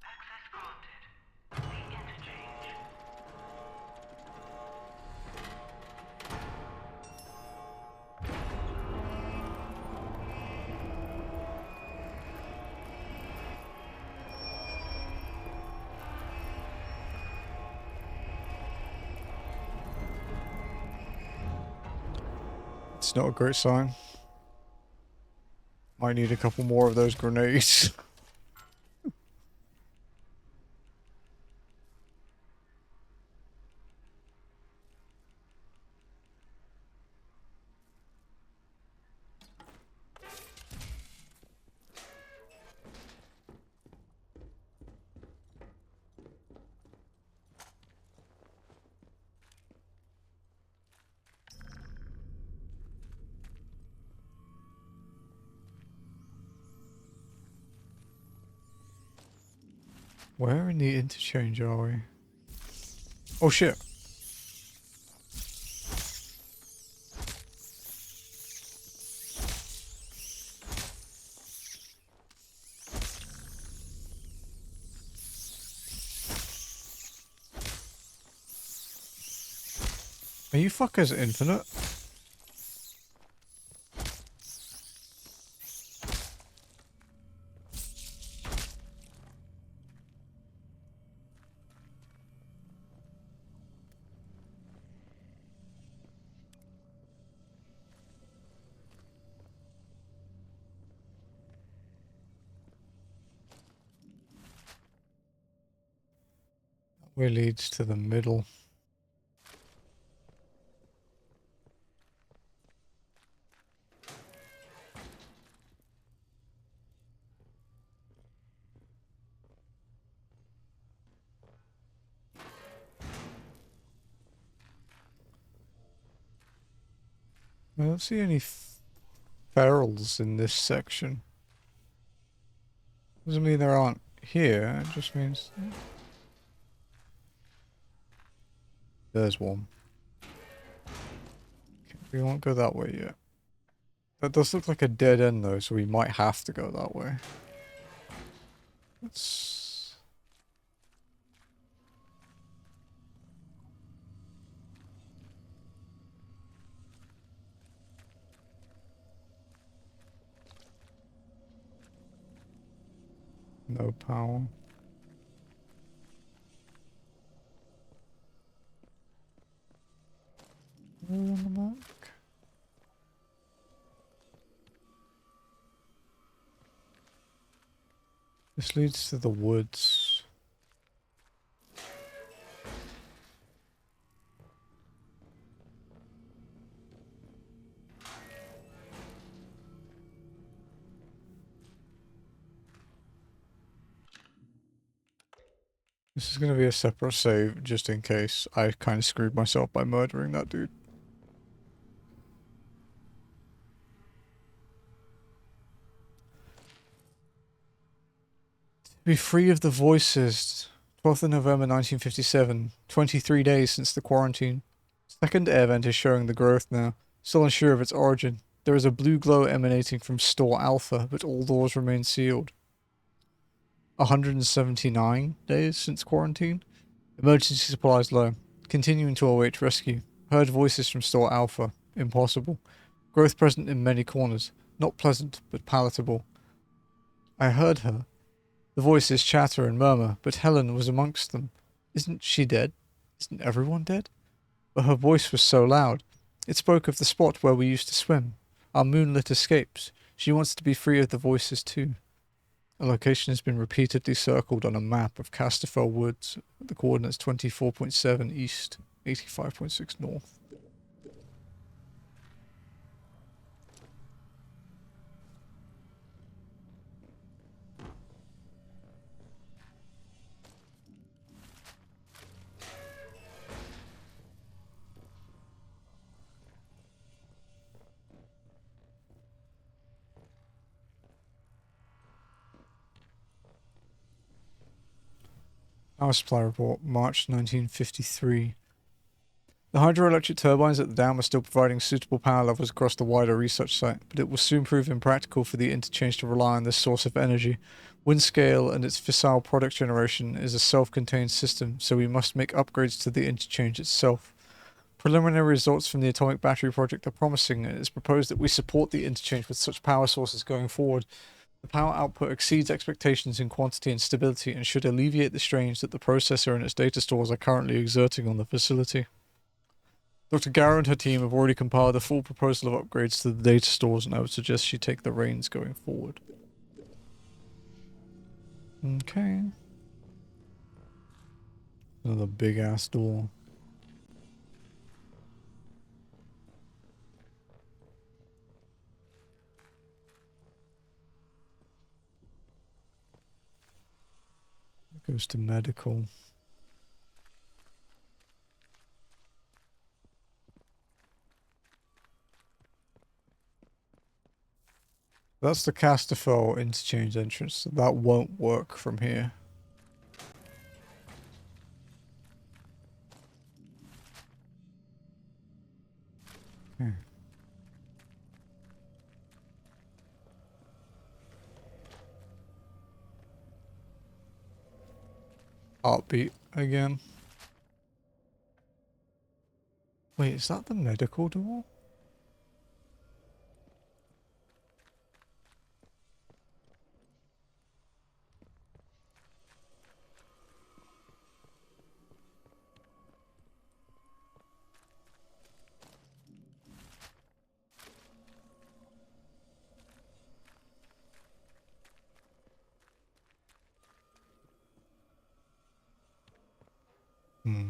Access granted. The interchange. It's not a great sign. Might need a couple more of those grenades. Where in the interchange are we? Oh shit. Are you fuckers infinite? Where leads to the middle? I don't see any ferals in this section. Doesn't mean there aren't here, it just means... There's one. Okay, we won't go that way yet. That does look like a dead end though, so we might have to go that way. Let's... No power. Where on the map? This leads to the woods. This is going to be a separate save, just in case I kind of screwed myself by murdering that dude. Be free of the voices. 12th of November 1957. 23 days since the quarantine. Second air vent is showing the growth now. Still unsure of its origin. There is a blue glow emanating from store Alpha, but all doors remain sealed. 179 days since quarantine. Emergency supplies low. Continuing to await rescue. Heard voices from store Alpha. Impossible. Growth present in many corners. Not pleasant, but palatable. I heard her. The voices chatter and murmur, but Helen was amongst them. Isn't she dead? Isn't everyone dead? But her voice was so loud. It spoke of the spot where we used to swim. Our moonlit escapes. She wants to be free of the voices too. A location has been repeatedly circled on a map of Casterfell Woods at the coordinates 24.7 east, 85.6 north. Power supply report, March 1953. The hydroelectric turbines at the dam are still providing suitable power levels across the wider research site, but it will soon prove impractical for the interchange to rely on this source of energy. Windscale and its fissile product generation is a self-contained system, so we must make upgrades to the interchange itself. Preliminary results from the atomic battery project are promising, and it is proposed that we support the interchange with such power sources going forward. The power output exceeds expectations in quantity and stability and should alleviate the strains that the processor and its data stores are currently exerting on the facility. Dr. Garrow and her team have already compiled a full proposal of upgrades to the data stores, and I would suggest she take the reins going forward. Okay. Another big ass door. It goes to medical. That's the Casterfell interchange entrance, so that won't work from here. Hmm. Heartbeat again. Wait, is that the medical door? Hmm.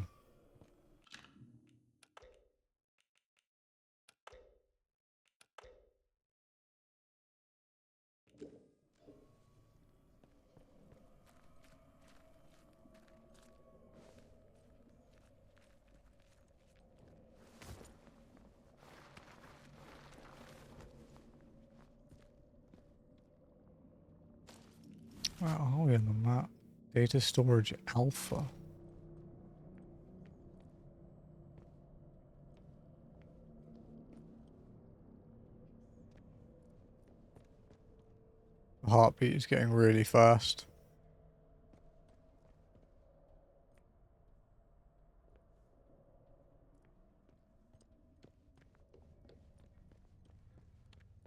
Where are we on the map? Data storage alpha. The heartbeat is getting really fast.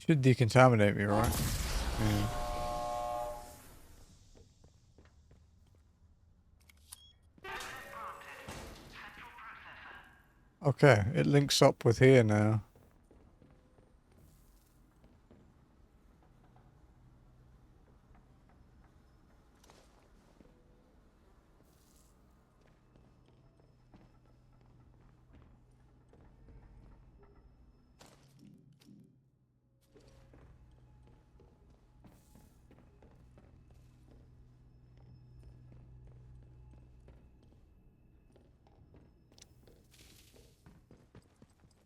Should decontaminate me, right? Yeah. Okay, it links up with here now.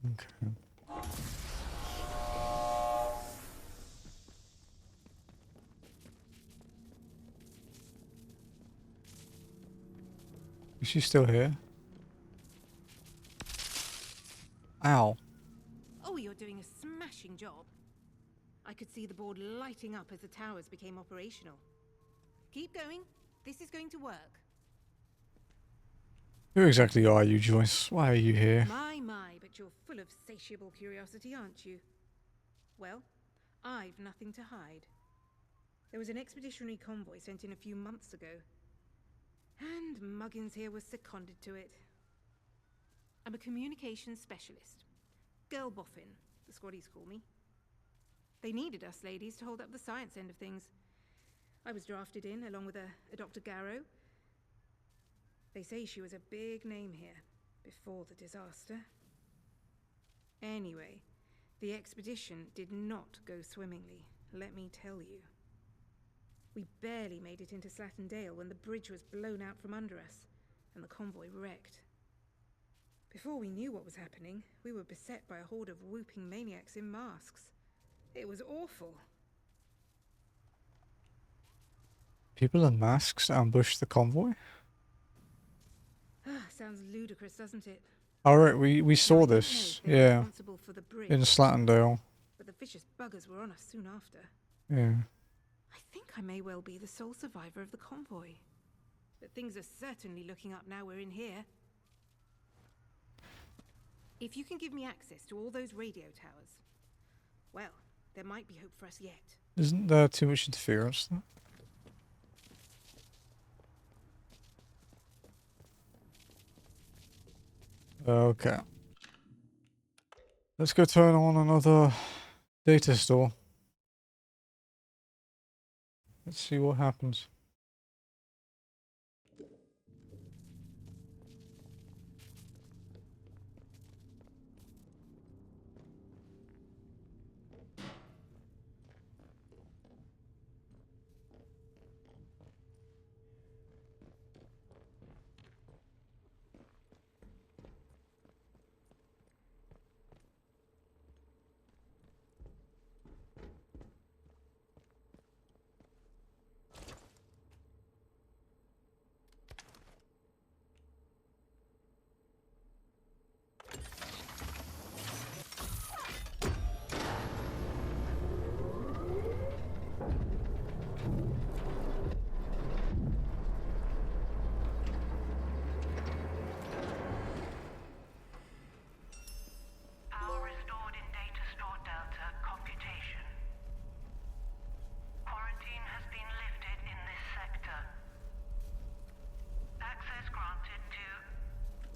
Okay. Is she still here? Ow. Oh, you're doing a smashing job. I could see the board lighting up as the towers became operational. Keep going. This is going to work. Who exactly are you, Joyce? Why are you here? My, but you're full of satiable curiosity, aren't you? Well, I've nothing to hide. There was an expeditionary convoy sent in a few months ago, and Muggins here was seconded to it. I'm a communications specialist. Girl boffin, the squaddies call me. They needed us ladies to hold up the science end of things. I was drafted in, along with a Dr. Garrow. They say she was a big name here, before the disaster. Anyway, the expedition did not go swimmingly, let me tell you. We barely made it into Slattendale when the bridge was blown out from under us, and the convoy wrecked. Before we knew what was happening, we were beset by a horde of whooping maniacs in masks. It was awful. People in masks ambushed the convoy? Sounds ludicrous, doesn't it? Alright, we saw this. Yeah. Responsible for the bridge, In Slattendale. but the vicious buggers were on us soon after. Yeah. I think I may well be the sole survivor of the convoy. But things are certainly looking up now we're in here. If you can give me access to all those radio towers, well, there might be hope for us yet. Isn't there too much interference though? Okay. Let's go turn on another data store. Let's see what happens. Power restored in Data Store Delta computation. Quarantine has been lifted in this sector. Access granted to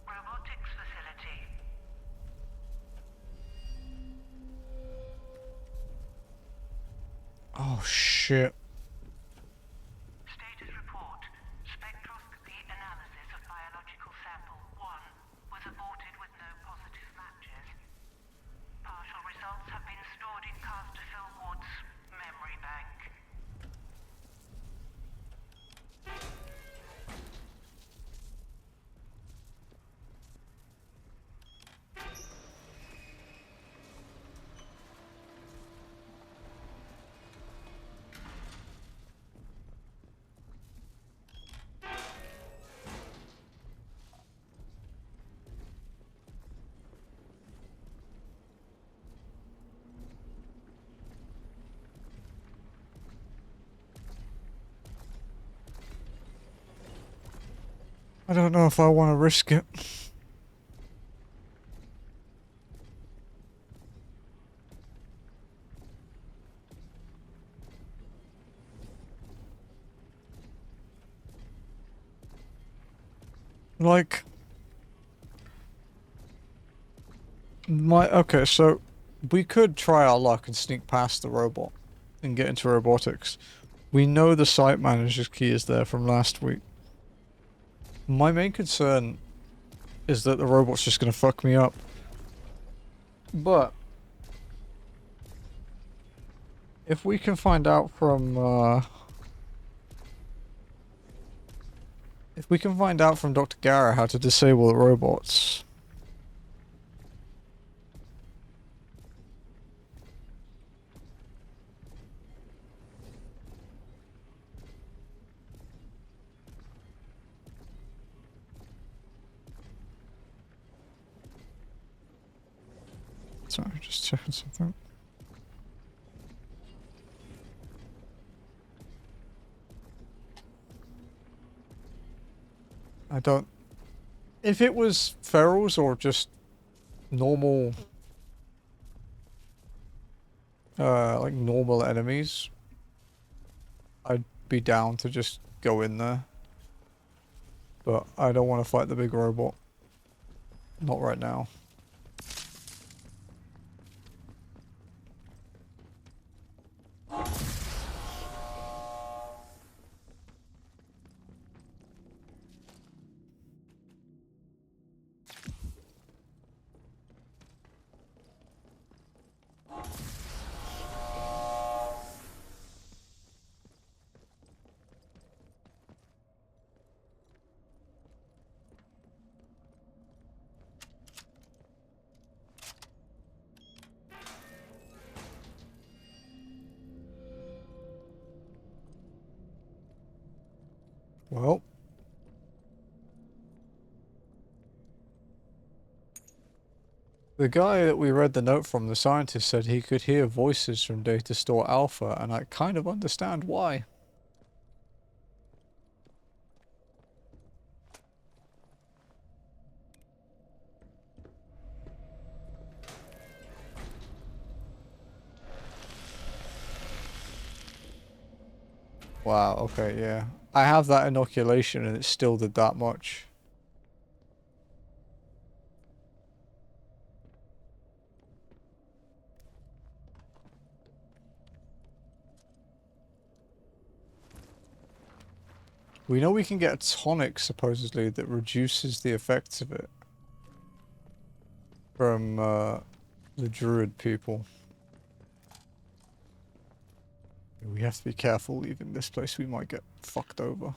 robotics facility. Oh shit. Status report. Spectroscopy analysis of biological sample 1 was aborted with no positive matches. Partial results have been stored in Casterfill Ward's memory bank. I don't know if I want to risk it. Like, okay, so we could try our luck and sneak past the robot and get into robotics. We know the site manager's key is there from last week. My main concern is that the robot's just gonna fuck me up. But if we can find out from Dr. Gara how to disable the robots. Sorry, just checking something. I don't... If it was ferals or just normal... like normal enemies, I'd be down to just go in there. But I don't want to fight the big robot. Not right now. Well. The guy that we read the note from, the scientist, said he could hear voices from Data Store Alpha, and I kind of understand why. Wow, okay, yeah. I have that inoculation and it still did that much. We know we can get a tonic, supposedly, that reduces the effects of it. From, the druid people. We have to be careful leaving this place, we might get fucked over.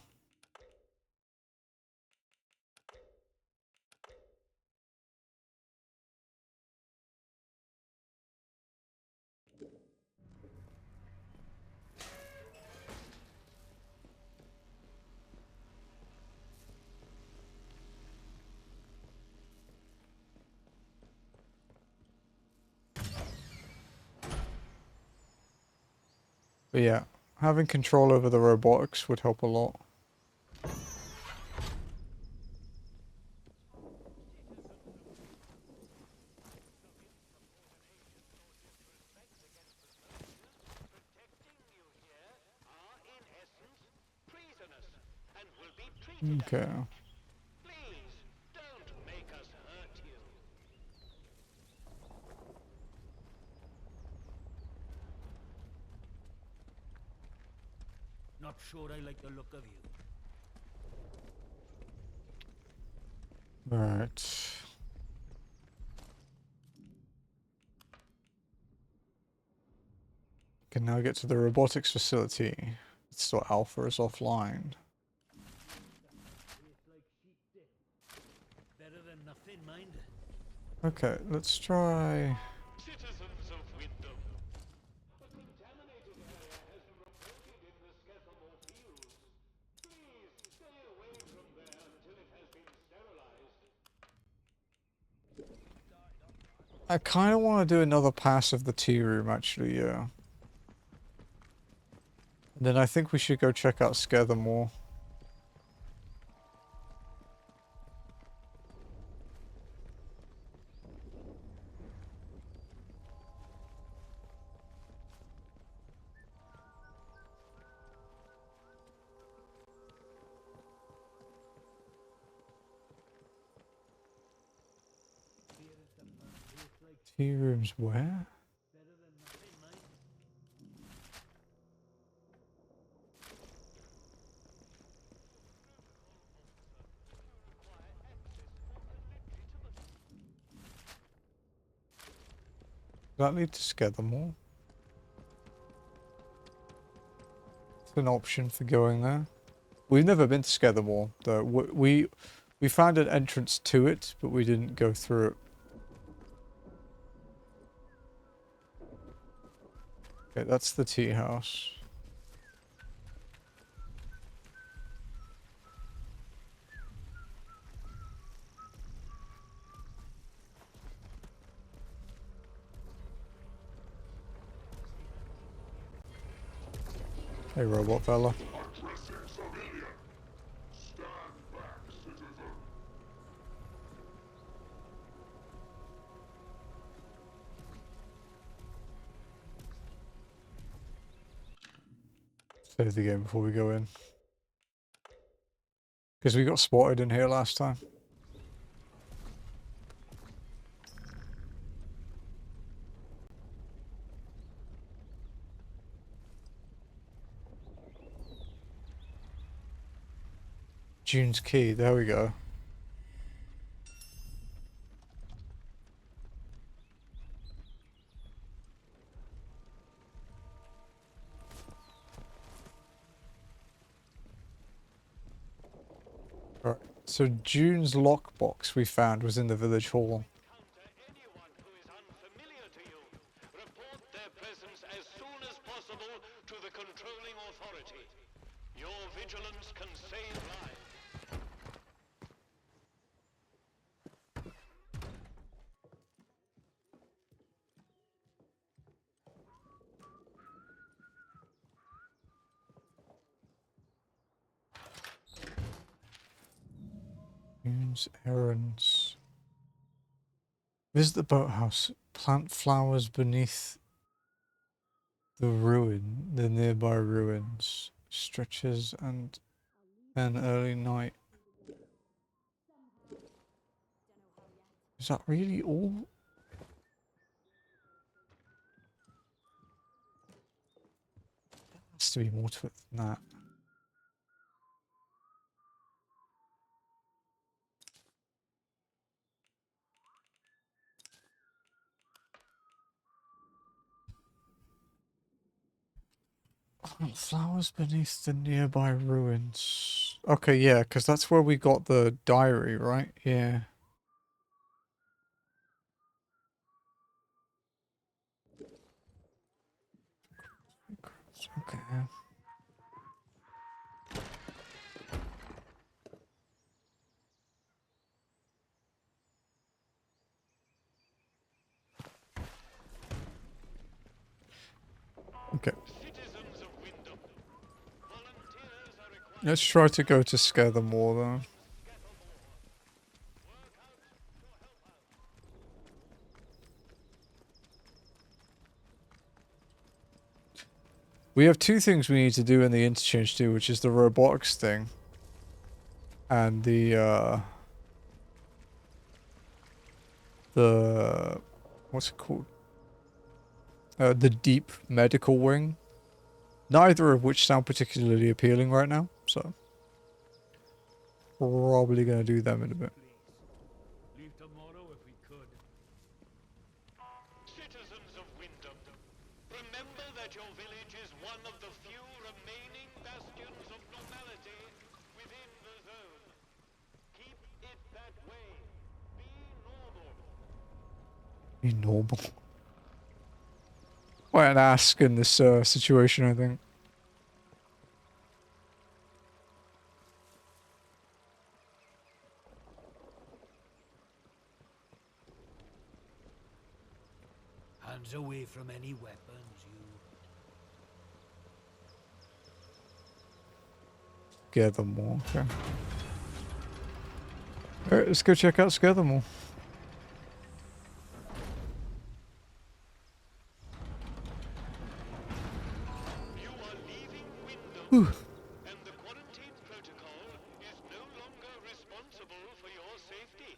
But yeah, having control over the robotics would help a lot. Okay. Please, don't make us hurt you. Not sure I like the look of you. Alright. Can now get to the robotics facility. Store Alpha is offline. Better than nothing, mind. Okay, let's try... Citizens of Wyndham, a contaminated area has been reported in the Skethermoor fields. Please stay away from there until it has been sterilized. I kind of want to do another pass of the tea room, actually, yeah. And then I think we should go check out Skethermoor. Tea rooms where? Does that lead to Skethermoor? It's an option for going there. We've never been to Skethermoor, though. We found an entrance to it, but we didn't go through it. Okay, that's the tea house. Hey, robot fella. Save the game before we go in. Because we got spotted in here last time. June's key, there we go. Alright, so June's lockbox we found was in the village hall. Anyone who is unfamiliar to you, report their presence as soon as possible to the controlling authority. Your vigilance vigilance can save lives. Use errands. Visit the boathouse. Plant flowers beneath the nearby ruins. Stretches and an early night. Is that really all? There has to be more to it than that. Flowers beneath the nearby ruins. Okay, yeah, because that's where we got the diary, right? Yeah. Okay. Okay. Citizens of Wyndham, volunteers are required. Let's try to go to Skethermoor though. We have two things we need to do in the interchange too, which is the robotics thing. And the what's it called? The deep medical wing. Neither of which sound particularly appealing right now, so probably gonna do them in a bit. Leave tomorrow if we could. Citizens of Wyndham, remember that your village is one of the few remaining bastions of normality within the zone. Keep it that way. Be normal. Be normal. Quite an ask in this situation, I think. Hands away from any weapons, you. Skethermoor, okay. Alright, let's go check out Skethermoor. You are leaving Wyndham, Whew. and the quarantine protocol is no longer responsible for your safety.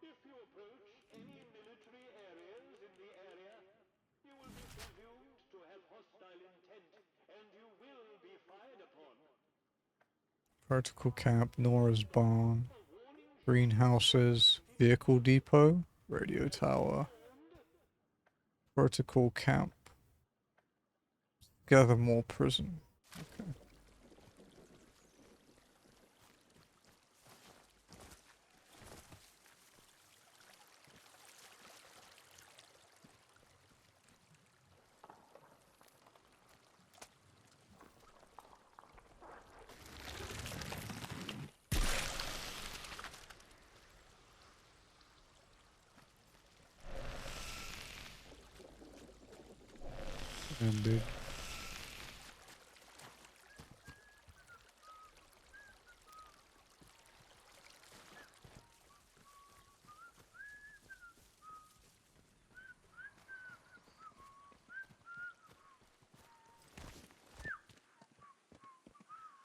If you approach any military areas in the area, you will be presumed to have hostile intent, and you will be fired upon. Vertical camp, Nora's barn, greenhouses, vehicle depot, radio tower, vertical camp, Skethermoor prison. Okay. Indeed.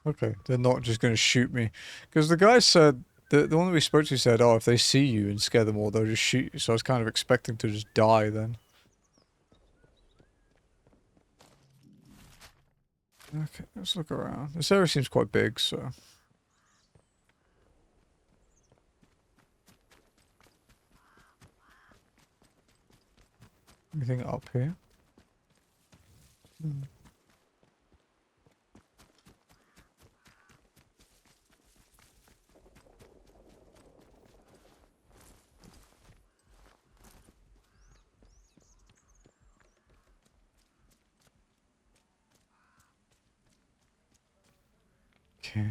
Okay, they're not just going to shoot me. Because the guy said, the one that we spoke to said, oh, if they see you and scare them all, they'll just shoot you. So I was kind of expecting to just die then. Okay, let's look around. This area seems quite big, so... Anything up here? Hmm. Okay.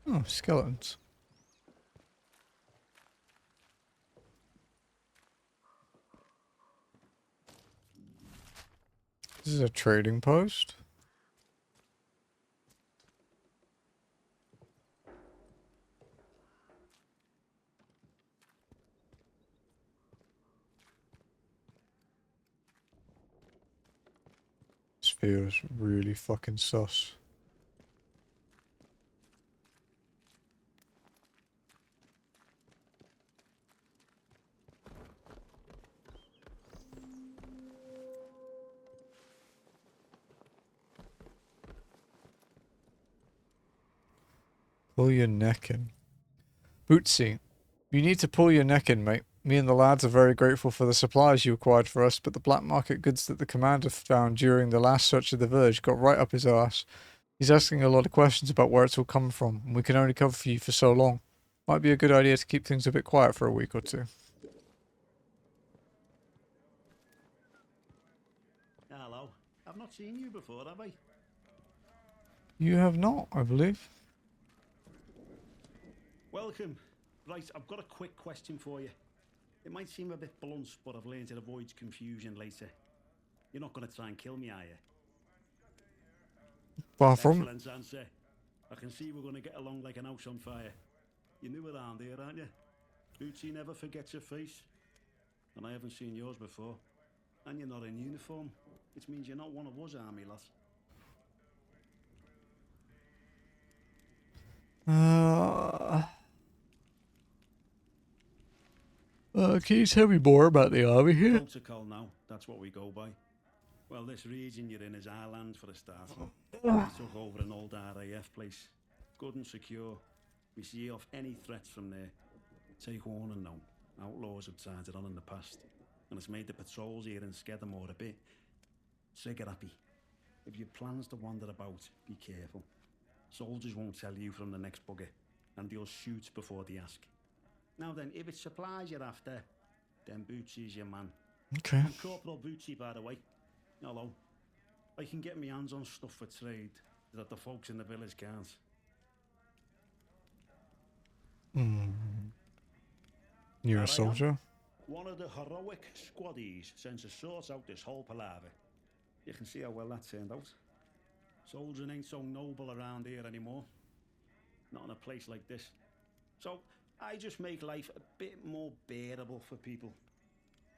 Oh, skeletons. This is a trading post. This feels really fucking sus. Pull your neck in. Bootsy, you need to pull your neck in, mate. Me and the lads are very grateful for the supplies you acquired for us, but the black market goods that the commander found during the last search of the village got right up his arse. He's asking a lot of questions about where it's all come from, and we can only cover for you for so long. Might be a good idea to keep things a bit quiet for a week or two. Hello. I've not seen you before, have I? You have not, I believe. Welcome. Right, I've got a quick question for you. It might seem a bit blunt, but I've learned it avoids confusion later. You're not going to try and kill me, are you? Far from. Excellent answer. I can see we're going to get along like an house on fire. You're new around here, aren't you? Bootsy never forgets your face. And I haven't seen yours before. And you're not in uniform, which means you're not one of us army lads. Can you tell me more about the army here? Protocol now, that's what we go by. Well, this region you're in is our land for a start. We took over an old RAF place. Good and secure. We see off any threats from there. Take warning now. Outlaws have tried it on in the past. And it's made the patrols here in Skethermoor a bit trigger-happy. If you have plans to wander about, be careful. Soldiers won't tell you from the next bugger, and they'll shoot before they ask. Now then, if it's supplies you're after, then Bootsy's your man. Okay. I'm Corporal Bootsy, by the way. Hello. I can get my hands on stuff for trade that the folks in the village can't. You're a soldier? One of the heroic squaddies sent to sort out this whole palaver. You can see how well that turned out. Soldiering ain't so noble around here anymore. Not in a place like this. So I just make life a bit more bearable for people.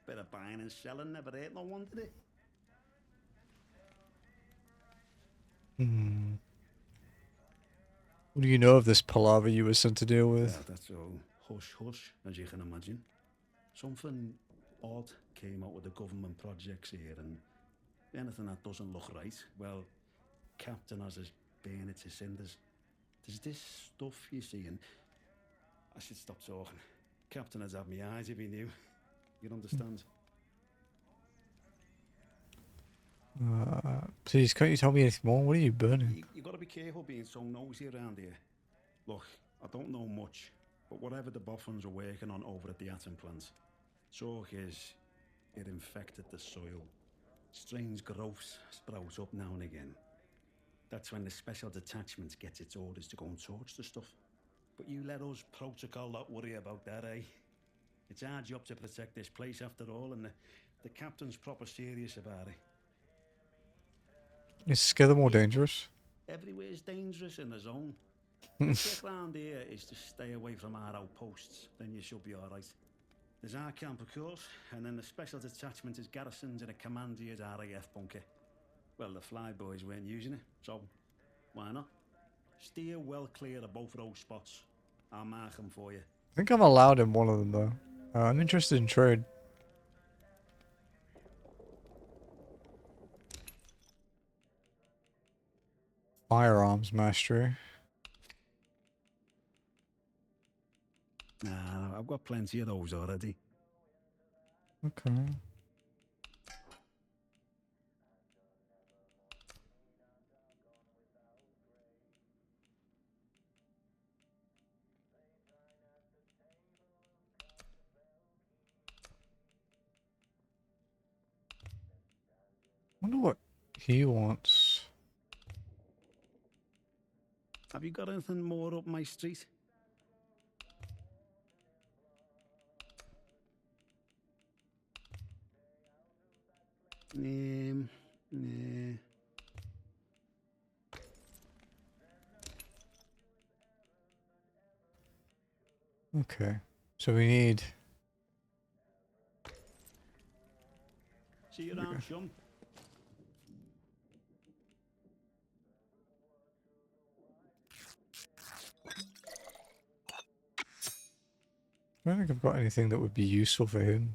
Bit of buying and selling never hurt no one, did it? What do you know of this palaver you were sent to deal with? Yeah, that's all hush hush, as you can imagine. Something odd came out with the government projects here, and anything that doesn't look right, well, Captain has us burn it to cinders. There's this stuff you see, and I should stop talking. Captain has had me eyes if he knew. You'd understand. Please, can't you tell me anything more? What are you burning? You got to be careful being so nosy around here. Look, I don't know much, but whatever the boffins are working on over at the atom plant, talk is it infected the soil. Strange growths sprout up now and again. That's when the special detachment gets its orders to go and torch the stuff. But you let us protocol not worry about that, eh? It's our job to protect this place after all, and the captain's proper serious about it. Is Skethermoor dangerous? Everywhere's dangerous in the zone. The trick round here is to stay away from our outposts, then you should be alright. There's our camp, of course, and then the special detachment is garrisoned in a commandier's RAF bunker. Well, the flyboys weren't using it, so why not? Steer well clear of both of those spots. I'll mark them for you. I think I'm allowed in one of them, though. I'm interested in trade. Firearms mastery. Nah, I've got plenty of those already. Okay. wonder what he wants. Have you got anything more up my street? Nah. Okay. So we need... See you around, chum. I don't think I've got anything that would be useful for him.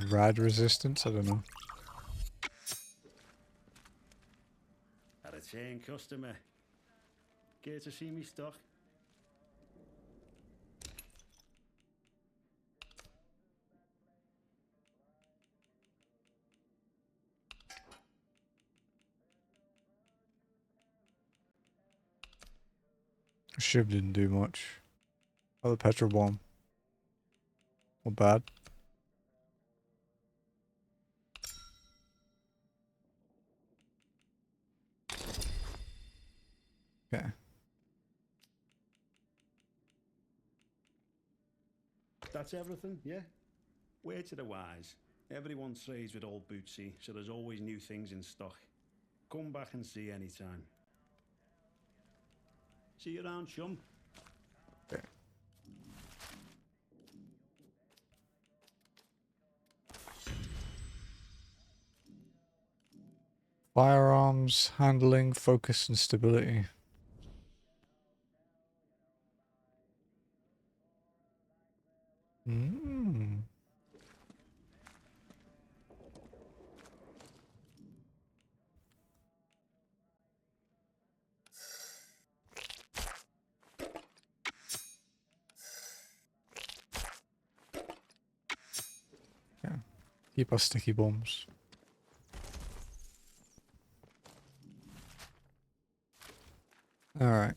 Rad resistance? I don't know. Had a chain customer. Care to see me stock? Shib didn't do much. Oh, the petrol bomb. Not bad. Okay. That's everything, yeah? Word to the wise. Everyone trades with old Bootsy, so there's always new things in stock. Come back and see anytime. See you around, chum. Okay. Firearms, handling, focus, and stability. Hmm. Yeah. Keep our sticky bombs. Alright.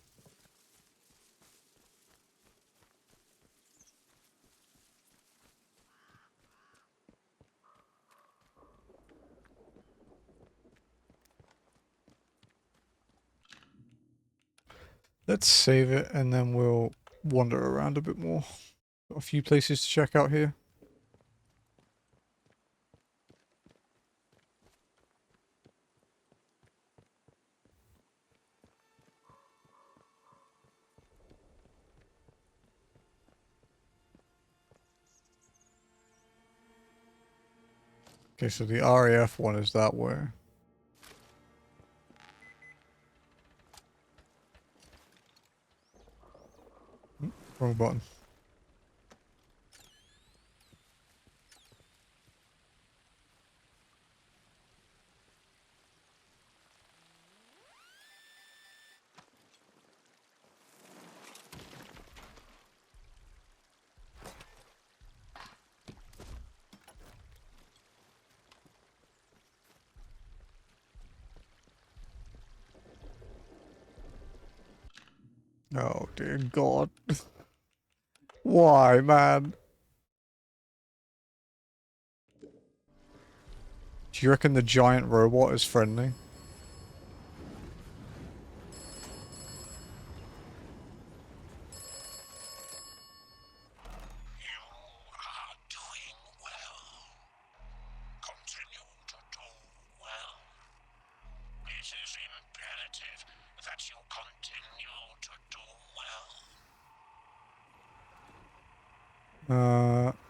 Let's save it and then we'll wander around a bit more. Got a few places to check out here. Okay, so the RAF one is that way. Wrong button. Oh dear God. Why, man? Do you reckon the giant robot is friendly?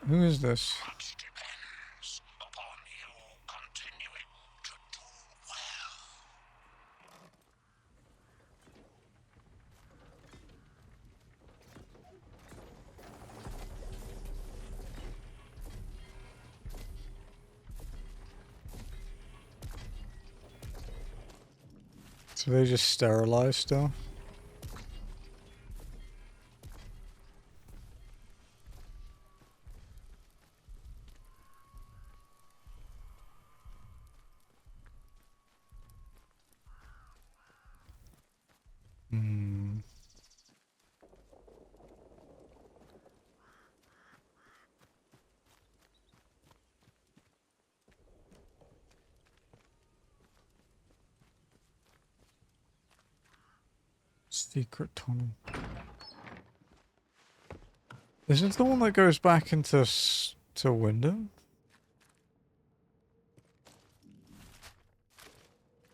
Who is this? So they just sterilize stuff? Secret tunnel. Is this the one that goes back into to Wyndham?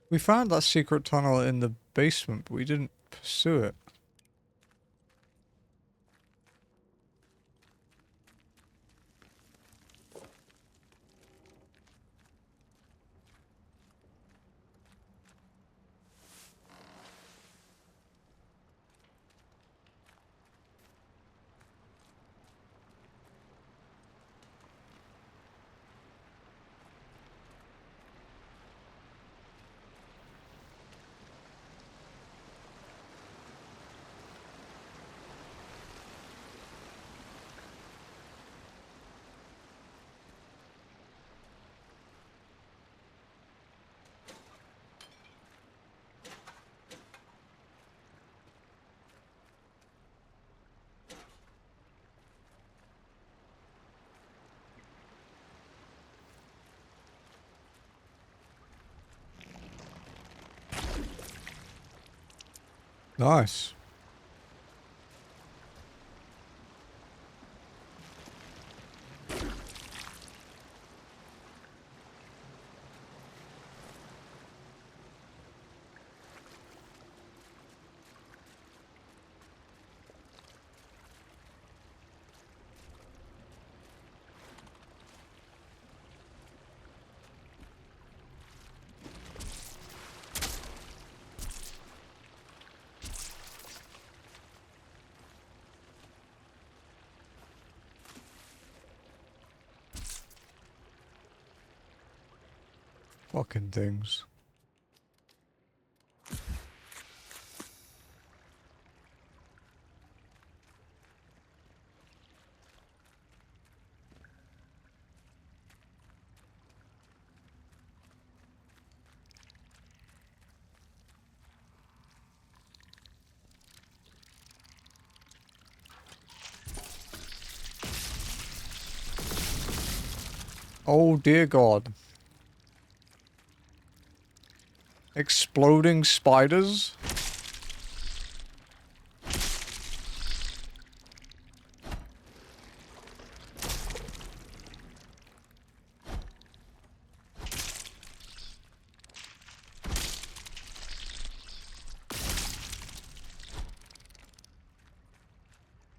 We found that secret tunnel in the basement, but we didn't pursue it. Nice. Fucking things. Oh dear God. Exploding spiders?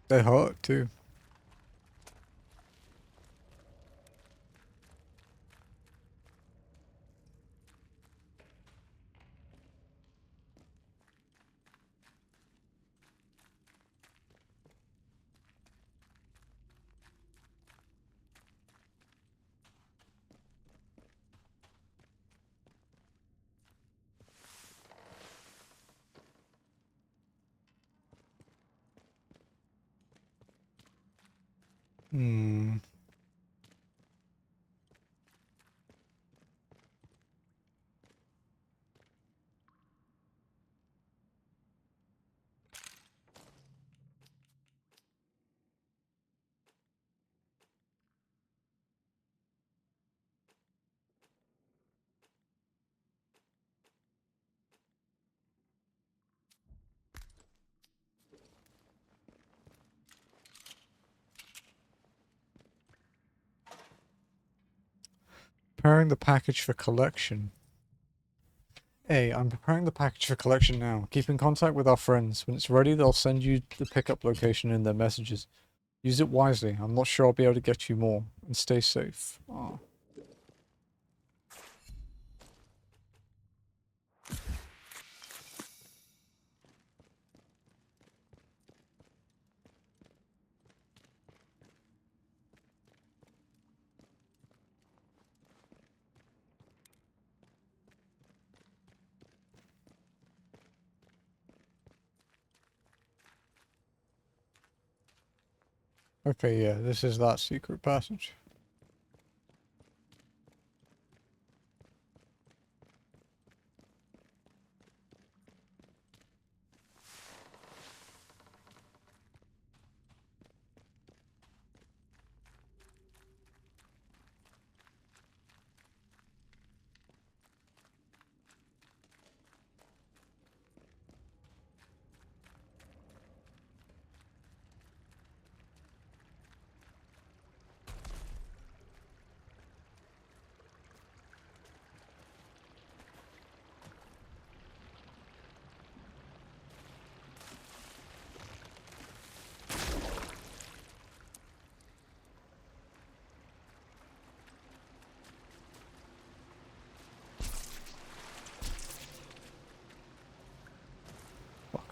They hurt too. Hmm. Preparing the package for collection. Hey, I'm preparing the package for collection now. Keep in contact with our friends. When it's ready, they'll send you the pickup location in their messages. Use it wisely. I'm not sure I'll be able to get you more. And stay safe. Aw. Okay, yeah, this is that secret passage.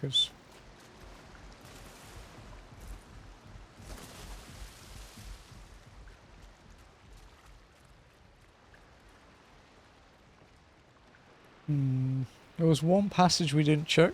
fuckers. There was one passage we didn't check.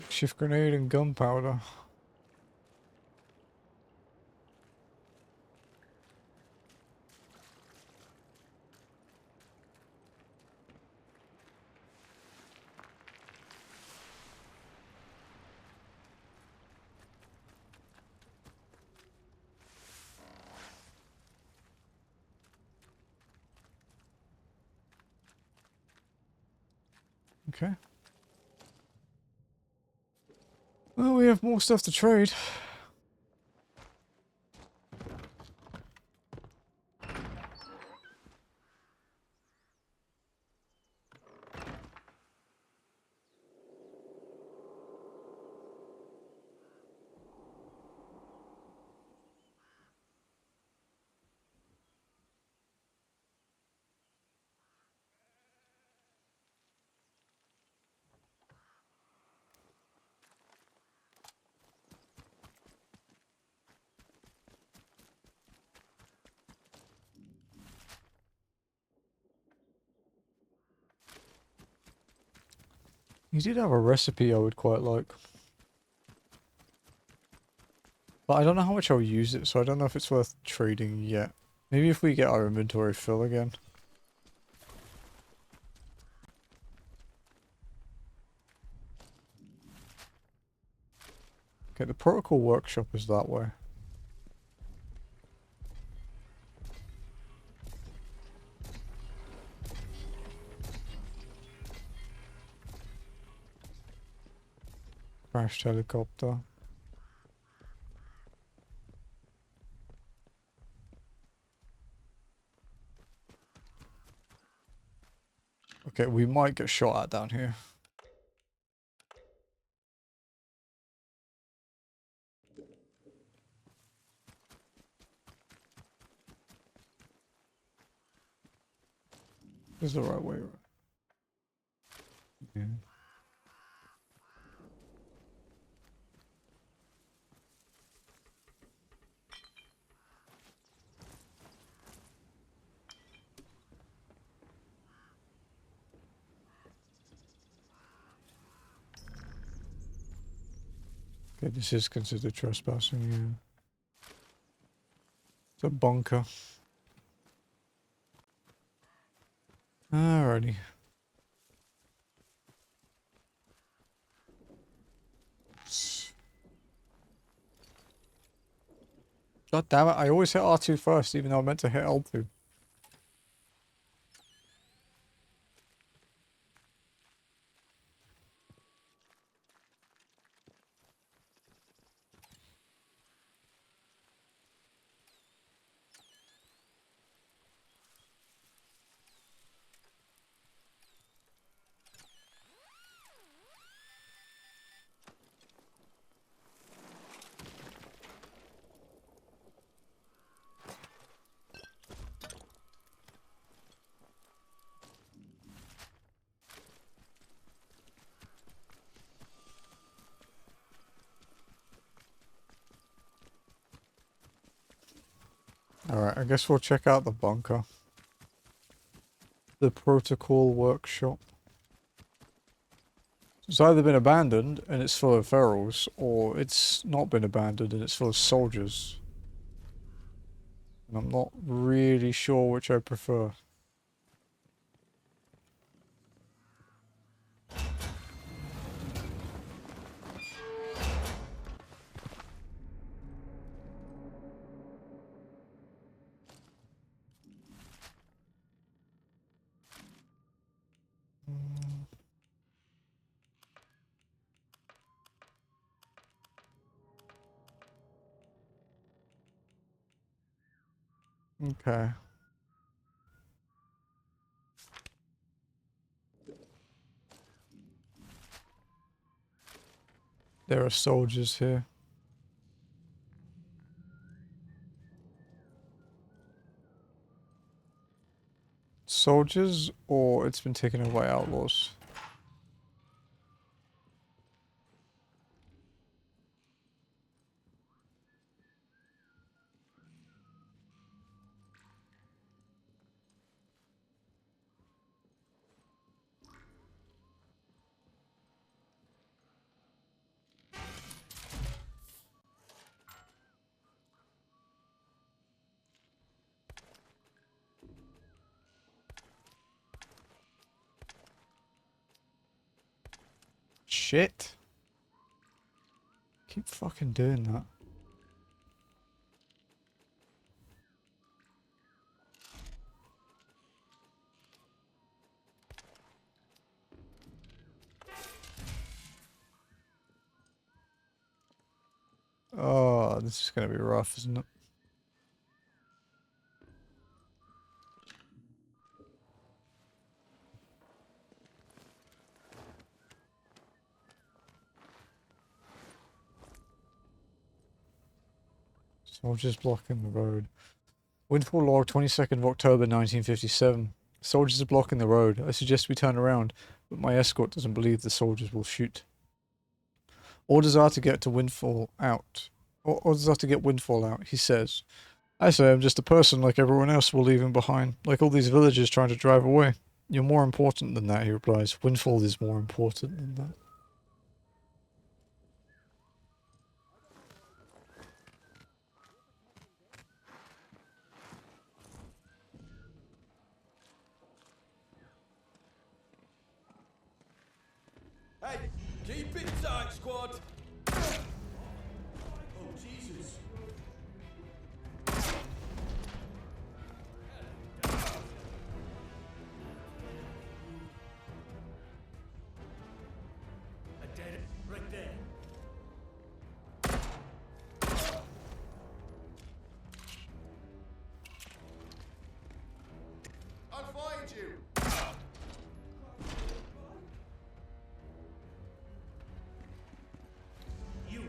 Shift grenade and gunpowder. Okay. Well, we have more stuff to trade. You did have a recipe I would quite like. But I don't know how much I'll use it, so I don't know if it's worth trading yet. Maybe if we get our inventory full again. Okay, the protocol workshop is that way. Crashed helicopter. Okay, we might get shot at down here. This is the right way, right? Yeah. Okay, this is considered trespassing, yeah. It's a bunker. Alrighty. God damn it, I always hit R2 first, even though I meant to hit L2. Alright, I guess we'll check out the bunker. The protocol workshop. It's either been abandoned and it's full of ferals, or it's not been abandoned and it's full of soldiers. And I'm not really sure which I prefer. Okay. There are soldiers here. Soldiers, or it's been taken over by outlaws? Shit. Keep fucking doing that. Oh, this is gonna be rough, isn't it? Soldiers blocking the road. Windfall log 22nd of October 1957. Soldiers are blocking the road. I suggest we turn around, but my escort doesn't believe the soldiers will shoot. Orders are to get to Windfall out. Orders are to get Windfall out, he says. I say I'm just a person like everyone else we're leaving behind, like all these villagers trying to drive away. You're more important than that, he replies. Windfall is more important than that. Hey, keep it tight, squad. Oh, Jesus. A dead right there. I'll find you. You.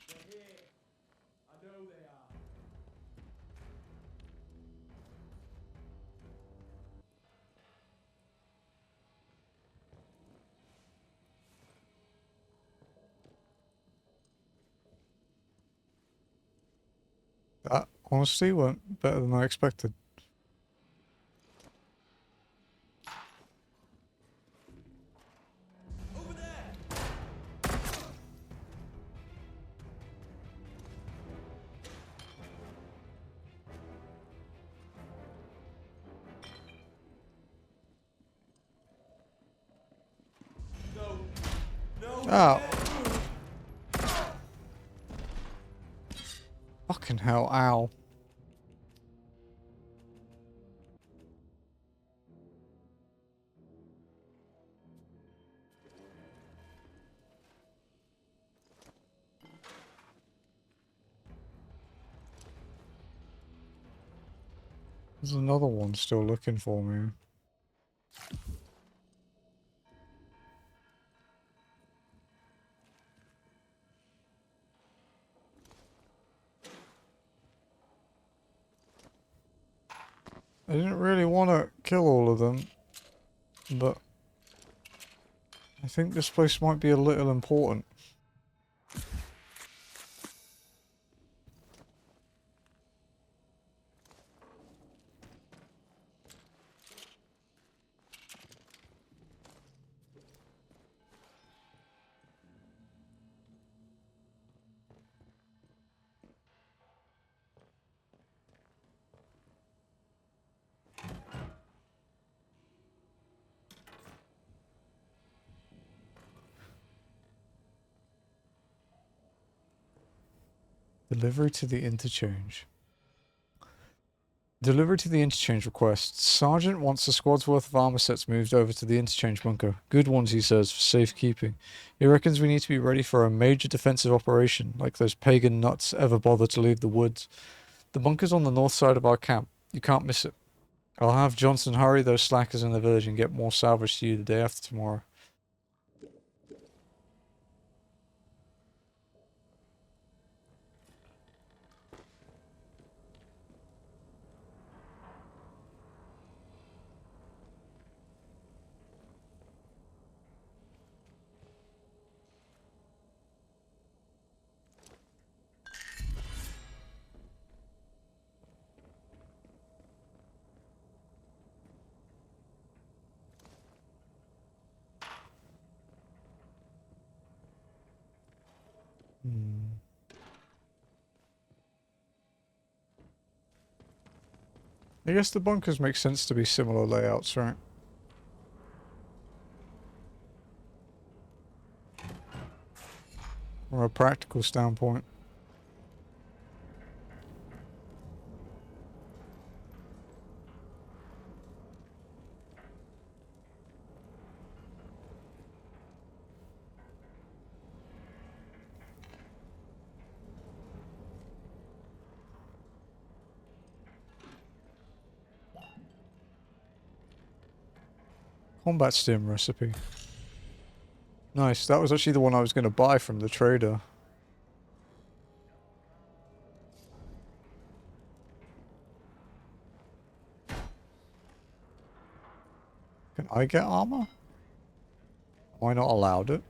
They're here. I know they are. That honestly went better than I expected. Over there. No. No. Oh. Fucking hell, ow. There's another one still looking for me. I didn't really want to kill all of them, but I think this place might be a little important. Delivery to the interchange. Delivery to the interchange request. Sergeant wants a squad's worth of armor sets moved over to the interchange bunker. Good ones, he says, for safekeeping. He reckons we need to be ready for a major defensive operation, like those pagan nuts ever bother to leave the woods. The bunker's on the north side of our camp. You can't miss it. I'll have Johnson hurry those slackers in the village and get more salvage to you the day after tomorrow. I guess the bunkers make sense to be similar layouts, right? From a practical standpoint. Combat stim recipe. Nice, that was actually the one I was going to buy from the trader. Can I get armor? Am I not allowed it?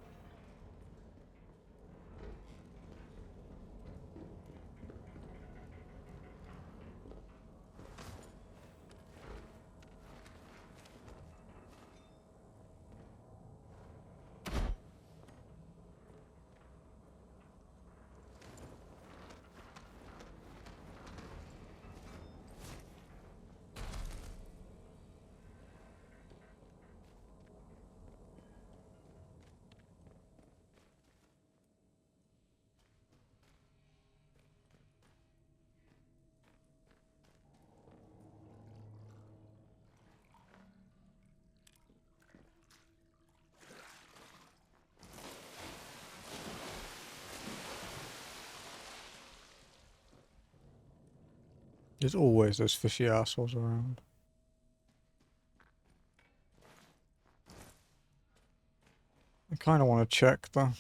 There's always those fishy assholes around. I kind of want to check though.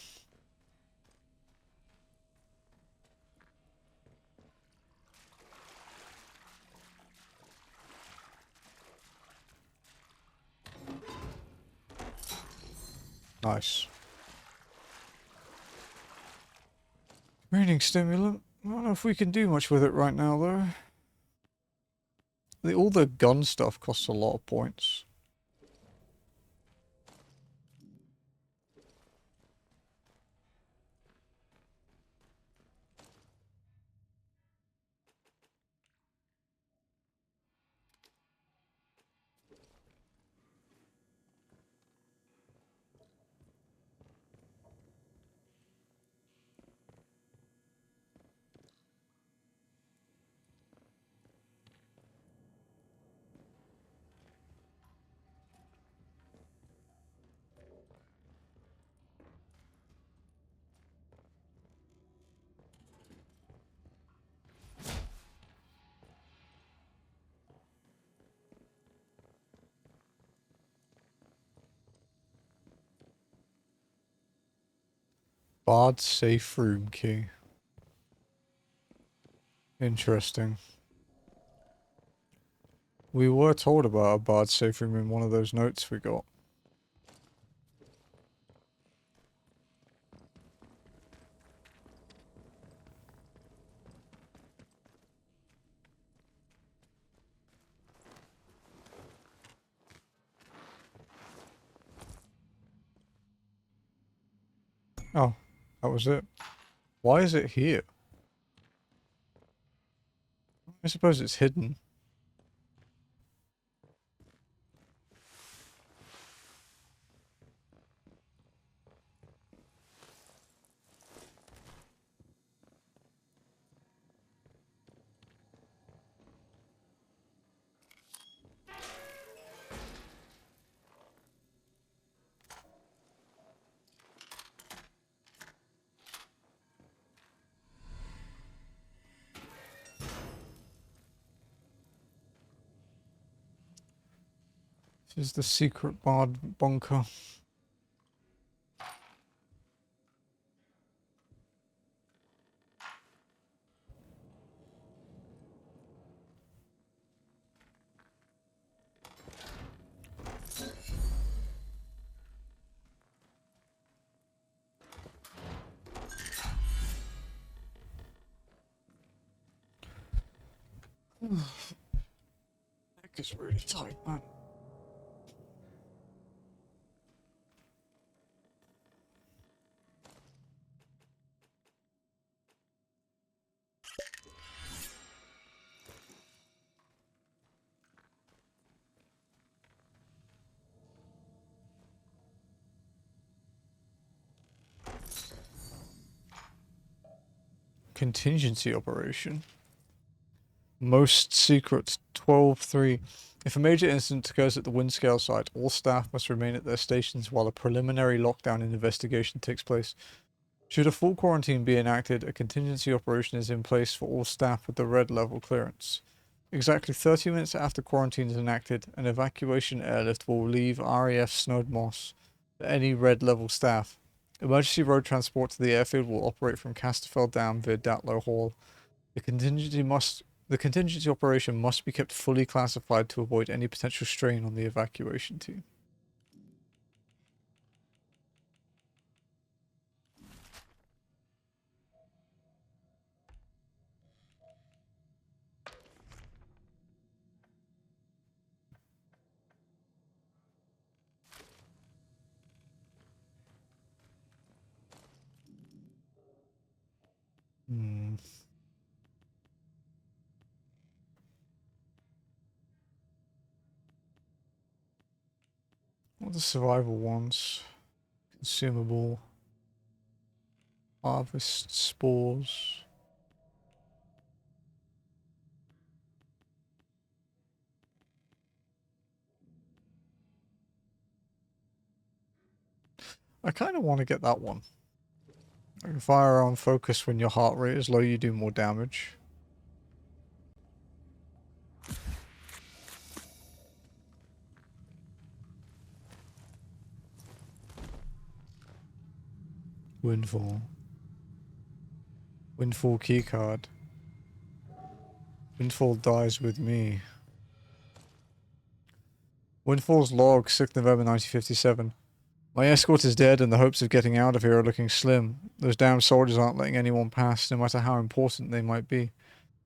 Nice. Reading stimulant. I don't know if we can do much with it right now though. All the gun stuff costs a lot of points. Bard safe room key. Interesting. We were told about a Bard safe room in one of those notes we got. Oh, that was it. Why is it here? I suppose it's hidden. This is the secret barred bunker. Neck is really tight, man. Contingency operation. Most secret 12.3. If a major incident occurs at the Windscale site, all staff must remain at their stations while a preliminary lockdown and investigation takes place. Should a full quarantine be enacted, a contingency operation is in place for all staff with the red level clearance. Exactly 30 minutes after quarantine is enacted, an evacuation airlift will leave RAF Snowdmoss for any red level staff. Emergency road transport to the airfield will operate from Casterfell Dam via Datlow Hall. The contingency operation must be kept fully classified to avoid any potential strain on the evacuation team. What are the survival ones? Consumable. Harvest spores. I kind of want to get that one. Firearm focus when your heart rate is low, you do more damage. Windfall. Windfall keycard. Windfall dies with me. Windfall's log, 6th November 1957. My escort is dead and the hopes of getting out of here are looking slim. Those damn soldiers aren't letting anyone pass, no matter how important they might be.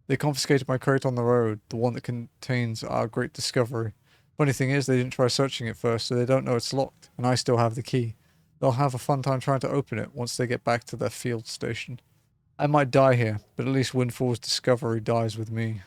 They confiscated my crate on the road, the one that contains our great discovery. Funny thing is, they didn't try searching it first, so they don't know it's locked, and I still have the key. They'll have a fun time trying to open it once they get back to their field station. I might die here, but at least Windfall's discovery dies with me.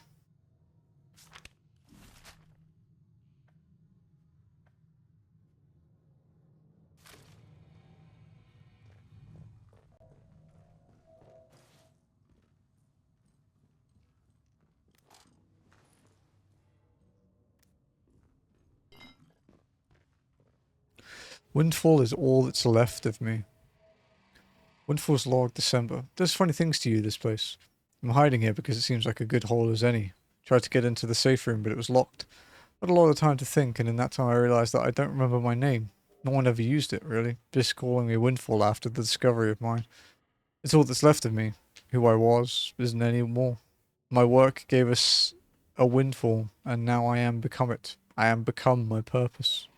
Windfall is all that's left of me. Windfall's log, December. Does funny things to you, this place. I'm hiding here because it seems like a good hole as any. Tried to get into the safe room, but it was locked. Had a lot of time to think, and in that time I realized that I don't remember my name. No one ever used it, really. Just calling me Windfall after the discovery of mine. It's all that's left of me. Who I was isn't any more. My work gave us a windfall, and now I am become it. I am become my purpose.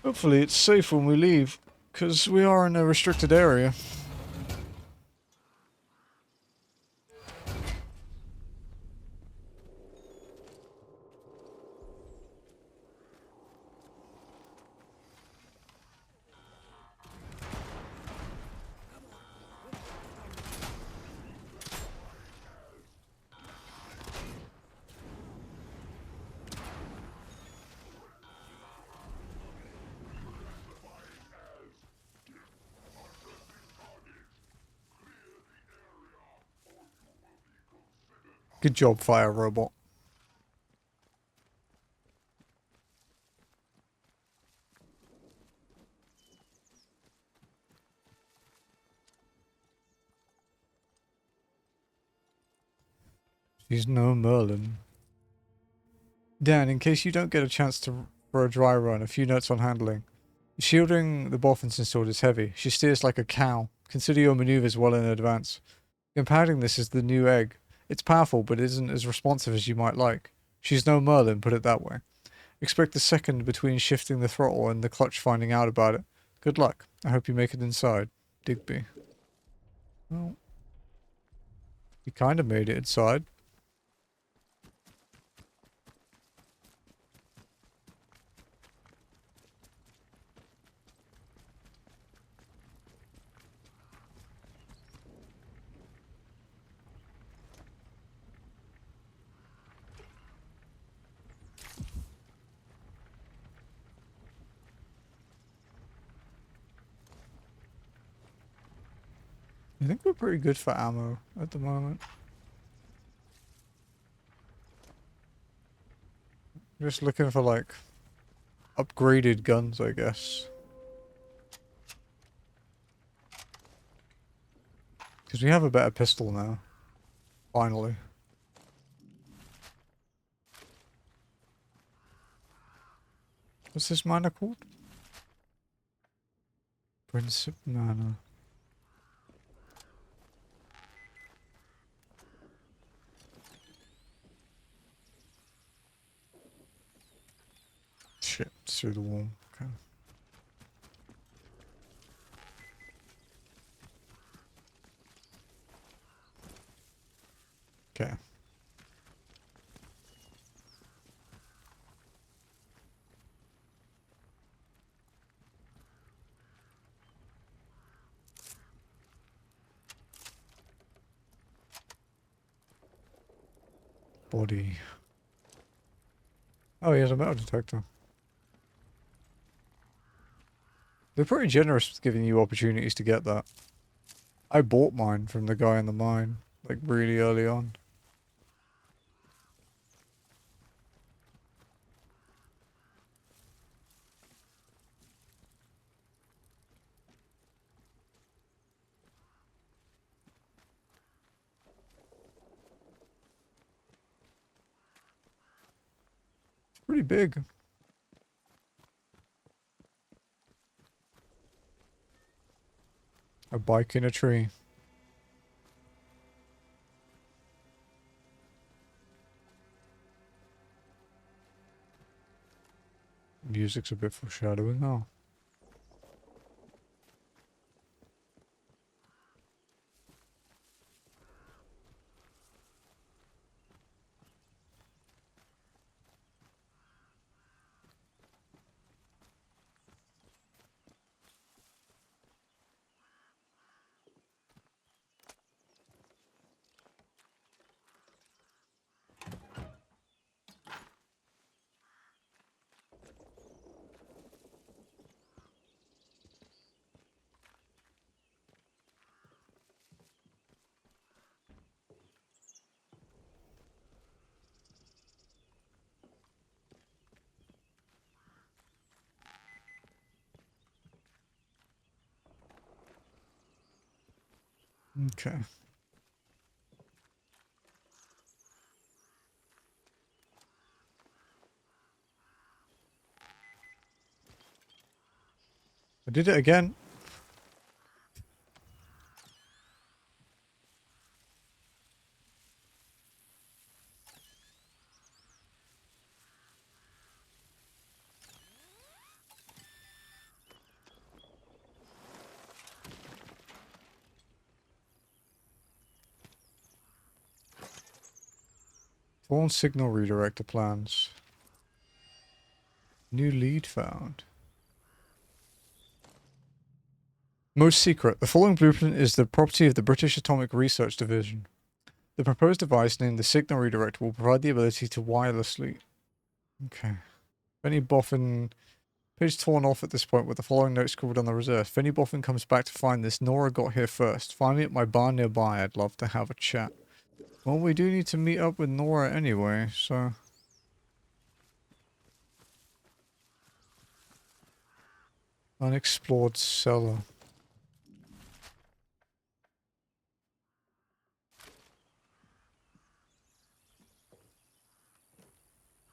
Hopefully it's safe when we leave, because we are in a restricted area. Good job, fire robot. She's no Merlin. Dan, in case you don't get a chance to for a dry run, a few notes on handling. The shielding the boffins installed is heavy. She steers like a cow. Consider your maneuvers well in advance. Compounding this is the new egg. It's powerful, but isn't as responsive as you might like. She's no Merlin, put it that way. Expect the second between shifting the throttle and the clutch finding out about it. Good luck. I hope you make it inside. Digby. Well, you kind of made it inside. I think we're pretty good for ammo at the moment. Just looking for like upgraded guns, I guess. Because we have a better pistol now. Finally. What's this mana called? Princip mana. Shit, it's through the wall. Okay. Okay. Body. Oh, he has a metal detector. They're pretty generous with giving you opportunities to get that. I bought mine from the guy in the mine, like really early on. It's pretty big. A bike in a tree. Music's a bit foreshadowing now. Okay. I did it again. Phone signal redirector plans. New lead found. Most secret. The following blueprint is the property of the British Atomic Research Division. The proposed device named the signal redirector will provide the ability to wirelessly... Okay. Benny Boffin... Page torn off at this point with the following note scribbled on the reserve. If any Boffin comes back to find this, Nora got here first. Find me at my bar nearby. I'd love to have a chat. Well, we do need to meet up with Nora anyway, so... Unexplored cellar.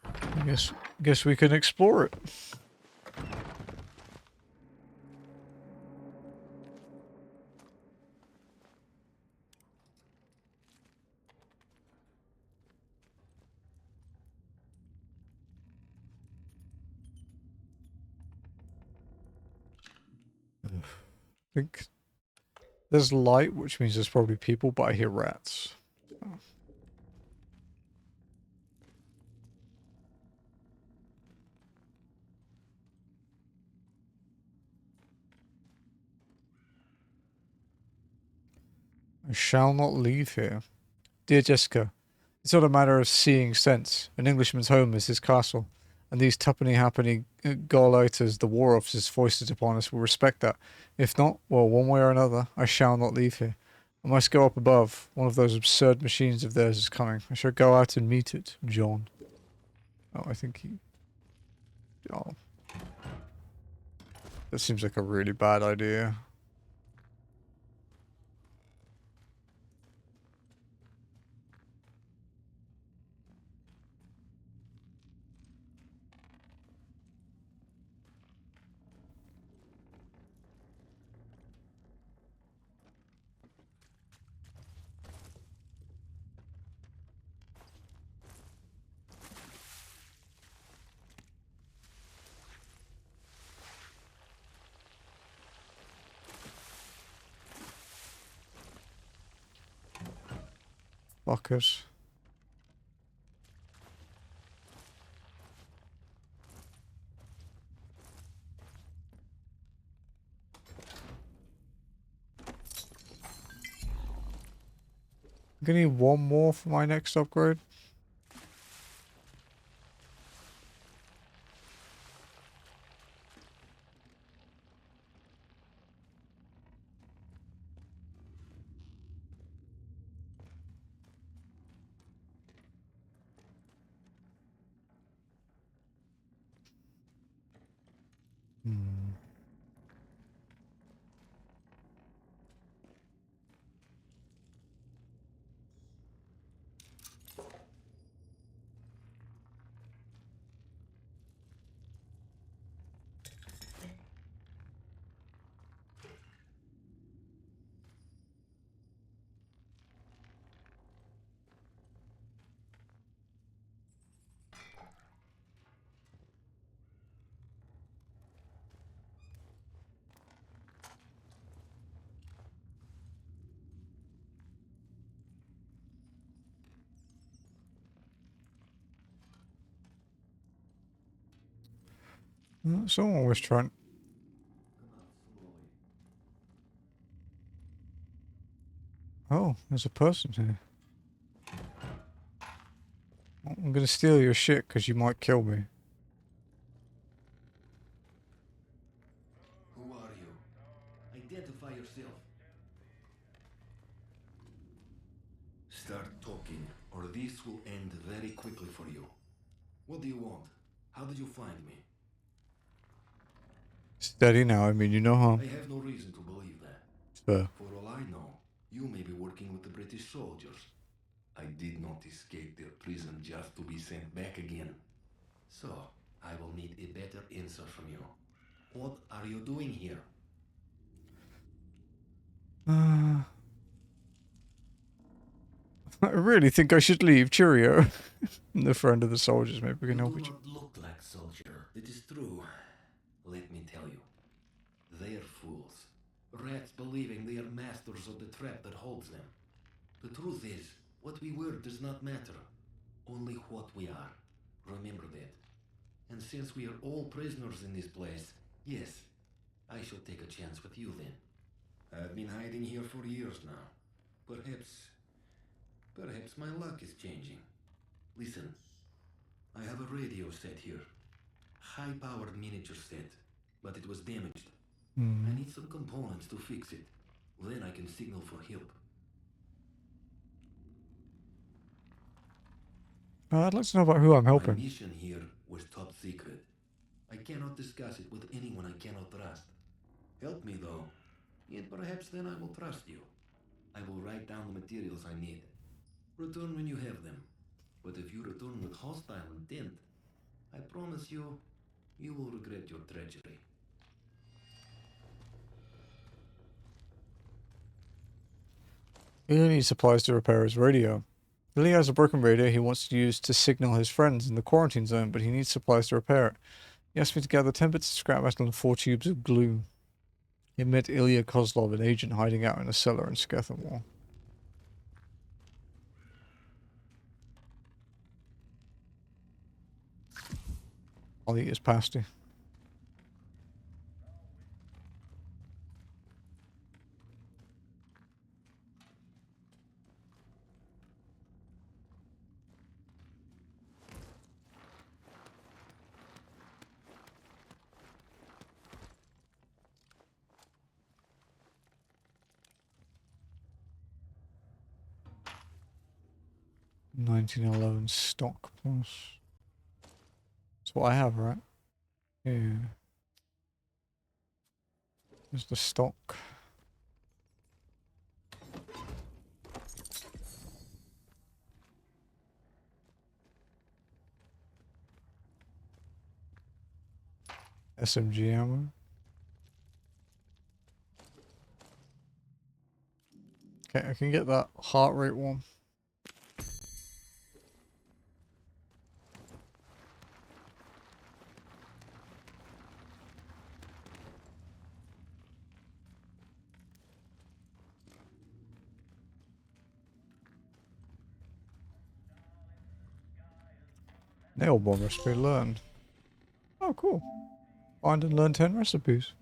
I guess we can explore it. I think there's light, which means there's probably people, but I hear rats. Oh. I shall not leave here. Dear Jessica, it's not a matter of seeing sense. An Englishman's home is his castle, and these tuppenny-happeny Gauleiters the war officers foisted upon us will respect that. If not, well, one way or another, I shall not leave here. I must go up above. One of those absurd machines of theirs is coming. I shall go out and meet it. John. Oh, I think he... Oh. That seems like a really bad idea. Fuckers. I'm gonna need one more for my next upgrade. Hmm. Someone was trying... Oh, there's a person here. I'm gonna steal your shit because you might kill me. Who are you? Identify yourself. Start talking, or this will end very quickly for you. What do you want? How did you find me? Steady now, I mean, you know how. I have no reason to believe that. Fair. For all I know, you may be working with the British soldiers. I did not escape their prison just to be sent back again. So, I will need a better answer from you. What are you doing here? I really think I should leave. Cheerio. I'm the friend of the soldiers. Maybe we can help each other. You do not look like soldier. It is true. Let me tell you. They are fools. Rats believing they are masters of the trap that holds them. The truth is, what we were does not matter. only what we are. Remember that. And since we are all prisoners in this place, yes, I shall take a chance with you then. I've been hiding here for years now. Perhaps my luck is changing. Listen, I have a radio set here. High-powered miniature set, but it was damaged. I need some components to fix it. Then I can signal for help. I'd like to know about who I'm My helping. mission here was top secret. I cannot discuss it with anyone I cannot trust. Help me though, and perhaps then I will trust you. I will write down the materials I need. Return when you have them. But if you return with hostile intent, I promise you, you will regret your treachery. He needs supplies to repair his radio. Billy has a broken radio he wants to use to signal his friends in the quarantine zone, but he needs supplies to repair it. He asked me to gather 10 bits of scrap metal and 4 tubes of glue. He met Ilya Kozlov, an agent hiding out in a cellar in Skethermoor. I'll eat his pasty. $19.11 stock plus. That's what I have, right? Yeah. There's the stock. SMG ammo. Okay, I can get that heart rate one. Nail bomb recipe learned. Oh, cool. Find and learn 10 recipes.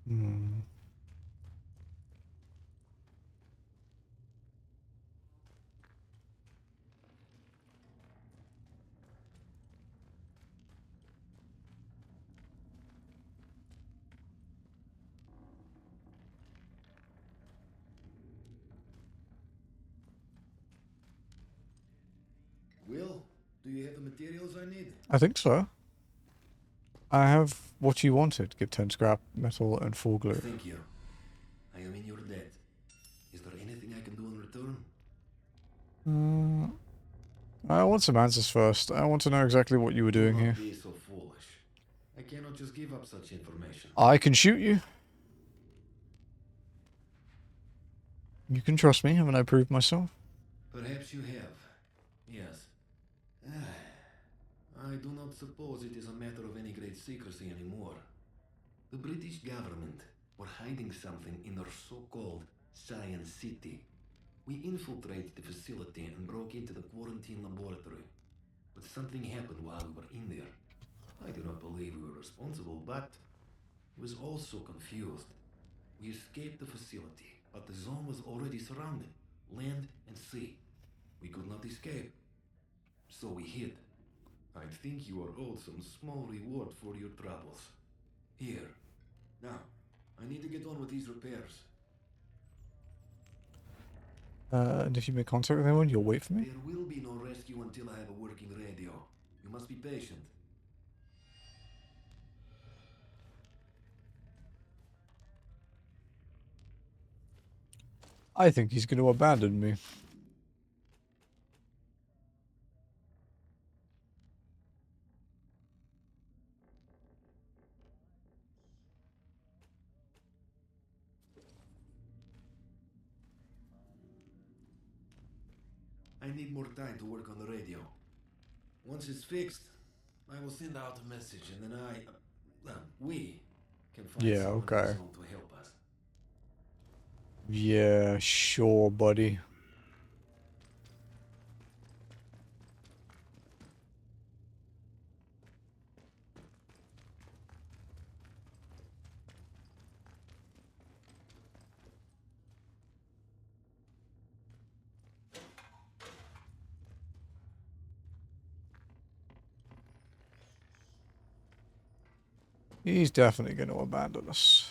Hmm. Will, do you have the materials I need? I think so. I have what you wanted. Give 10 scrap metal and 4 glue. Thank you. I am in your debt. Is there anything I can do in return? I want some answers first. I want to know exactly what you were doing here. Do not be so foolish. I cannot just give up such information. I can shoot you. You can trust me, haven't I proved myself? Perhaps you have. Yes. I do not suppose it is a matter of any great secrecy anymore. The British government were hiding something in their so-called Science City. We infiltrated the facility and broke into the quarantine laboratory. But something happened while we were in there. I do not believe we were responsible, but I was also confused. We escaped the facility, but the zone was already surrounded, land and sea. We could not escape, so we hid. I think you are owed some small reward for your troubles. Here. Now, I need to get on with these repairs. And if you make contact with anyone, you'll wait for me? There will be no rescue until I have a working radio. You must be patient. I think he's going to abandon me. I need more time to work on the radio. Once it's fixed, I will send out a message and then we can find Yeah, someone in the okay. zone to help us. Yeah, sure, buddy. He's definitely going to abandon us.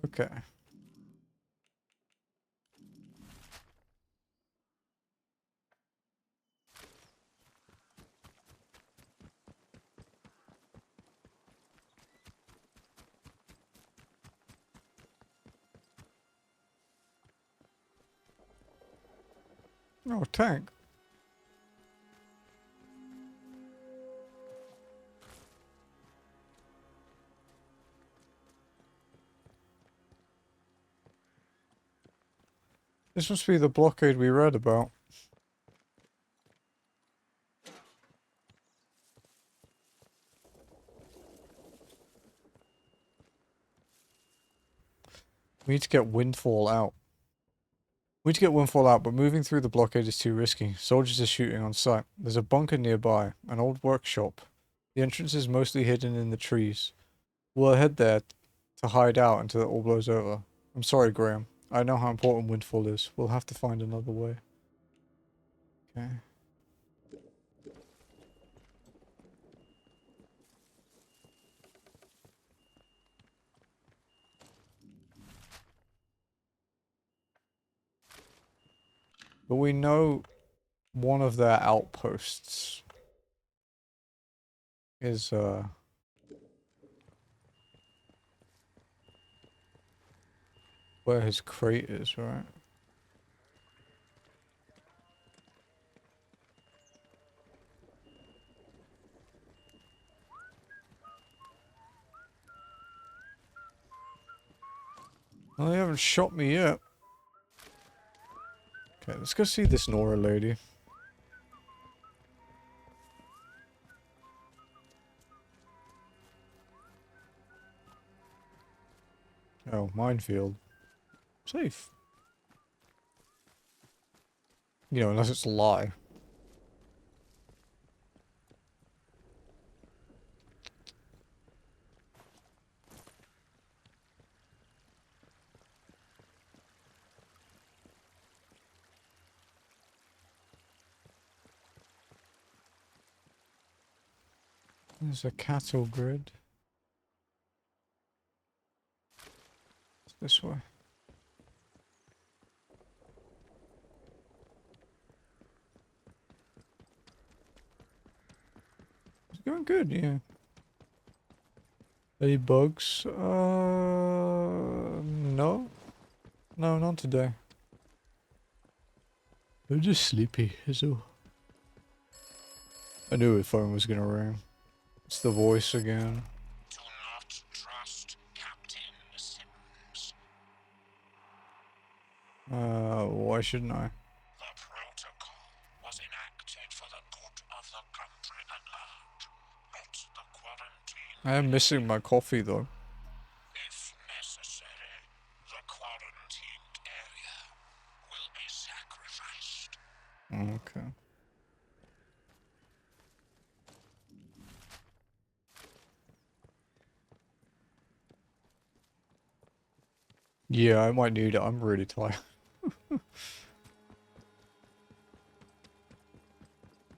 Okay. Oh, tank. This must be the blockade we read about. We need to get Windfall out. We need to get Windfall out, but moving through the blockade is too risky. Soldiers are shooting on sight. There's a bunker nearby, an old workshop. The entrance is mostly hidden in the trees. We'll head there to hide out until it all blows over. I'm sorry, Graham. I know how important Windfall is. We'll have to find another way. Okay. But we know one of their outposts is, where his crate is, right? Well, they haven't shot me yet. Okay, let's go see this Nora lady. Oh, minefield. Safe. You know, unless it's a lie. There's a cattle grid. It's this way. It's going good, yeah. Any bugs? No. No, not today. I'm just sleepy, is all. I knew the phone was gonna ring. It's the voice again. Do not trust Captain Sims. Why shouldn't I? The protocol was enacted for the good of the country at large, not the quarantine. I am missing my coffee though. If necessary, the quarantined area will be sacrificed. Okay. Yeah, I might need it. I'm really tired.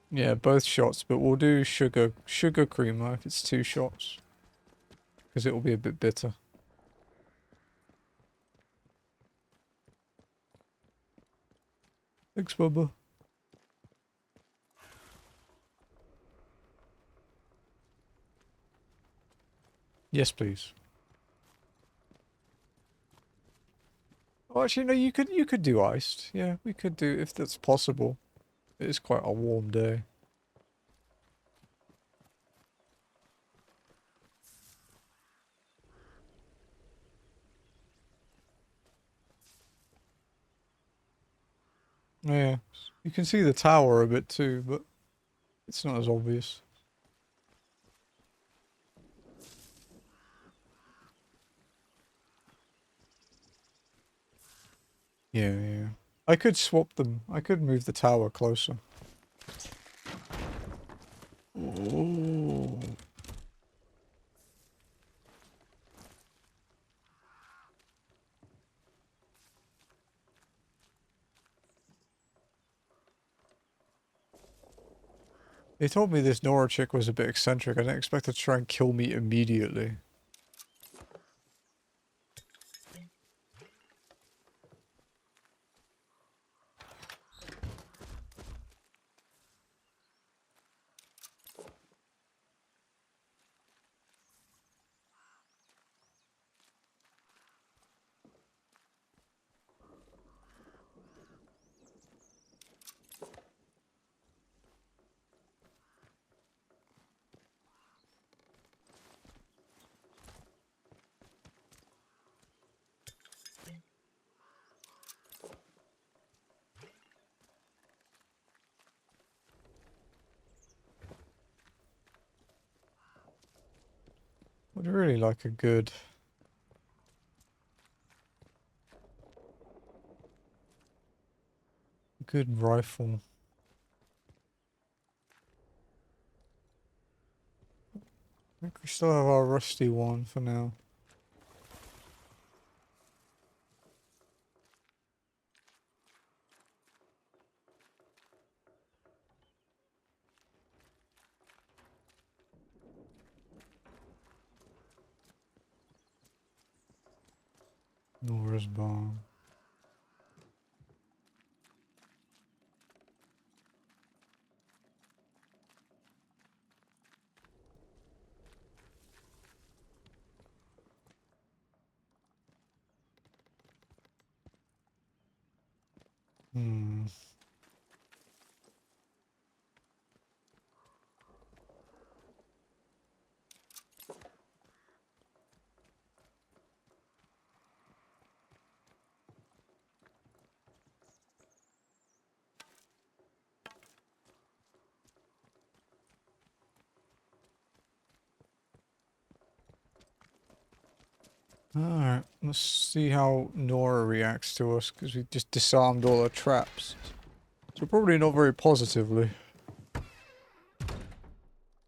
Yeah, both shots, but we'll do sugar creamer if it's 2 shots. Because it will be a bit bitter. Thanks, Bubba. Yes, please. Oh, actually, no. You could do iced. Yeah, we could do if that's possible. It is quite a warm day. Yeah, you can see the tower a bit too, but it's not as obvious. Yeah, yeah. I could swap them. I could move the tower closer. Oh. They told me this Nora chick was a bit eccentric. I didn't expect her to try and kill me immediately. Would really like a good rifle. I think we still have our rusty one for now. Nora's bomb. Hmm. Alright, let's see how Nora reacts to us, because we just disarmed all her traps. So probably not very positively.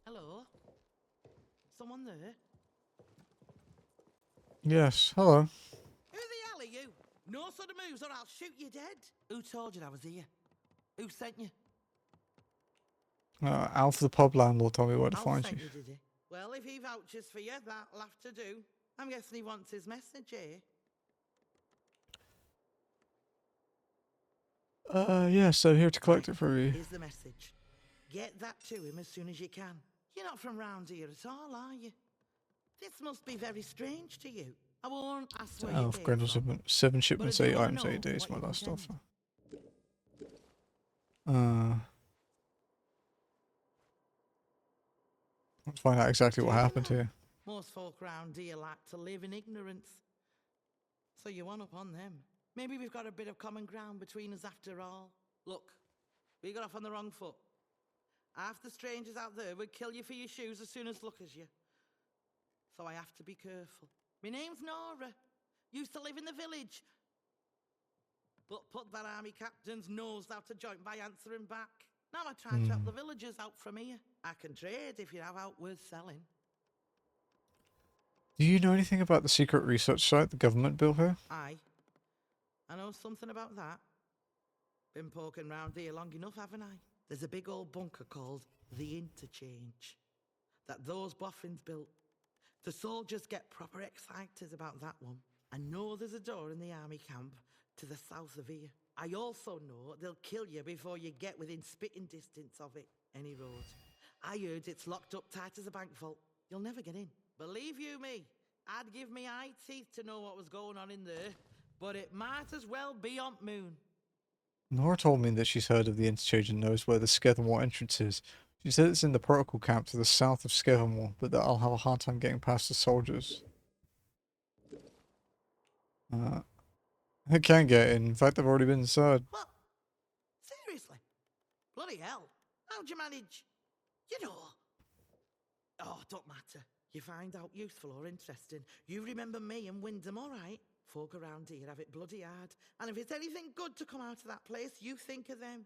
Hello? Someone there? Yes, hello. Who the hell are you? No sort of moves or I'll shoot you dead. Who told you I was here? Who sent you? Alf the pub landlord told me where to find you. Did he? Well, if he vouches for you, that'll have to do. I'm guessing he wants his message, eh? Yes, I'm here to collect it for you. Here's the message. Get that to him as soon as you can. You're not from round here at all, are you? This must be very strange to you. I won't ask where you Alf came Grendel from. shipment, 7 shipments, But I 8 do wanna items, know 8 days, what my you last intend. offer. Let's find out exactly what happened here. Most folk round here like to live in ignorance. So you one up on them. Maybe we've got a bit of common ground between us after all. Look, we got off on the wrong foot. Half the strangers out there would kill you for your shoes as soon as look as you. So I have to be careful. My name's Nora. Used to live in the village. But put that army captain's nose out of joint by answering back. Now I try to help the villagers out from here. I can trade if you have out worth selling. Do you know anything about the secret research site the government built here? Aye. I know something about that. Been poking round here long enough, haven't I? There's a big old bunker called the Interchange that those boffins built. The soldiers get proper excited about that one. I know there's a door in the army camp to the south of here. I also know they'll kill you before you get within spitting distance of it. Any road. I heard it's locked up tight as a bank vault. You'll never get in. Believe you me, I'd give me eye teeth to know what was going on in there, but it might as well be on moon. Nora told me that she's heard of the interchange and knows where the Skethermoor entrance is. She said it's in the protocol camp to the south of Skethermoor, but that I'll have a hard time getting past the soldiers. I can get in. In fact, I've already been inside. What? Seriously? Bloody hell. How'd you manage? You know. Oh, don't matter. You find out useful or interesting. You remember me and Wyndham, all right? Folk around here have it bloody hard. And if it's anything good to come out of that place, you think of them.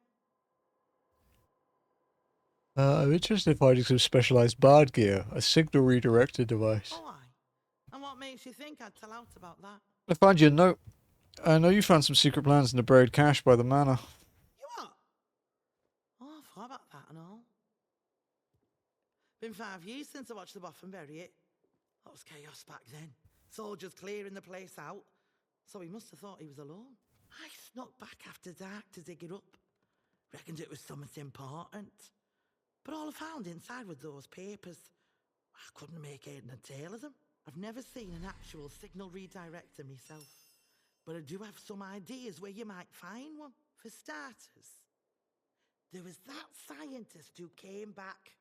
I'm interested in finding some specialized bard gear, a signal redirector device. Oh, aye. And what makes you think I'd tell out about that? I found you a note. I know you found some secret plans in the buried cache by the manor. You what? Oh, I forgot about that and all. Been 5 years since I watched the Boffin bury it. That was chaos back then. Soldiers clearing the place out. So he must have thought he was alone. I snuck back after dark to dig it up. Reckoned it was something important. But all I found inside were those papers. I couldn't make head and tail of them. I've never seen an actual signal redirector myself. But I do have some ideas where you might find one. For starters, there was that scientist who came back.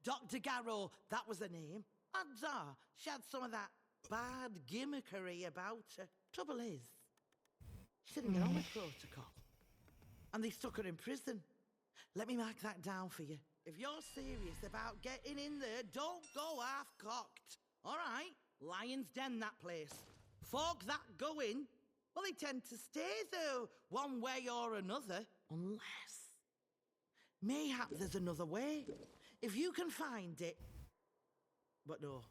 Dr. Garrow, that was her name. Odds are, she had some of that bad gimmickry about her. Trouble is, she didn't get on with protocol. And they stuck her in prison. Let me mark that down for you. If you're serious about getting in there, don't go half-cocked. All right? Lion's Den, that place. Folk that go in, well, they tend to stay there one way or another. Unless, mayhap there's another way. If you can find it. But no,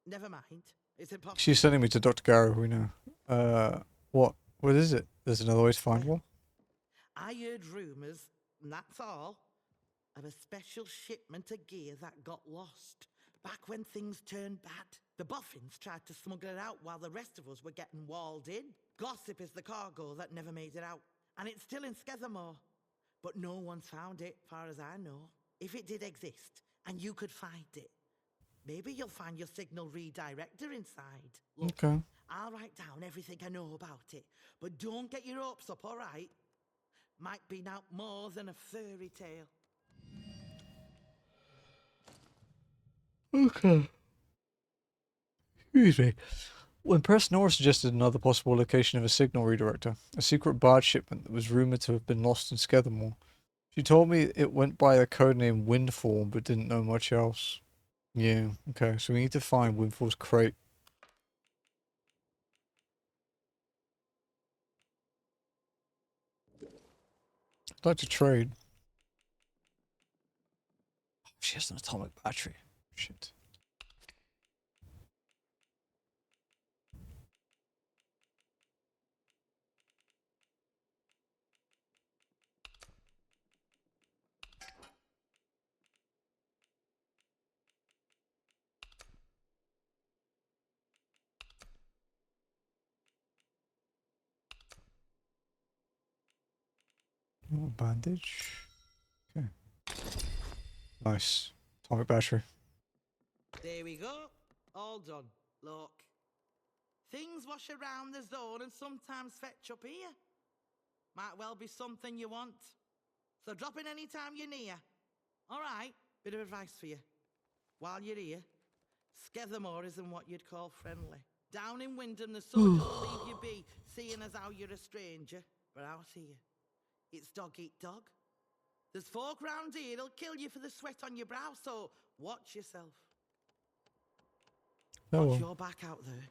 never mind. It's impossible. She's sending me to Dr. Garrow, we know. What? What is it? There's another way to find one? I heard rumours, and that's all, of a special shipment of gear that got lost. Back when things turned bad. The Boffins tried to smuggle it out while the rest of us were getting walled in. Gossip is the cargo that never made it out. And it's still in Skethermoor. But no one's found it, far as I know. If it did exist, and you could find it, maybe you'll find your signal redirector inside. Look, Okay. I'll write down everything I know about it. But don't get your hopes up, all right? Might be now more than a fairy tale. Okay. Excuse me. When Press Nora suggested another possible location of a signal redirector, a secret barge shipment that was rumoured to have been lost in Skethermoor, she told me it went by the codename Windfall, but didn't know much else. Yeah, okay, so we need to find Windfall's crate. I'd like to trade. Oh, she has an atomic battery. Shit. Oh, bandage. Okay. Nice. Atomic battery. There we go. All done. Look. Things wash around the zone and sometimes fetch up here. Might well be something you want. So drop in any time you're near. All right, bit of advice for you. While you're here, Skethermoor isn't what you'd call friendly. Down in Wyndham, the soldiers will leave you be, seeing as how you're a stranger. But out here, it's dog eat dog. There's folk round here that'll kill you for the sweat on your brow, so watch yourself. Oh, Watch well. your back out there.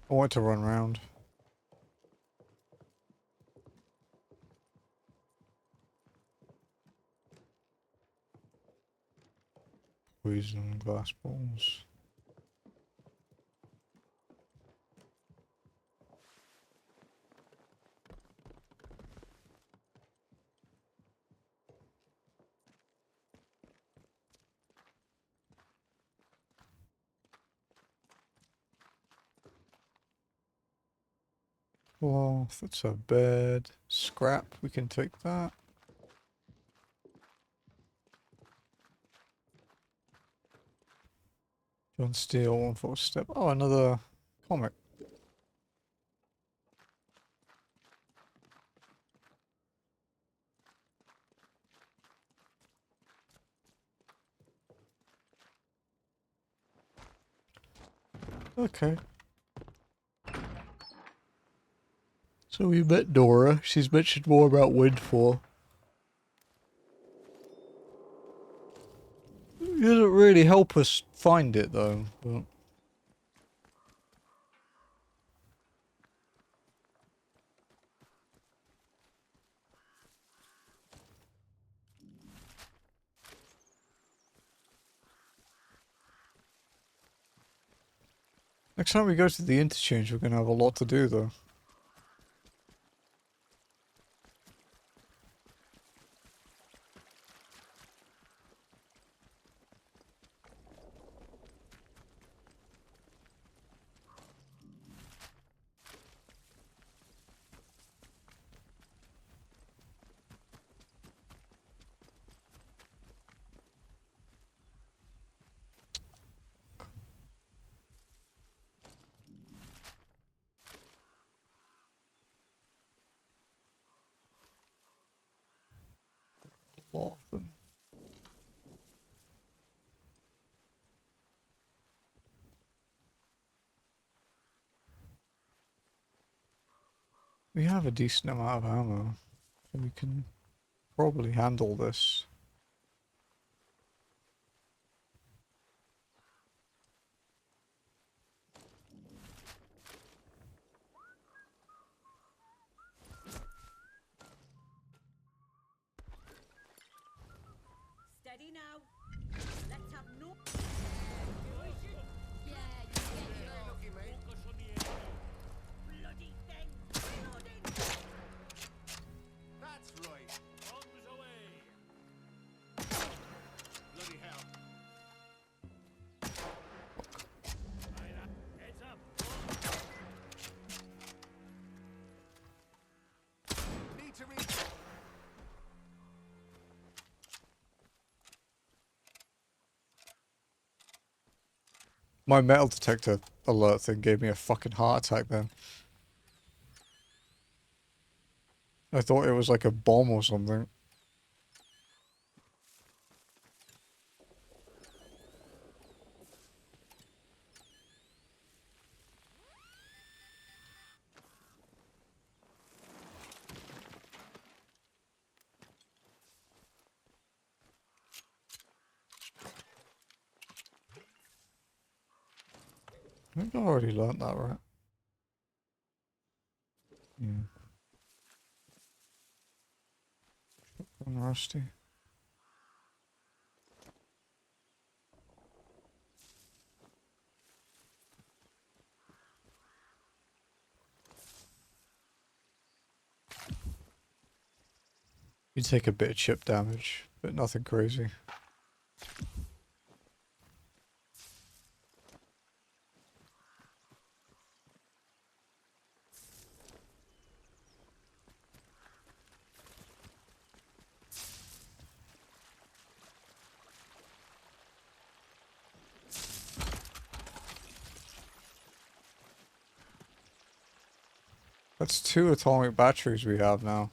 I want to run around. Poison glass balls. Cloth, that's a bed. Scrap, we can take that. John Steele, 1 4 step. Oh, another comic. Okay. So we met Nora. She's mentioned more about Windfall. It doesn't really help us find it though. But... Next time we go to the interchange, we're gonna have a lot to do though. A lot of them. We have a decent amount of ammo, so we can probably handle this. Steady now. Let's have no. Bloody thing. Reloading. That's right. Bombs away. Bloody hell. Heads up. Need to reach. My metal detector alert thing gave me a fucking heart attack then. I thought it was like a bomb or something. I think I already learnt that, right? Yeah. Shotgun rusty. You take a bit of chip damage, but nothing crazy. That's 2 atomic batteries we have now.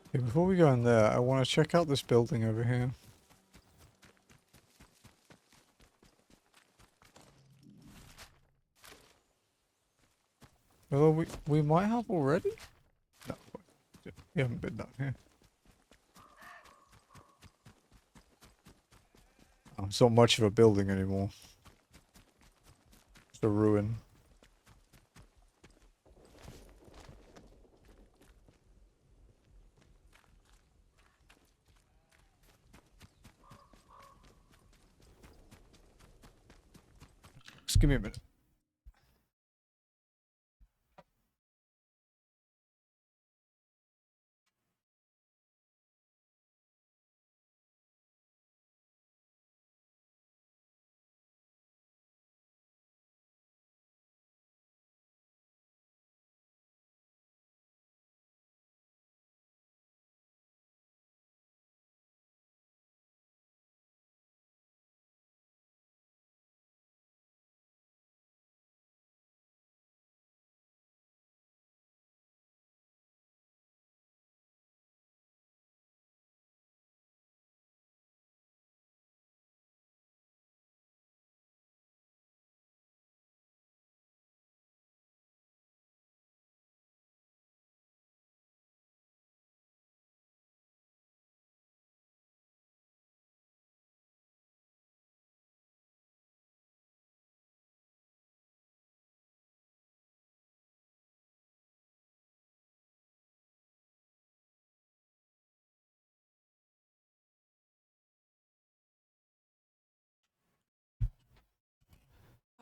Okay, before we go in there, I want to check out this building over here. Although we might have already? No, we haven't been down here. Oh, it's not much of a building anymore. It's a ruin. Just give me a minute.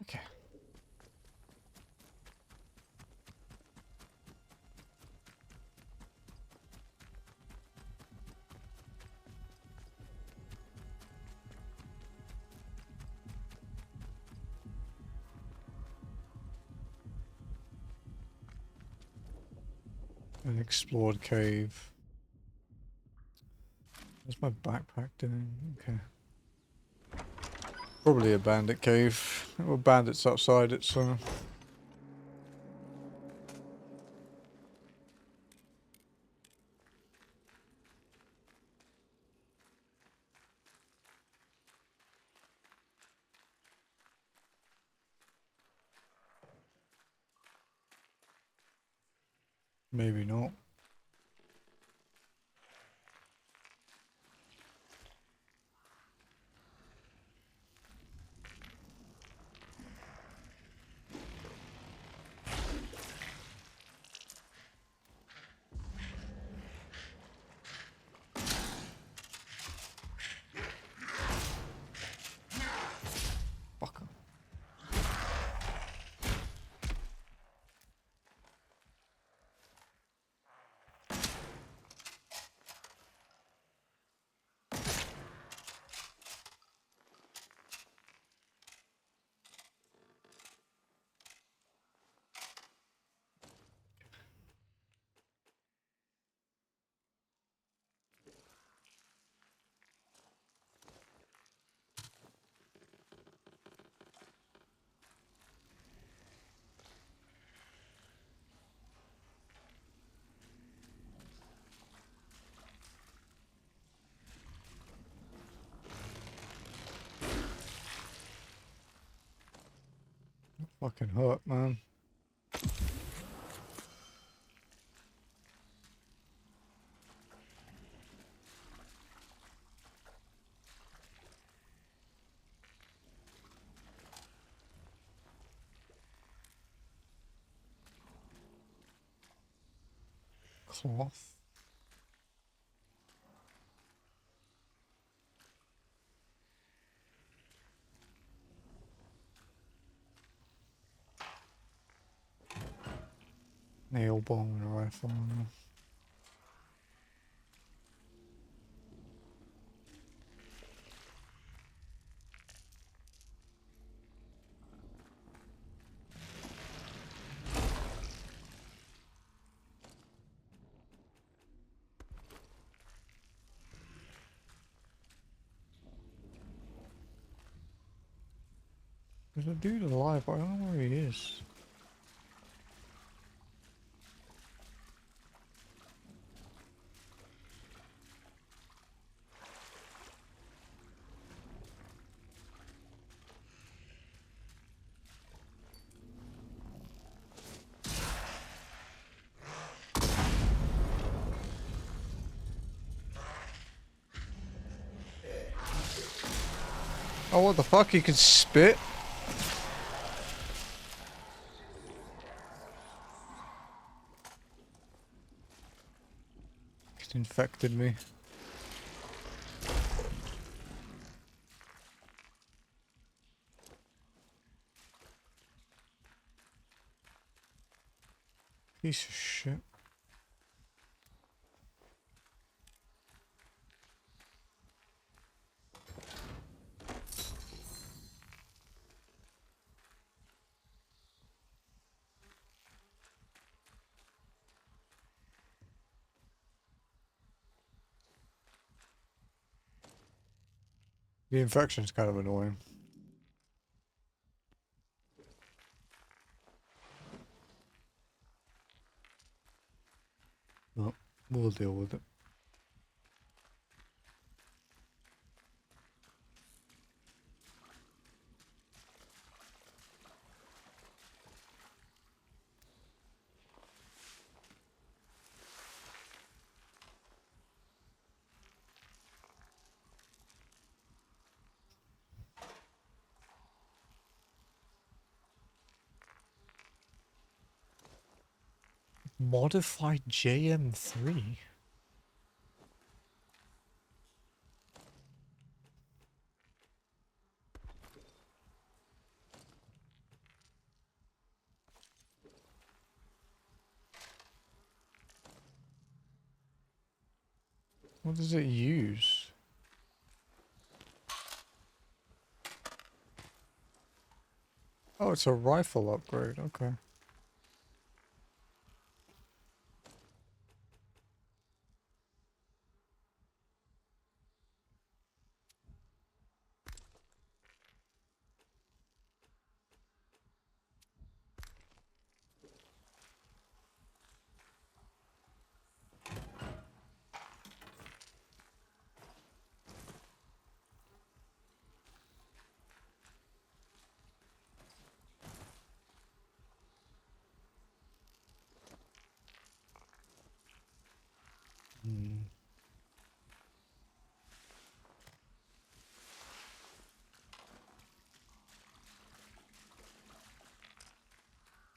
Okay. An explored cave. What's my backpack doing? Okay. Probably a bandit cave. Or bandits outside it, so... Maybe not. Fuck. Fucking hurt, man. Cloth. Nail bomb and a rifle. There's a dude alive, but I don't know where he is. Oh, what the fuck? He can spit? It infected me. Piece of shit. The infection's kind of annoying. Well, we'll deal with it. Modified JM3? What does it use? Oh, it's a rifle upgrade. Okay.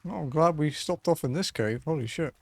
Oh, I'm glad we stopped off in this cave. Holy shit.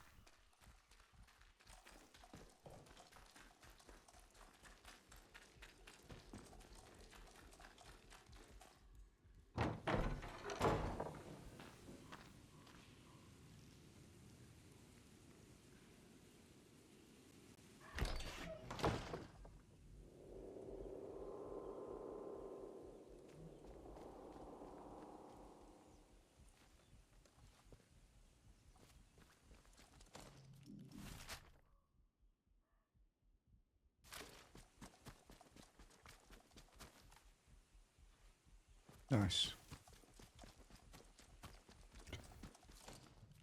Nice.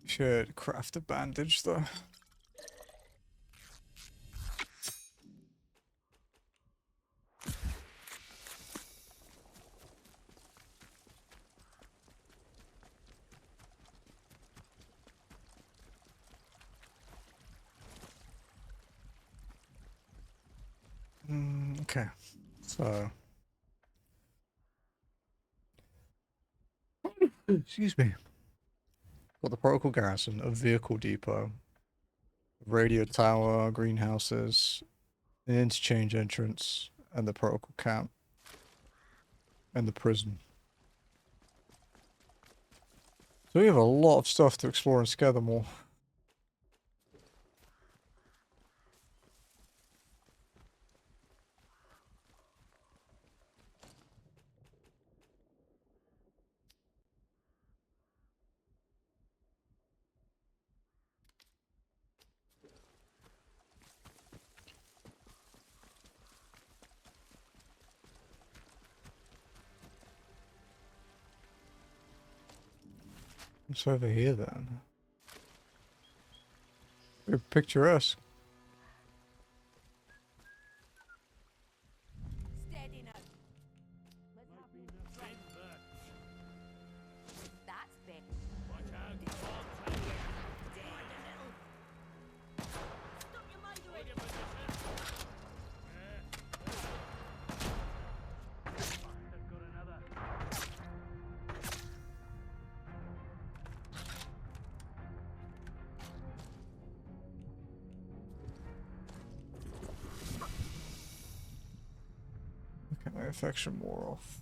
Should craft a bandage though. Okay. So. Excuse me. Got the protocol garrison, a vehicle depot, radio tower, greenhouses, an interchange entrance, and the protocol camp, and the prison. So we have a lot of stuff to explore in Skethermoor. What's over here then? Very picturesque. Steady now. That's big. Watch out. Mind a little. Stop your mind away. Hold your position. Bastard got another. Okay, my affection wore off.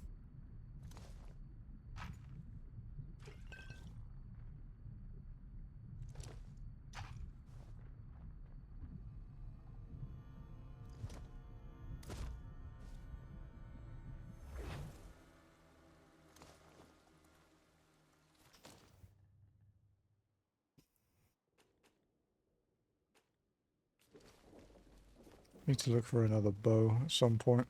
Need to look for another bow at some point.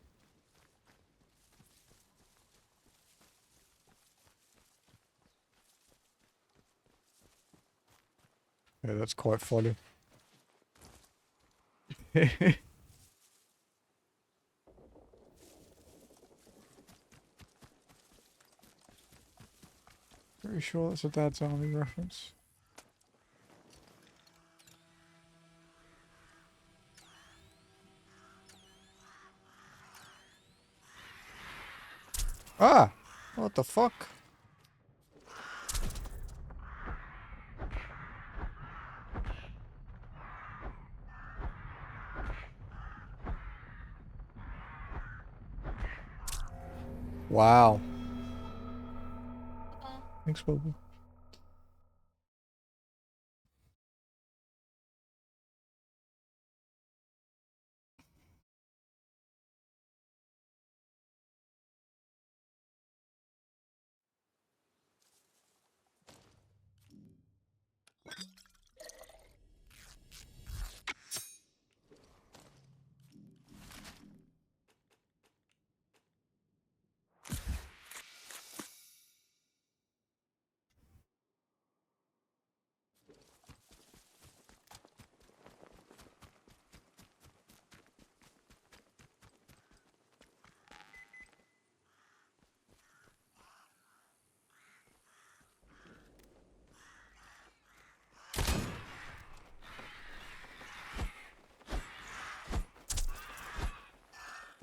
Yeah, that's quite funny. Pretty sure that's a Dad's Army reference. Ah! What the fuck? Wow. Thanks, Bobo.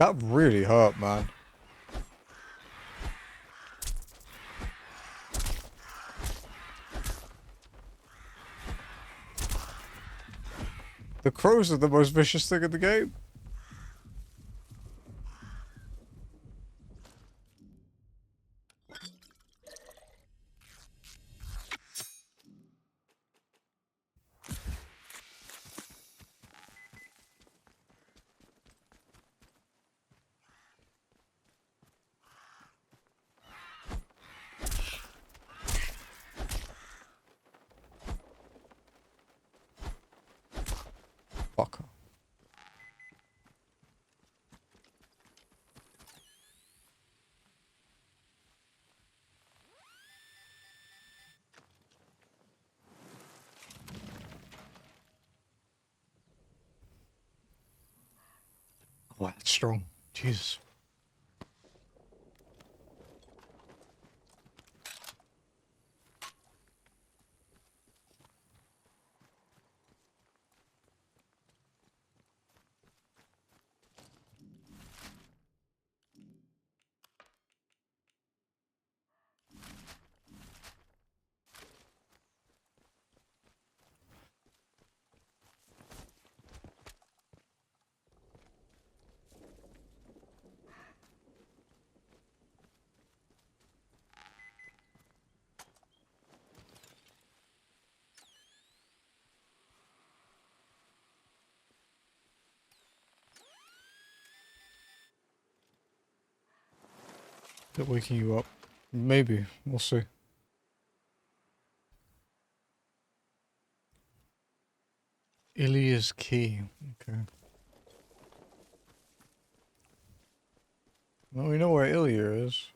That really hurt, man. The crows are the most vicious thing in the game. Fuck. Oh, that's strong. Jesus. Is it waking you up? Maybe. We'll see. Ilya's key. Okay. Well, we know where Ilya is.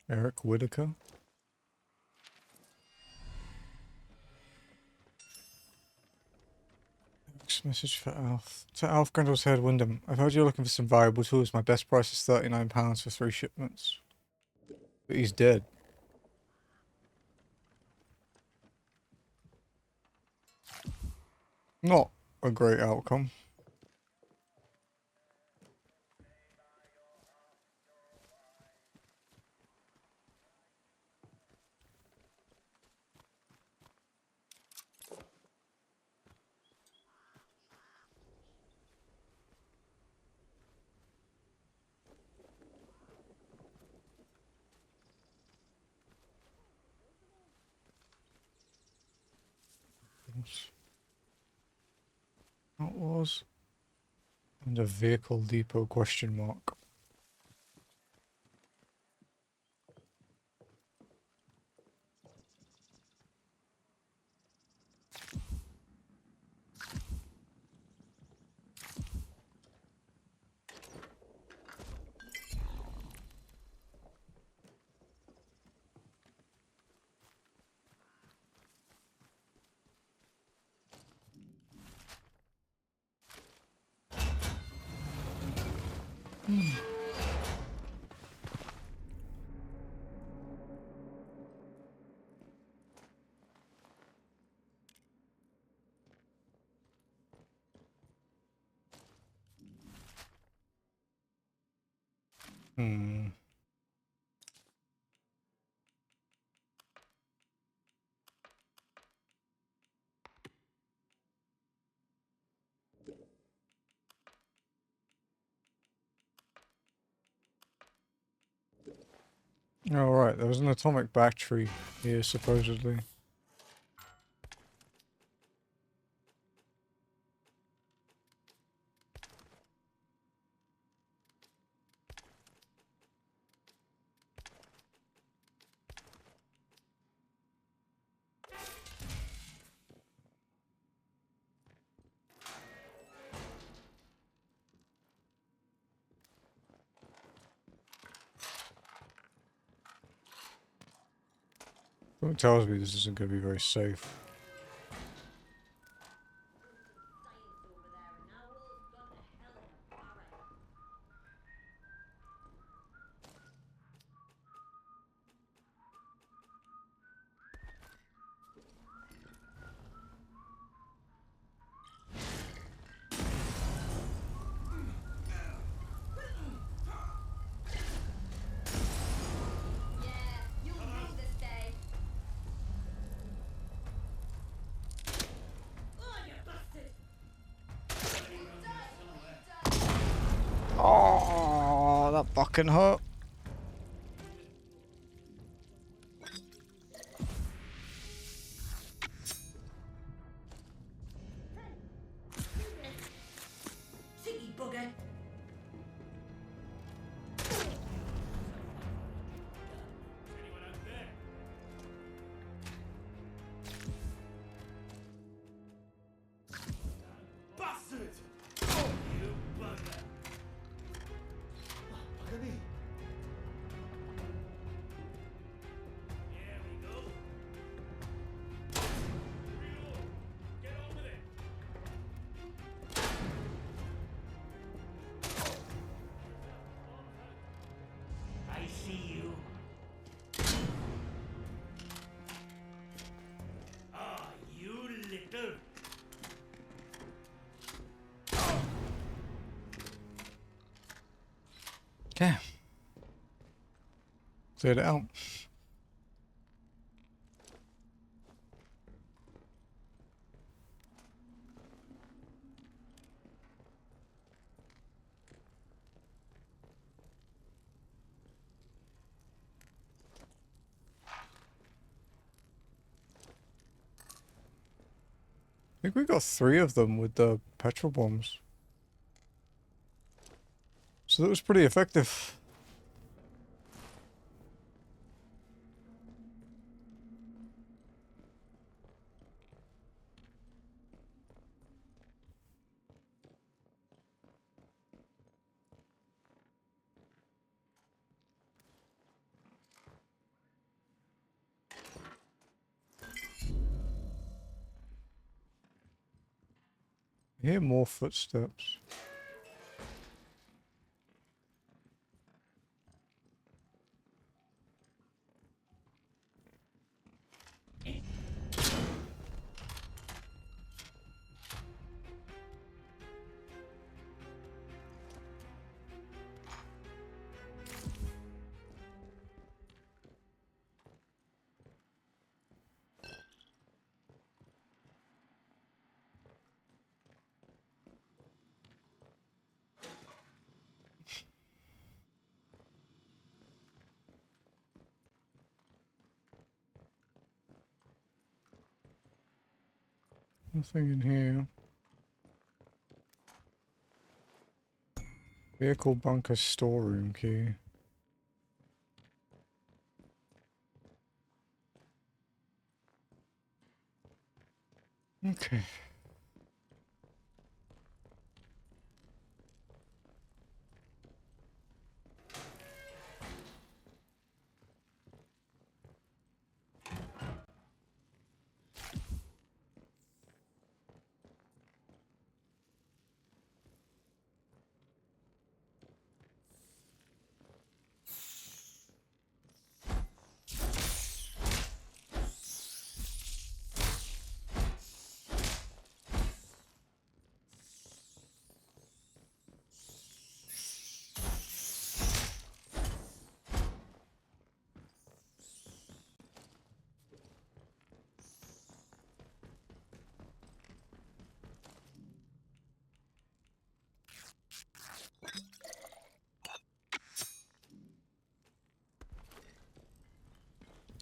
Eric Whitaker. Next message for Alf. To Alf Grendel's head, Wyndham. I've heard you're looking for some valuable tools. My best price is £39 for 3 shipments. But he's dead. Not a great outcome. That was. And a vehicle depot question mark. Hmm. Oh, right. There was an atomic battery here, supposedly. Something tells me this isn't going to be very safe. Oh, that fucking hurt. Cheeky bugger. Bastard! Oh, you bugger! Look at me. There we go. Reload. Get on with it. I see you. Ah, you little. Okay. Cleared it out. I think we got 3 of them with the petrol bombs. So that was pretty effective. I hear more footsteps. Nothing in here. Vehicle bunker storeroom key. Okay.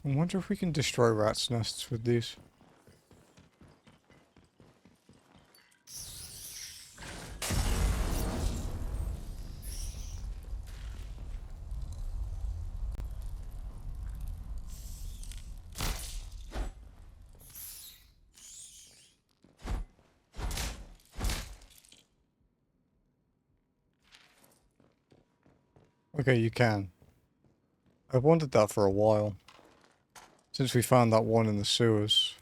I wonder if we can destroy rats' nests with these. Okay, you can. I've wanted that for a while. Since we found that one in the sewers.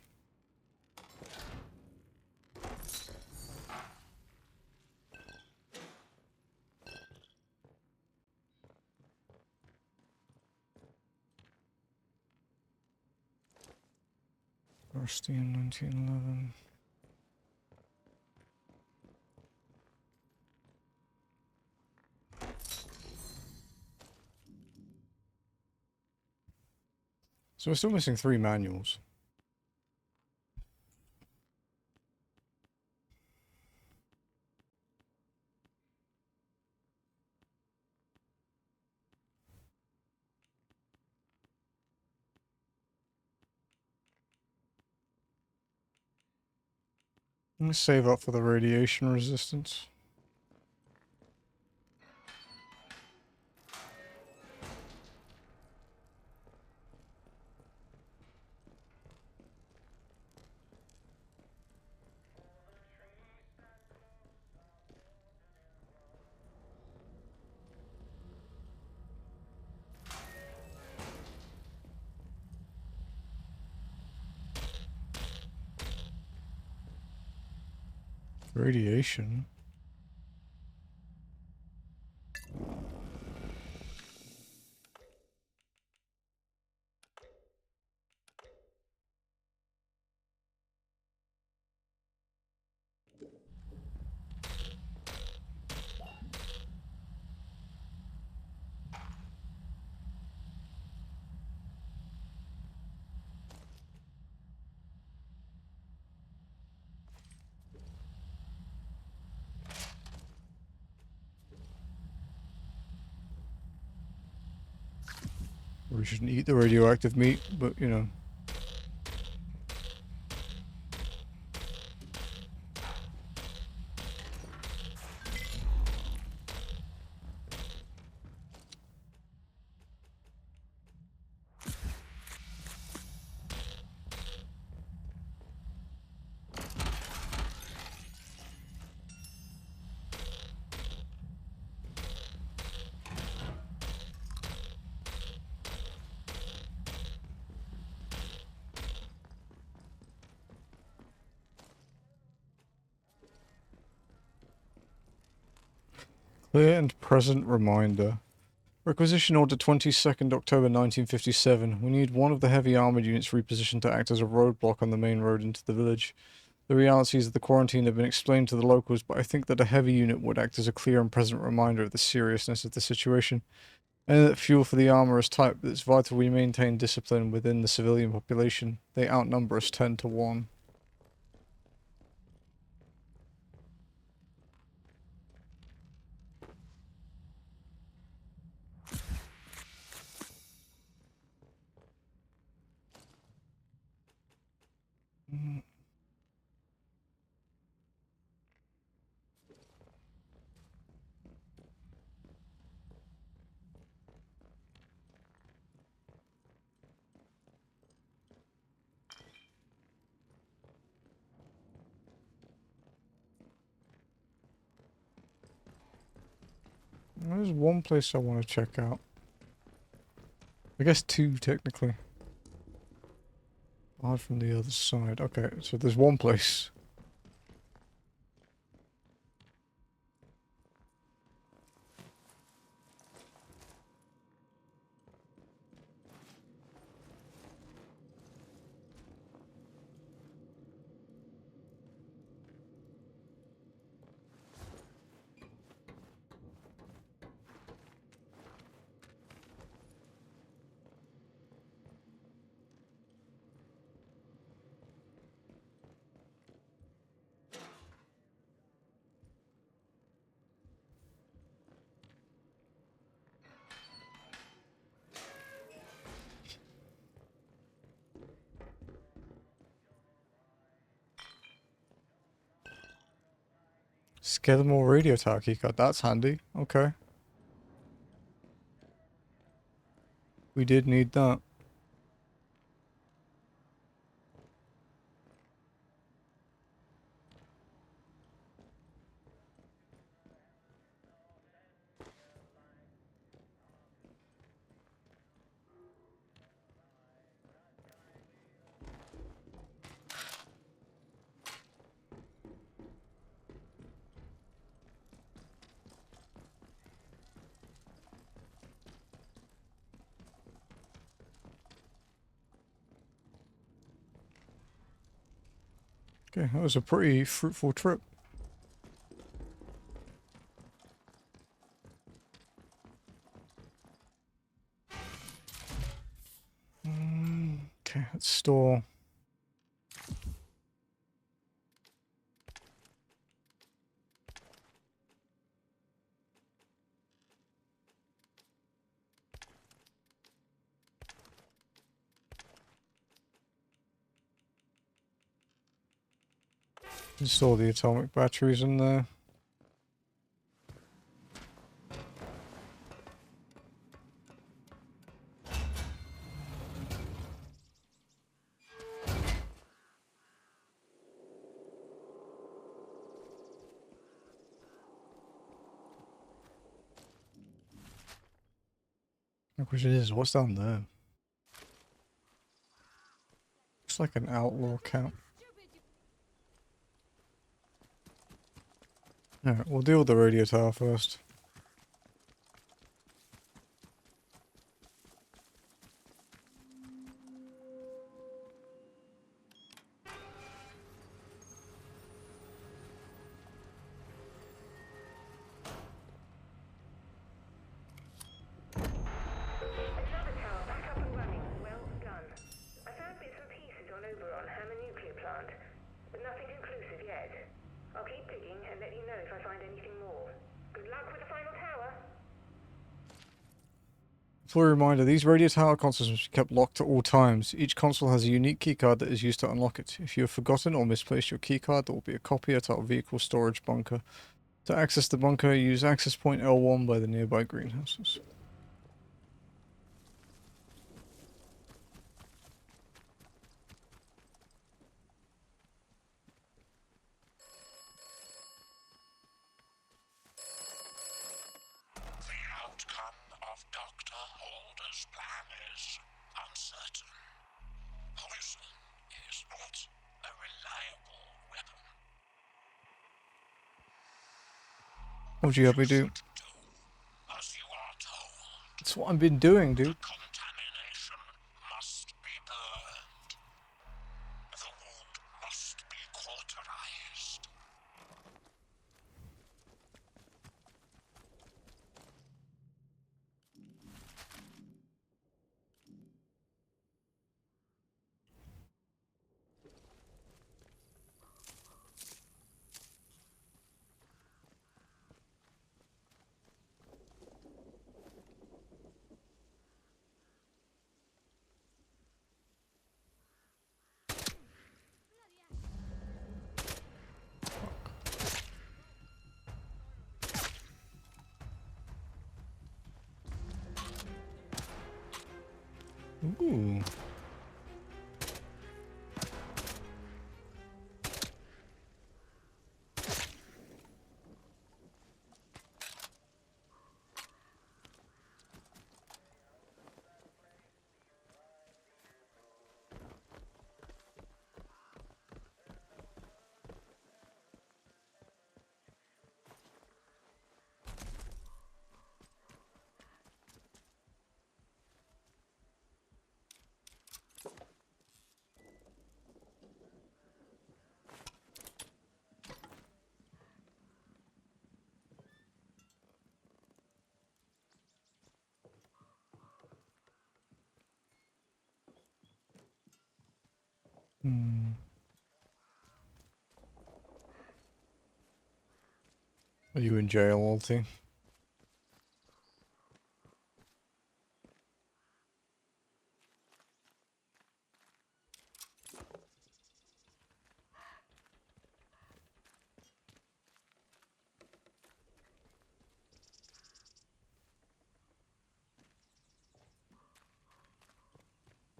Rusty in 1911. So we're still missing 3 manuals. Let's save up for the radiation resistance. Radiation? We shouldn't eat the radioactive meat, but you know. Clear and present reminder. Requisition order 22nd October 1957. We need one of the heavy armored units repositioned to act as a roadblock on the main road into the village. The realities of the quarantine have been explained to the locals, but I think that a heavy unit would act as a clear and present reminder of the seriousness of the situation. And that fuel for the armor is tight, but it's vital we maintain discipline within the civilian population. They outnumber us 10 to 1. There's one place I want to check out. I guess 2, technically. Odd from the other side. Okay, so there's one place. Skethermoor radio tower keycard. That's handy. Okay. We did need that. Okay, that was a pretty fruitful trip. Okay, let's store. Install the atomic batteries in there. The question is, what's down there? Looks like an outlaw camp. Alright, we'll deal with the radio tower first. Another tower back up and running. Well done. I found bits and pieces on Oberon and the nuclear plant, but nothing conclusive yet. I'll keep digging and let you know if I find anything more. Good luck with the final tower. For a reminder, these radio tower consoles must be kept locked at all times. Each console has a unique keycard that is used to unlock it. If you have forgotten or misplaced your keycard, there will be a copy at our vehicle storage bunker. To access the bunker, use access point L1 by the nearby greenhouses. The outcome of Dr. Holder's plan is uncertain. Poison is not a reliable weapon. What would you have me do? As you are told, That's what I've been doing, dude. contamination must be burned. The wood must be cauterized. Ooh. Are you in jail, Alty?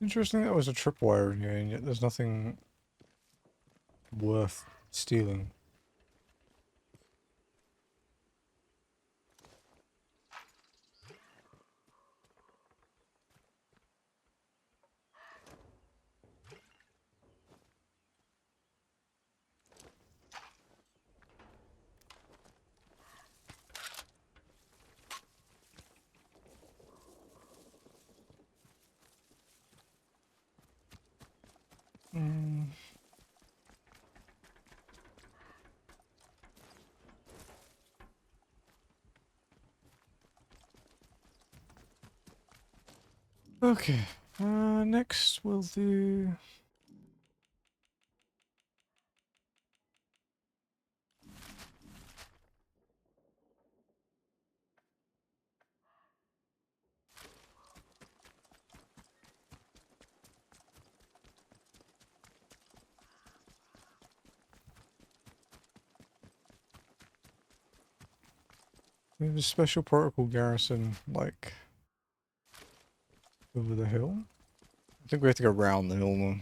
Interesting, that was a tripwire in here, and yet there's nothing worth stealing. Okay. Next we'll do. We have a special protocol garrison, like, over the hill. I think we have to go round the hill though.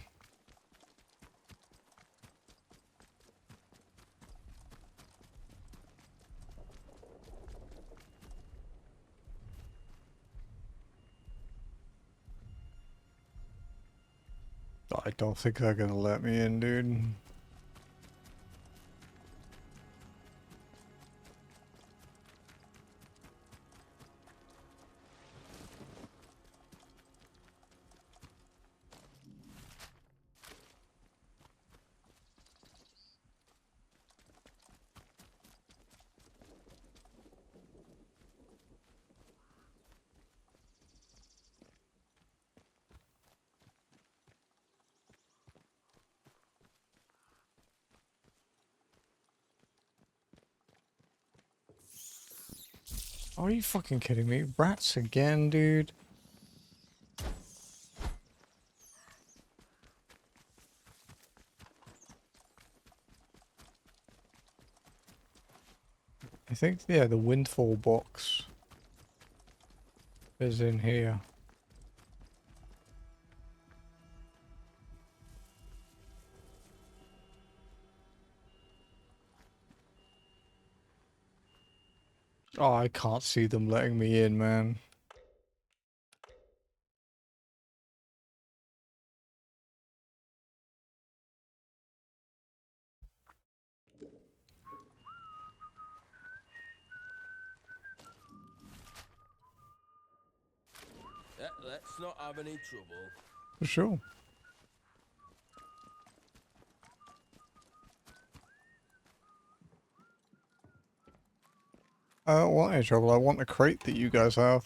I don't think they're gonna let me in, dude. Are you fucking kidding me? Rats again, dude? I think, yeah, the windfall box is in here. Oh, I can't see them letting me in, man. Let's not have any trouble. For sure. I don't want any trouble. I want the crate that you guys have.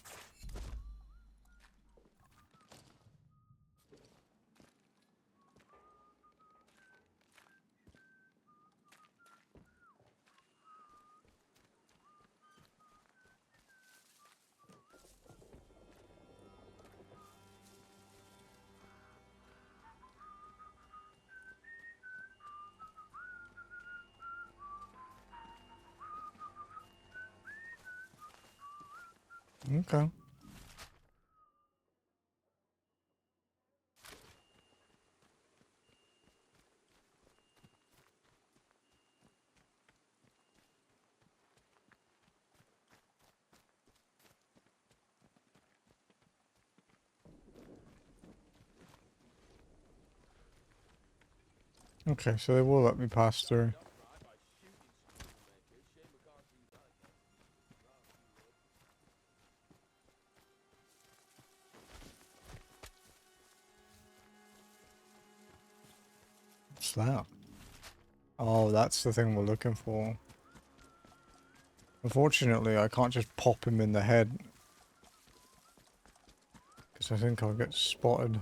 Okay. Okay, so they will let me pass through. What's that? Oh, that's the thing we're looking for. Unfortunately, I can't just pop him in the head. Because I think I'll get spotted.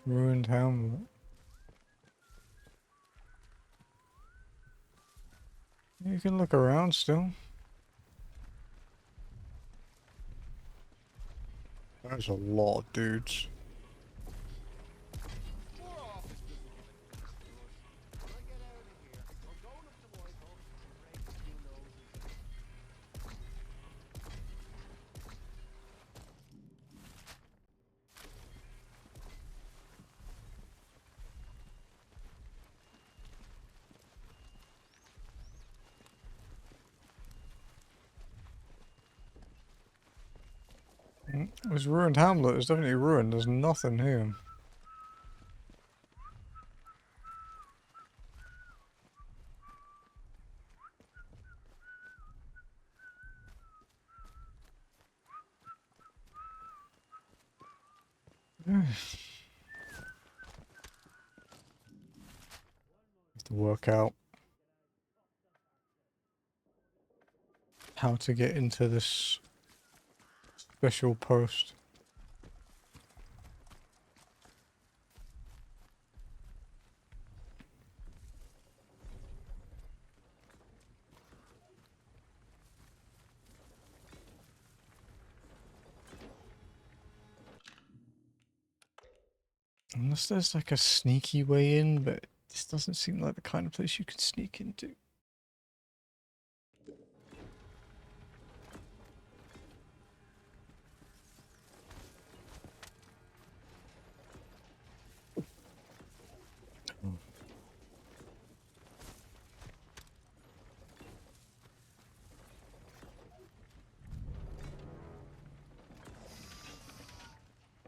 Ruined Hamlet. You can look around still. There's a lot of dudes. It was ruined Hamlet. It's definitely ruined. There's nothing here. to work out how to get into this special post. Unless there's like a sneaky way in, but this doesn't seem like the kind of place you can sneak into.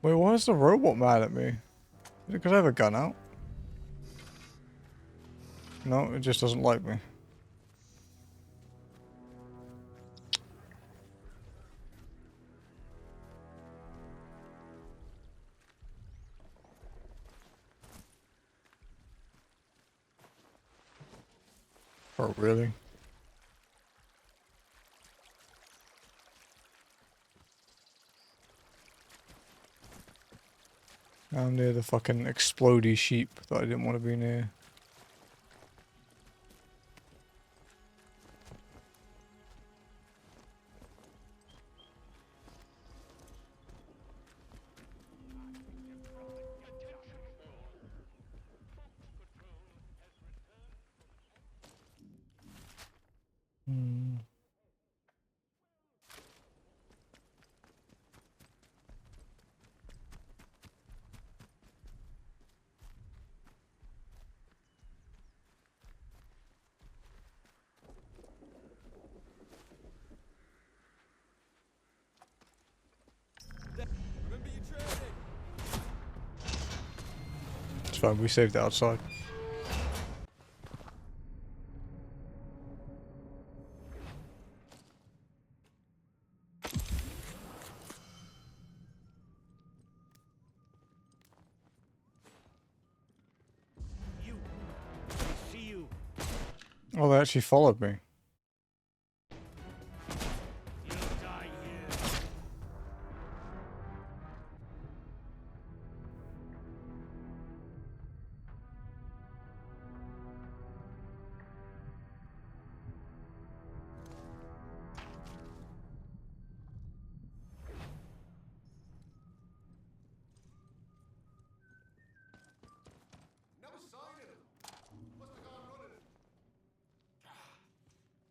Wait, why is the robot mad at me? Is it because I have a gun out? No, it just doesn't like me. Oh, really? I'm near the fucking explodey sheep that I didn't want to be near. Hmm. Remember your training. It's fine, we saved it outside. You. I see you. Oh, they actually followed me. You'll die here. No sign of him. Must have gone running.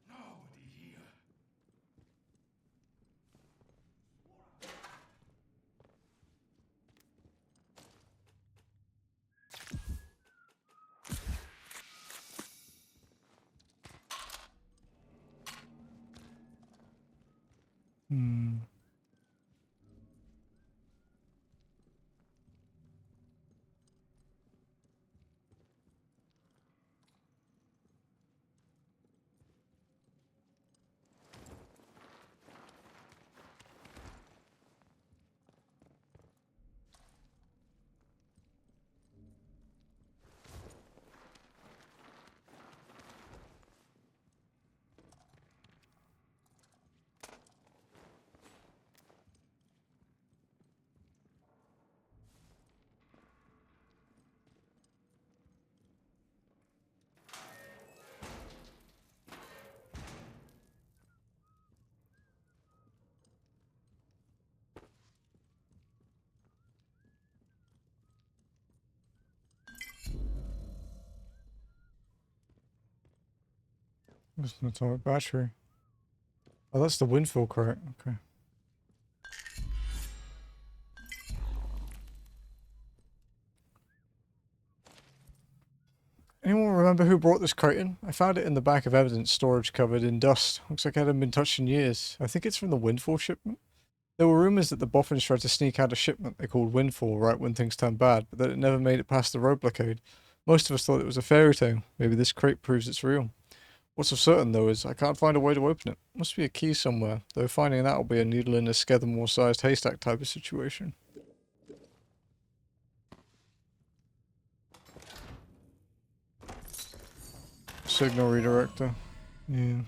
Nobody here. Hmm. There's an atomic battery. Oh, that's the windfall crate. Okay. Anyone remember who brought this crate in? I found it in the back of evidence storage covered in dust. Looks like it hadn't been touched in years. I think it's from the Windfall shipment. There were rumors that the Boffins tried to sneak out a shipment they called Windfall right when things turned bad, but that it never made it past the road blockade. Most of us thought it was a fairy tale. Maybe this crate proves it's real. What's for certain, though, is I can't find a way to open it. Must be a key somewhere, though finding that will be a needle in a Skethermoor-sized haystack type of situation. Signal redirector. Yeah.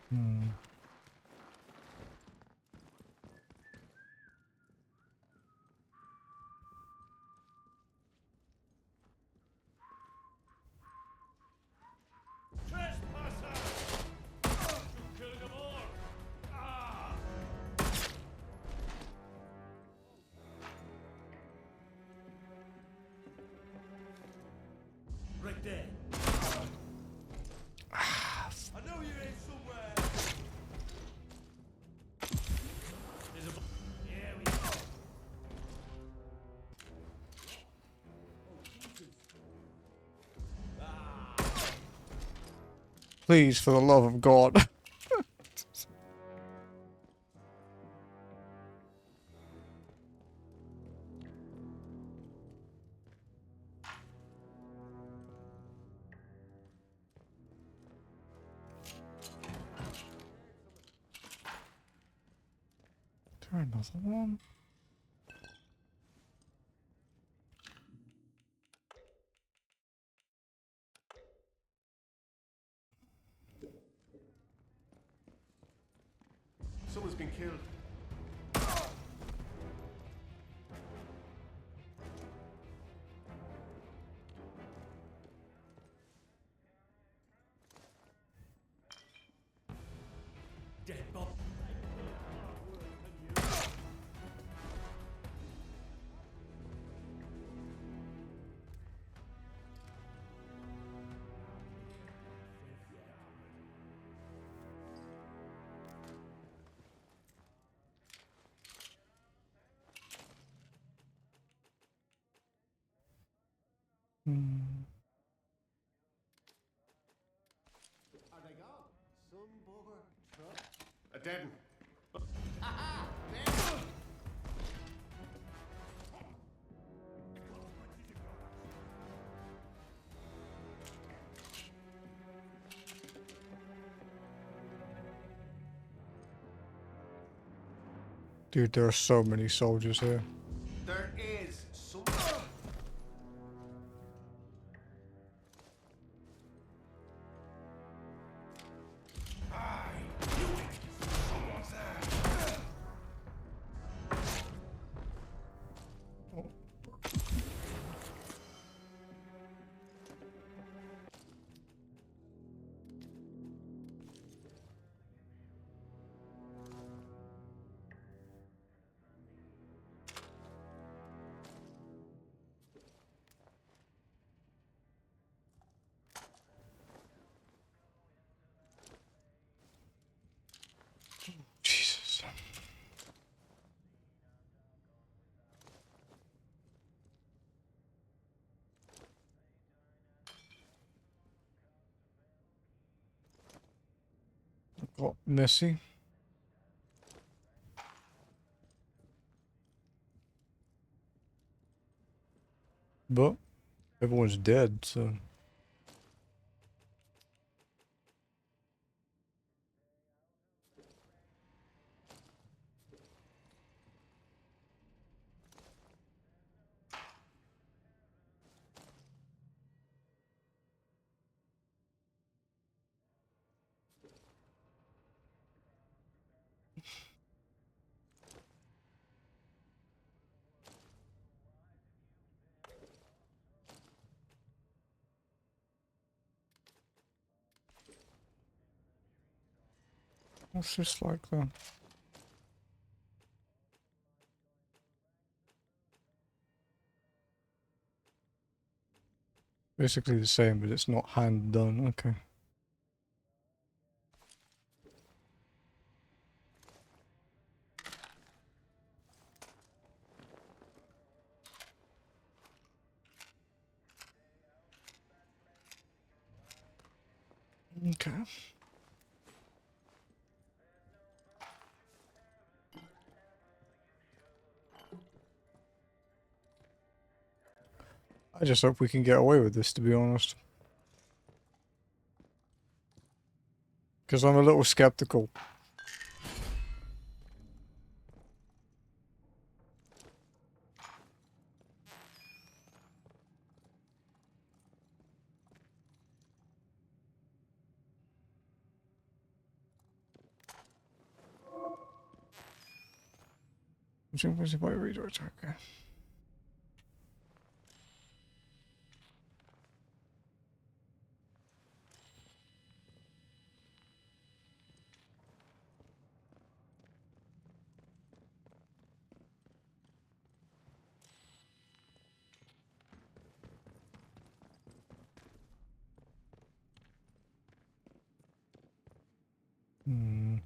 Hmm. Trespasser! To Skethermoor! Ah! Right there. I know you're in somewhere. There's a. Here we go. Please, for the love of God. There another one? Someone's been killed. Dead Bob. Hmm. Are they gone? Some bugger truck. A dead one. Aha! Dead one! Dude, there are so many soldiers here. There is some. Jesus. Got messy. But everyone's dead, so. What's this like then? Basically the same, but it's not hand done. Okay. Okay. I just hope we can get away with this, to be honest. Because I'm a little skeptical. Okay. Hmm.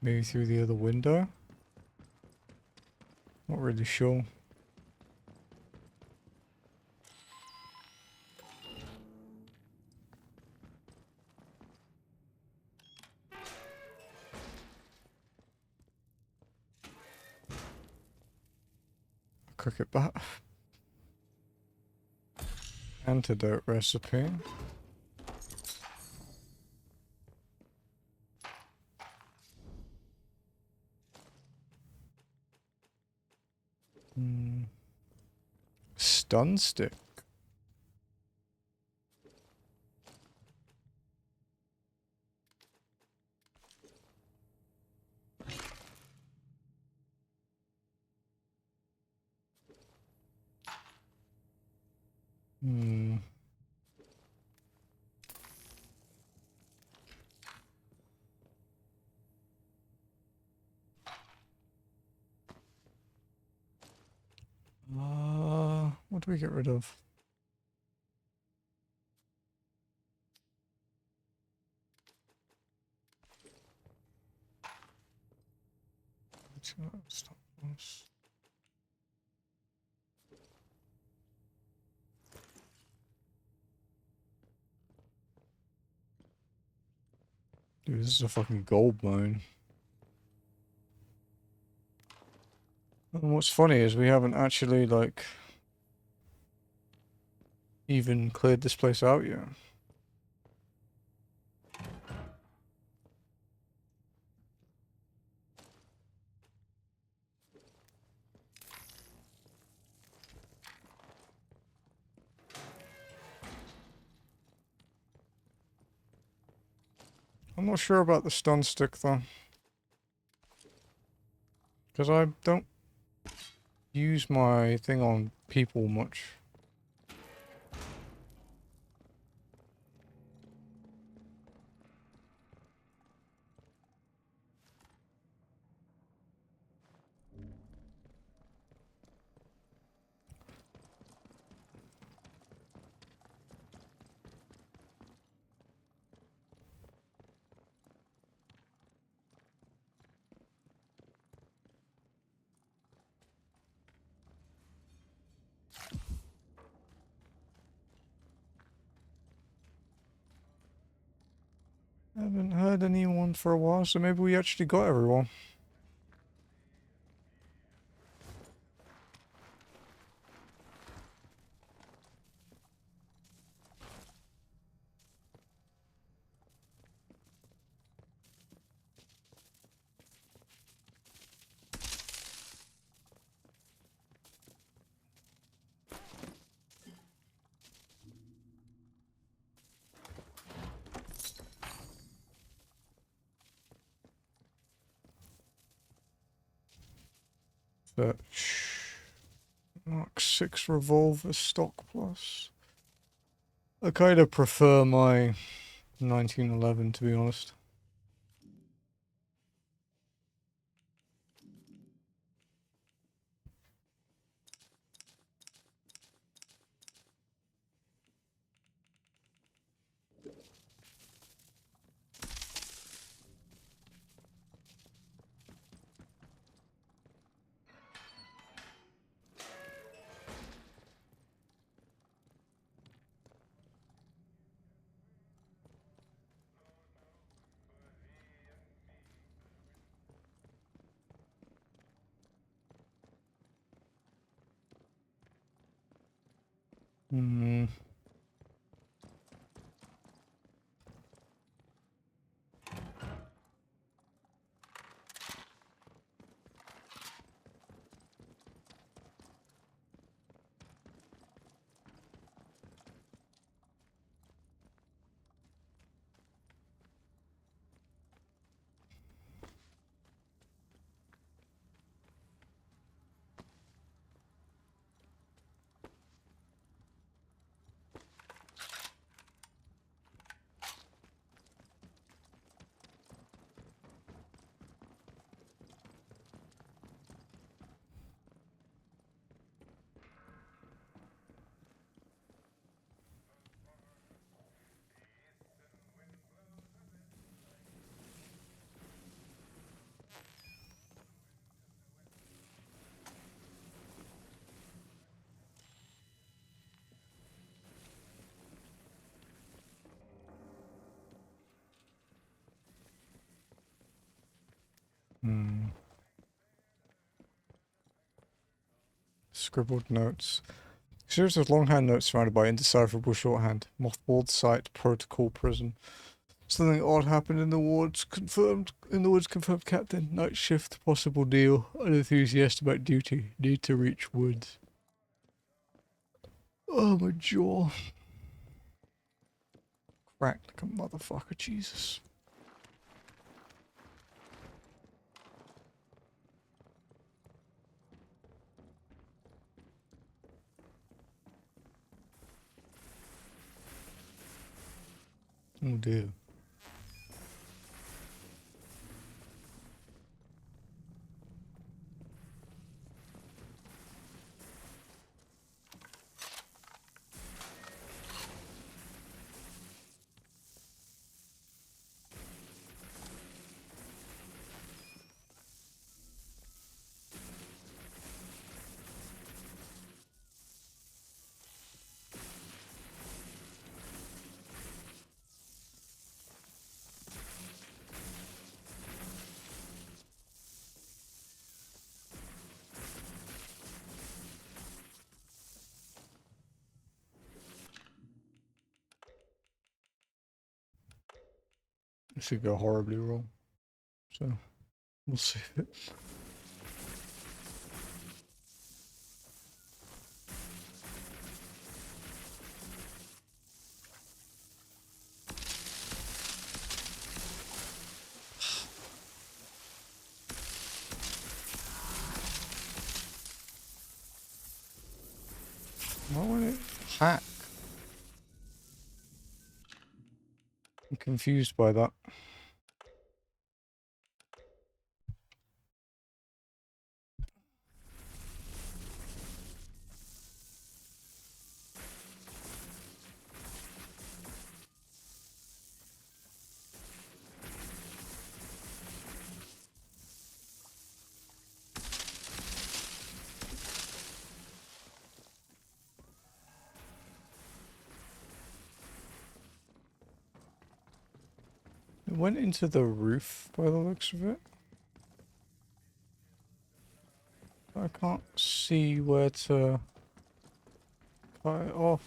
Maybe through the other window? Not really sure. Cricket bat. Antidote recipe. Hmm. Stun stick. Hmm. What do we get rid of? Stop this. Dude, this is a fucking gold mine. And what's funny is we haven't actually, like, even cleared this place out yet. I'm not sure about the stun stick, though. Because I don't use my thing on people much. I haven't heard anyone for a while, so maybe we actually got everyone. Fetch. Mark 6 revolver stock plus. I kind of prefer my 1911, to be honest. Hmm. Hmm. Scribbled notes. Series of longhand notes surrounded by indecipherable shorthand. Mothballed site, protocol prison. Something odd happened in the wards. Confirmed in the woods. Confirmed captain. Night shift. Possible deal. Unenthusiastic about duty. Need to reach woods. Oh my jaw. Cracked like a motherfucker. Jesus. Oh dear. This could go horribly wrong. So, we'll see. Why won't it hack? I'm confused by that. It went into the roof by the looks of it. I can't see where to cut it off.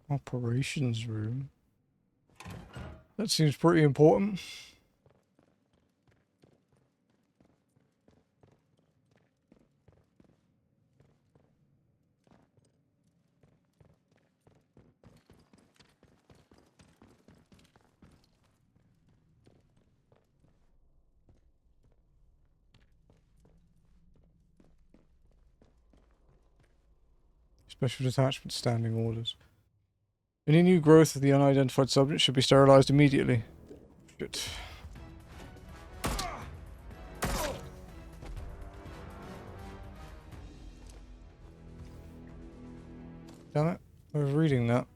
Operations room. That seems pretty important. Special detachment standing orders. Any new growth of the unidentified subject should be sterilized immediately. Shit. Damn it. I was reading that.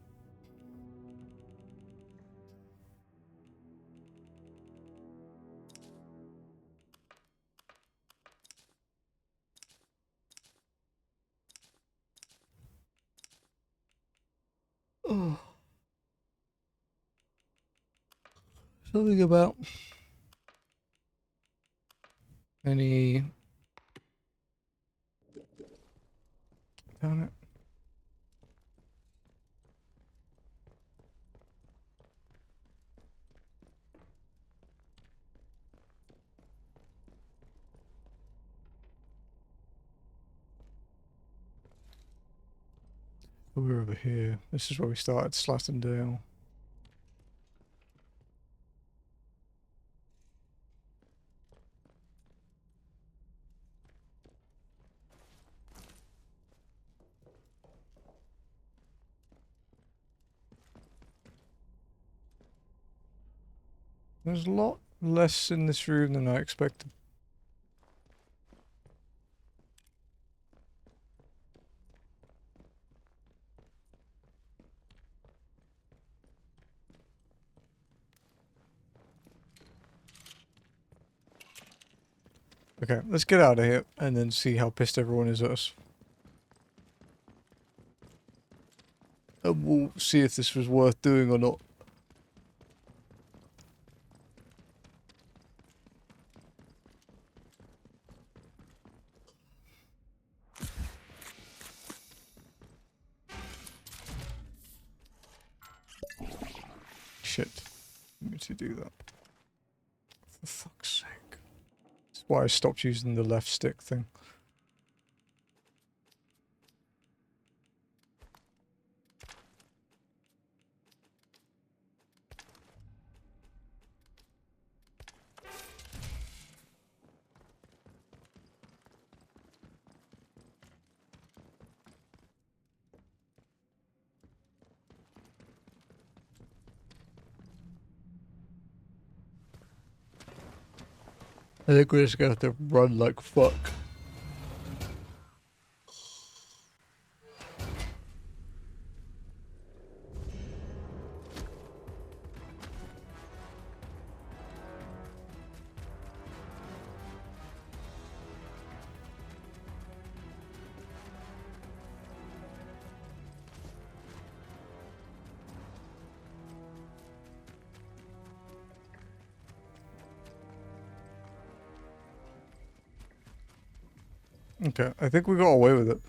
Oh. Something about any... Damn it. We're over here. This is where we started Slattendale. There's a lot less in this room than I expected. Okay, let's get out of here and then see how pissed everyone is at us. And we'll see if this was worth doing or not. Shit. I need to do that. For fuck's sake. That's why I stopped using the left stick thing. I think we're just gonna have to run like fuck. Okay, I think we got away with it.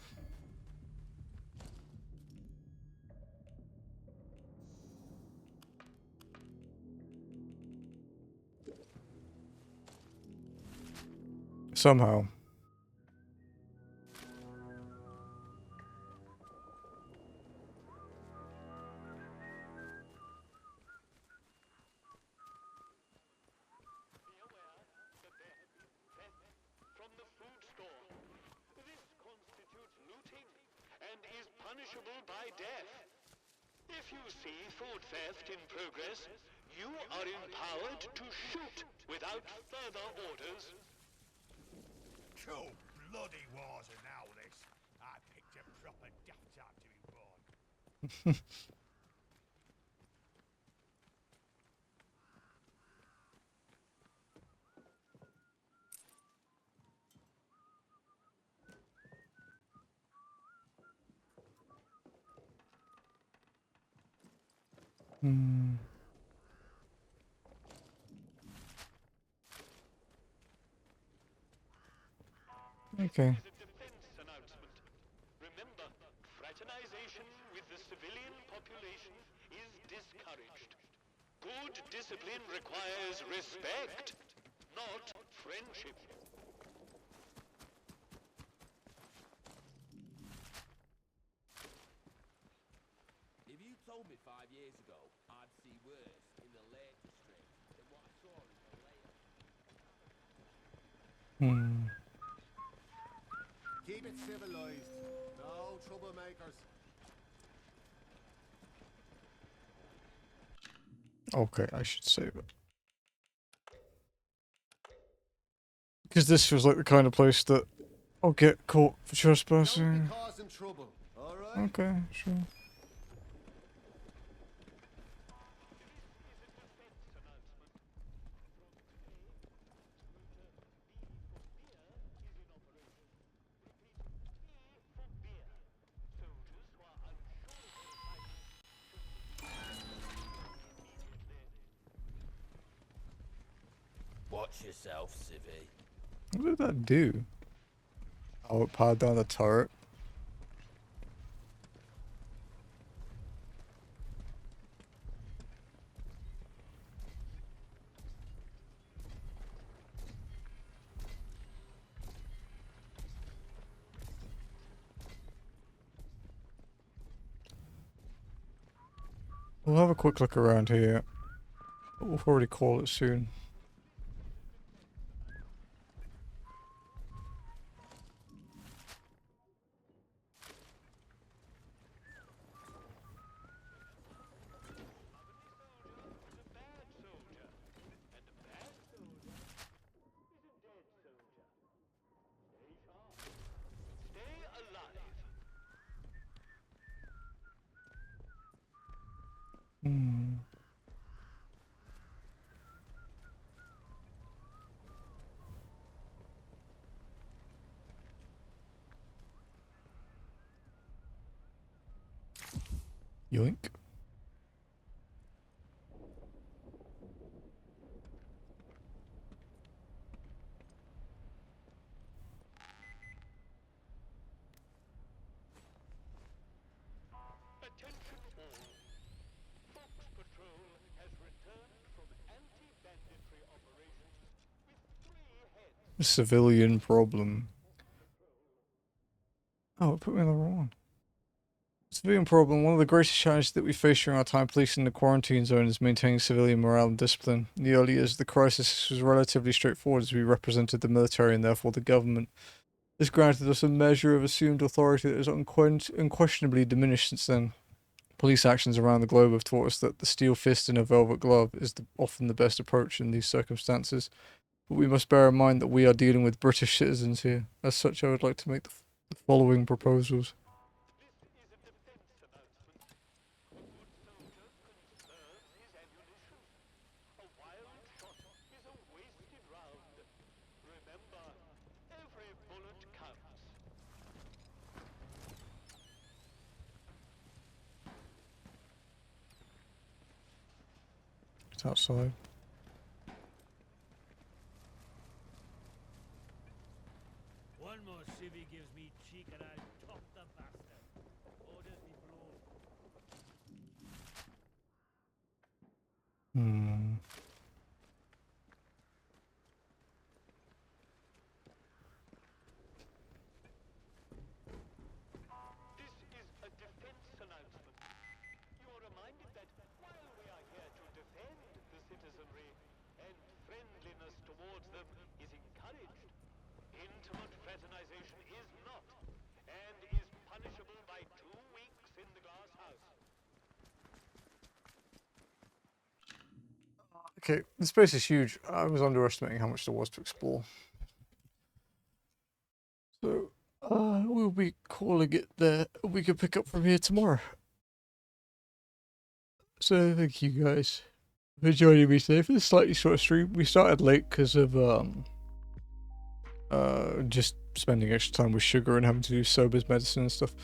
Somehow. From the food store. This constitutes looting and is punishable by death. If you see food theft in progress, you are empowered to shoot without further orders. Cool bloody wars and now this. I picked a proper daft time to be born. Hmm. Okay. Remember, fraternization with the civilian population is discouraged. Good discipline requires respect, not friendship. If you told me 5 years ago I'd see worse in the Lake District than what I saw in the layer. Keep it civilized. No trouble Boilermakers. Okay, I should save it. Because this feels like the kind of place that I'll get caught for trespassing. Causing trouble, all right? Okay, sure. Watch yourself, civvy. What did that do? Oh, it powered down the turret. We'll have a quick look around here. We'll probably call it soon. Hmm. Yoink. Attention all. Fox Patrol has returned from anti-banditry operations with 3 heads. Civilian problem. Oh, it put me on the wrong one. Civilian problem. One of the greatest challenges that we face during our time policing the quarantine zone is maintaining civilian morale and discipline. In the early years of the crisis, this was relatively straightforward as we represented the military and therefore the government. This granted us a measure of assumed authority that has unquestionably diminished since then. Police actions around the globe have taught us that the steel fist in a velvet glove is often the best approach in these circumstances. But we must bear in mind that we are dealing with British citizens here. As such, I would like to make the following proposals. It's outside. One more civvy gives me cheek and I'll top the bastard. Orders be broke. Hmm. This is a defense announcement. You are reminded that while we are here to defend the citizenry, and friendliness towards them is encouraged, intimate fraternization is not, and is punishable by 2 weeks in the glass house. Okay, this space is huge. I was underestimating how much there was to explore. So, we'll be calling it there. We can pick up from here tomorrow. So, thank you guys for joining me today for this slightly short stream. We started late because of, just spending extra time with sugar and having to do sober's medicine and stuff.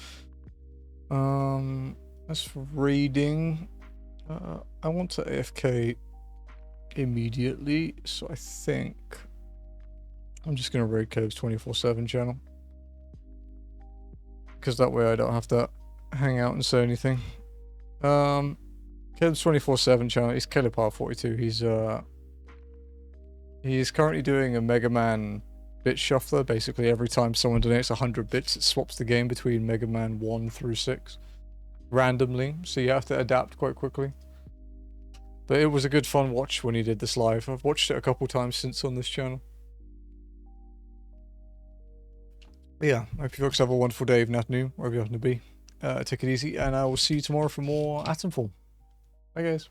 As for reading, I want to AFK immediately, so I think I'm just gonna raid Cave's 24/7 channel, because that way I don't have to hang out and say anything. Cave's 24/7 channel, he's KillerPower42. He's currently doing a Mega Man bit shuffler. Basically every time someone donates 100 bits, it swaps the game between Mega Man 1 through 6 randomly, so you have to adapt quite quickly. But it was a good fun watch when he did this live. I've watched it a couple times since on this channel. But yeah, I hope you folks have a wonderful day, evening, afternoon, wherever you happen to be. Take it easy, and I will see you tomorrow for more Atomfall. Bye, guys.